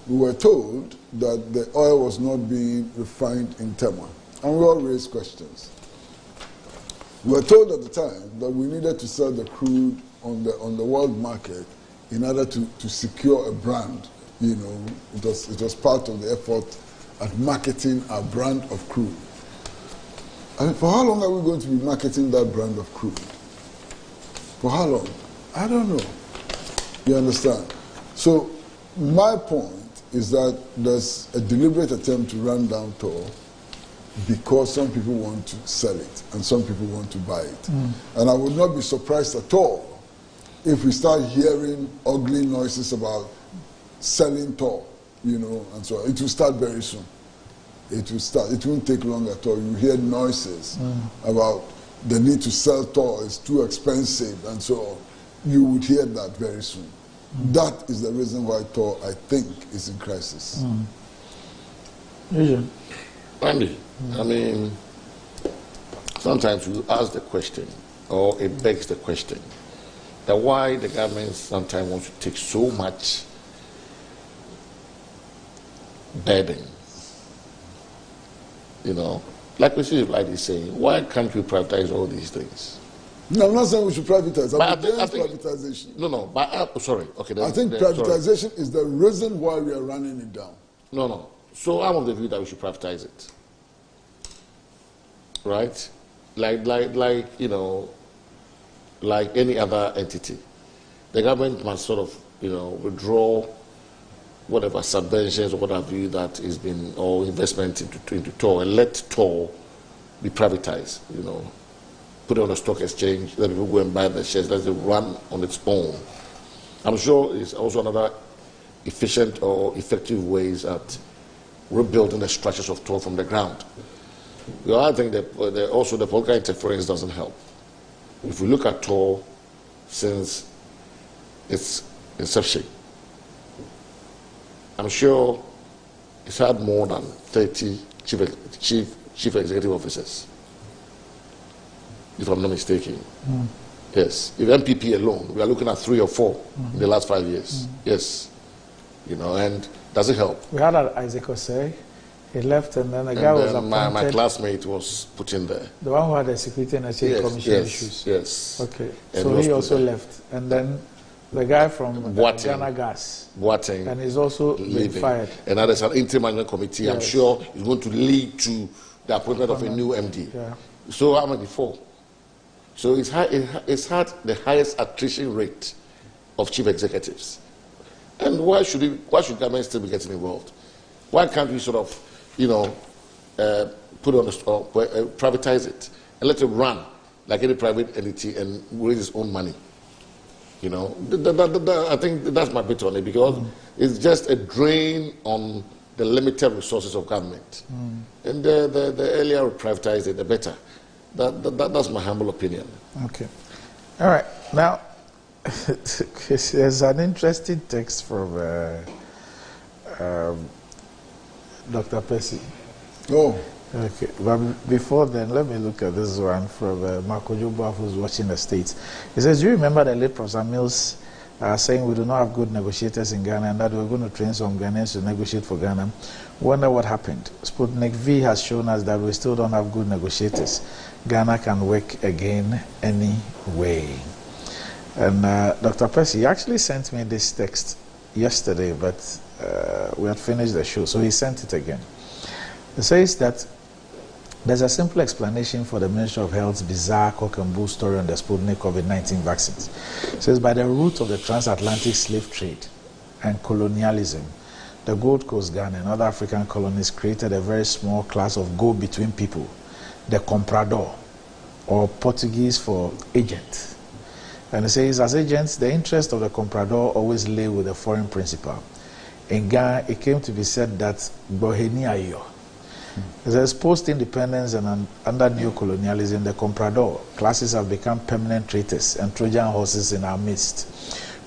we were told that the oil was not being refined in Tema. And we all raised questions. We were told at the time that we needed to sell the crude on the world market in order to secure a brand. It was part of the effort at marketing our brand of crude. I mean, for how long are we going to be marketing that brand of crude? For how long? I don't know. You understand? So my point is that there's a deliberate attempt to run down Tor because some people want to sell it and some people want to buy it. And I would not be surprised at all if we start hearing ugly noises about selling Tor, and so on. It will start very soon. It will start. It won't take long at all. You hear noises about the need to sell Tor, it's too expensive and so on. You would hear that very soon. That is the reason why Tor, I think, is in crisis. Andy, I mean, sometimes you ask the question, or it begs the question, that why the government sometimes wants to take so much burden. Like we see, like he's saying, why can't we privatize all these things? No, I'm not saying we should privatize. I think privatization. No, but sorry. Okay. I think privatization is the reason why we are running it down. No. So I'm of the view that we should privatize it. Right? Like any other entity. The government must sort of, withdraw whatever subventions or what have you that is been, or investment into Tor, and let Tor be privatized, Put it on a stock exchange, let people go and buy the shares, let it run on its own. I'm sure it's also another efficient or effective ways at rebuilding the structures of Tor from the ground. I think that also the political interference doesn't help. If we look at Tor since its inception, I'm sure it's had more than 30 chief executive officers, if I'm not mistaken. Yes. If MPP alone, we are looking at 3 or 4 in the last 5 years. Yes. And does it help? We had Isaac Osei. He left, and then the guy was appointed. My classmate was put in there. The one who had the Security and Exchange Commission issues. Yes. Okay. So he also left. And then the guy from Ghana Gas. Boateng. And he's also been fired. And now there's an interim management committee. Yes. I'm sure it's going to lead to the appointment of a new MD. Yeah. So how many? 4. So it's had the highest attrition rate of chief executives. And why should government still be getting involved? Why can't we sort of, put on privatize it and let it run like any private entity and raise its own money? I think that's my bit on it, because it's just a drain on the limited resources of government. And the earlier we privatize it, the better. That's my humble opinion. Okay. All right. Now, there's an interesting text from Dr. Percy. Oh. Okay. But before then, let me look at this one from Marco Joba, who's watching the States. He says, do you remember the late Professor Mills saying we do not have good negotiators in Ghana and that we're going to train some Ghanaians to negotiate for Ghana? Wonder what happened. Sputnik V has shown us that we still don't have good negotiators. Ghana can work again anyway. And Dr. Percy actually sent me this text yesterday, but we had finished the show, so he sent it again. It says that There's a simple explanation for the Ministry of Health's bizarre cock and bull story on the Sputnik COVID-19 vaccines. It says, by the root of the transatlantic slave trade and colonialism, the Gold Coast, Ghana, and other African colonies created a very small class of go-between people, the comprador, or Portuguese for agent. And it says, as agents, the interest of the comprador always lay with the foreign principal. In Ghana, it came to be said that Boheni Ayo. It says, post-independence and under neo-colonialism, the comprador classes have become permanent traitors and Trojan horses in our midst.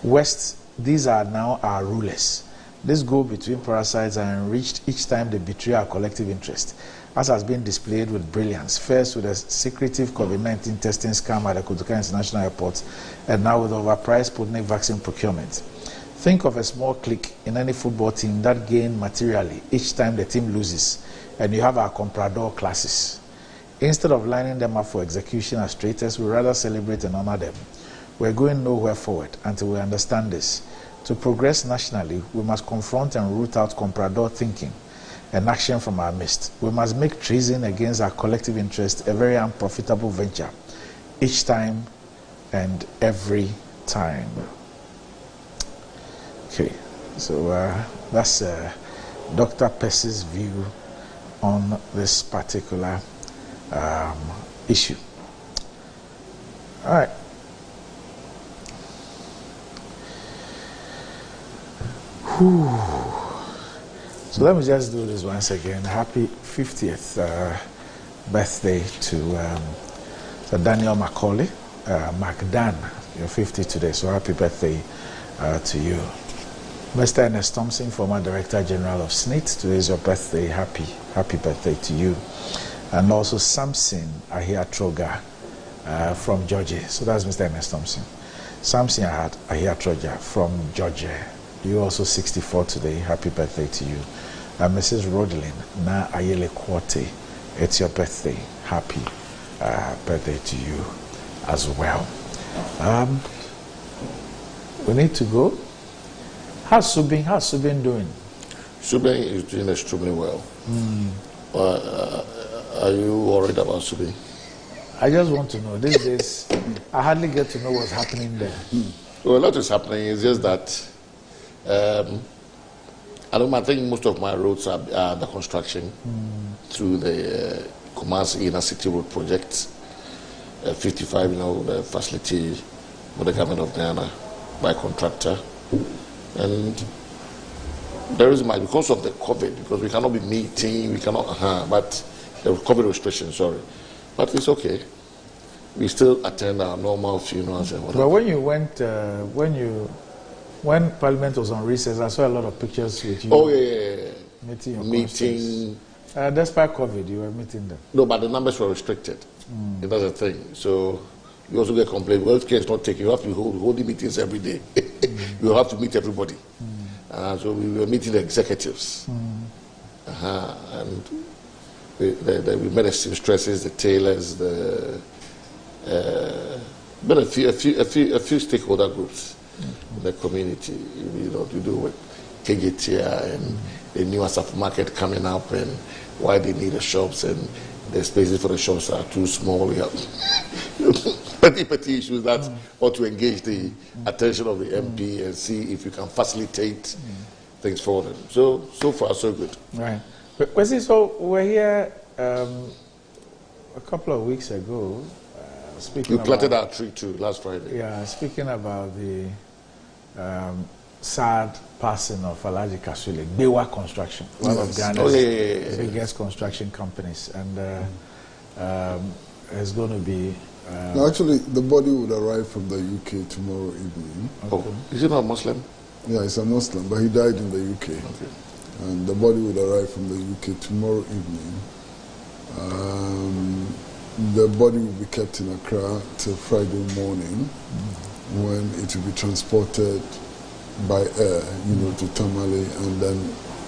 West, these are now our rulers. This go-between parasites are enriched each time they betray our collective interest, as has been displayed with brilliance, first with a secretive COVID-19 testing scam at the Kotoka International Airport, and now with overpriced Sputnik vaccine procurement. Think of a small clique in any football team that gain materially each time the team loses, and you have our comprador classes. Instead of lining them up for execution as traitors, we rather celebrate and honor them. We're going nowhere forward until we understand this. To progress nationally, we must confront and root out comprador thinking and action from our midst. We must make treason against our collective interest a very unprofitable venture, each time and every time. Okay, so that's Dr. Percy's view on this particular issue. All right. Whew. So let me just do this once again. Happy 50th birthday to Daniel Macaulay. MacDan, you're 50 today, so happy birthday to you. Mr. Ernest Thompson, former Director General of SNIT, today is your birthday. Happy birthday to you. And also Samson Ahiatroga from Georgia. So that's Mr. Ernest Thompson. Samson Ahiatroga from Georgia. You also 64 today. Happy birthday to you. Mrs. Rodlin Na Ayele Kwote, it's your birthday. Happy birthday to you as well. We need to go. How's Subin doing? Subin is doing extremely well. Are you worried about Subin? I just want to know. These days, I hardly get to know what's happening there. Well, a lot is happening. It's just that I think most of my roads are under construction through the Kumasi Inner City Road project. 55, the facility with the government of Ghana by contractor. And there is because of the COVID, because we cannot be meeting, we cannot, but the COVID restrictions, sorry. But it's okay. We still attend our normal funerals and whatever. But when you went, when Parliament was on recess, I saw a lot of pictures with you. Oh, yeah. Meeting. Despite COVID, you were meeting them. No, but the numbers were restricted. That's the thing. So you also get complaints. Well, healthcare is not taking. You have to hold the meetings every day. You have to meet everybody. So we were meeting the executives. And we met the seamstresses, the tailors, but a few stakeholder groups in the community. To do with KGTI and the new Asaf market coming up and why they need the shops and the spaces for the shops are too small. We have petty issues that ought to engage the attention of the MP and see if you can facilitate things for them. So far, so good. Right. So we're here a couple of weeks ago. Speaking you planted our tree too last Friday. Yeah, speaking about the sad passing of Alhaji Kasule, Bewa Construction, one of Ghana's biggest construction companies, and it's going to be. No, actually, the body would arrive from the UK tomorrow evening. Okay. Is he not a Muslim? Yeah, he's a Muslim, but he died in the UK. Okay. And the body would arrive from the UK tomorrow evening. The body will be kept in Accra till Friday morning, when it will be transported by air, to Tamale, and then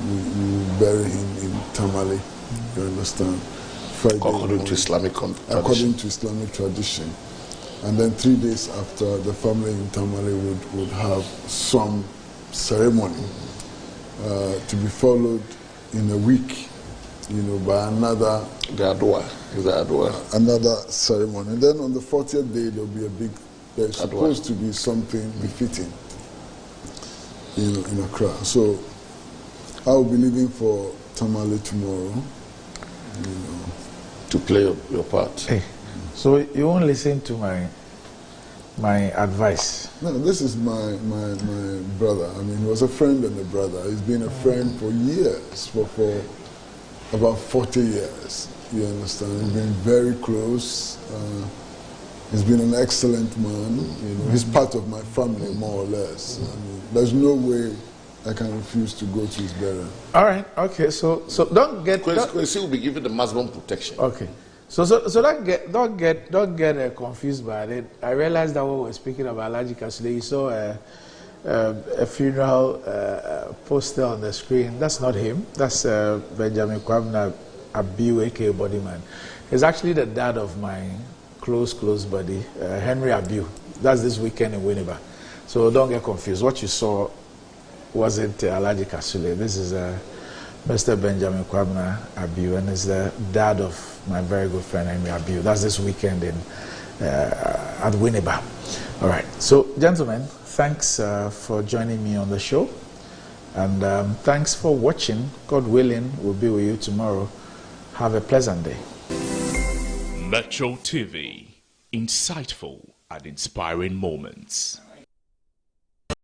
we will bury him in Tamale. You understand? According to Islamic tradition. According to Islamic tradition. And then 3 days after, the family in Tamale would have some ceremony to be followed in a week by another another ceremony. And then on the 40th day, there'll be there's supposed to be something befitting, in Accra. So I'll be leaving for Tamale tomorrow, to play your part. Hey, so you won't listen to my advice? No, this is my brother. I mean, he was a friend and a brother. He's been a friend for years, for about 40 years. You understand? We've been very close. He's been an excellent man. He's part of my family, more or less. I mean, there's no way I can refuse to go to his burial. All right. Okay. So don't get. Kwesi will be given the maximum protection. Okay. So don't get confused by it. I realized that when we were speaking about Alhaji Kasule, you saw a funeral poster on the screen. That's not him. That's Benjamin Kwabena Abiu, aka Bodyman. He's actually the dad of my close buddy, Henry Abiu. That's this weekend in Winneba. So don't get confused. What you saw wasn't Alhaji Kasule. This is Mr. Benjamin Kwabena Abiu, and is the dad of my very good friend Henry Abiu. That's this weekend at Winneba. All right. So, gentlemen, thanks for joining me on the show, and thanks for watching. God willing, we'll be with you tomorrow. Have a pleasant day. Metro TV, insightful and inspiring moments.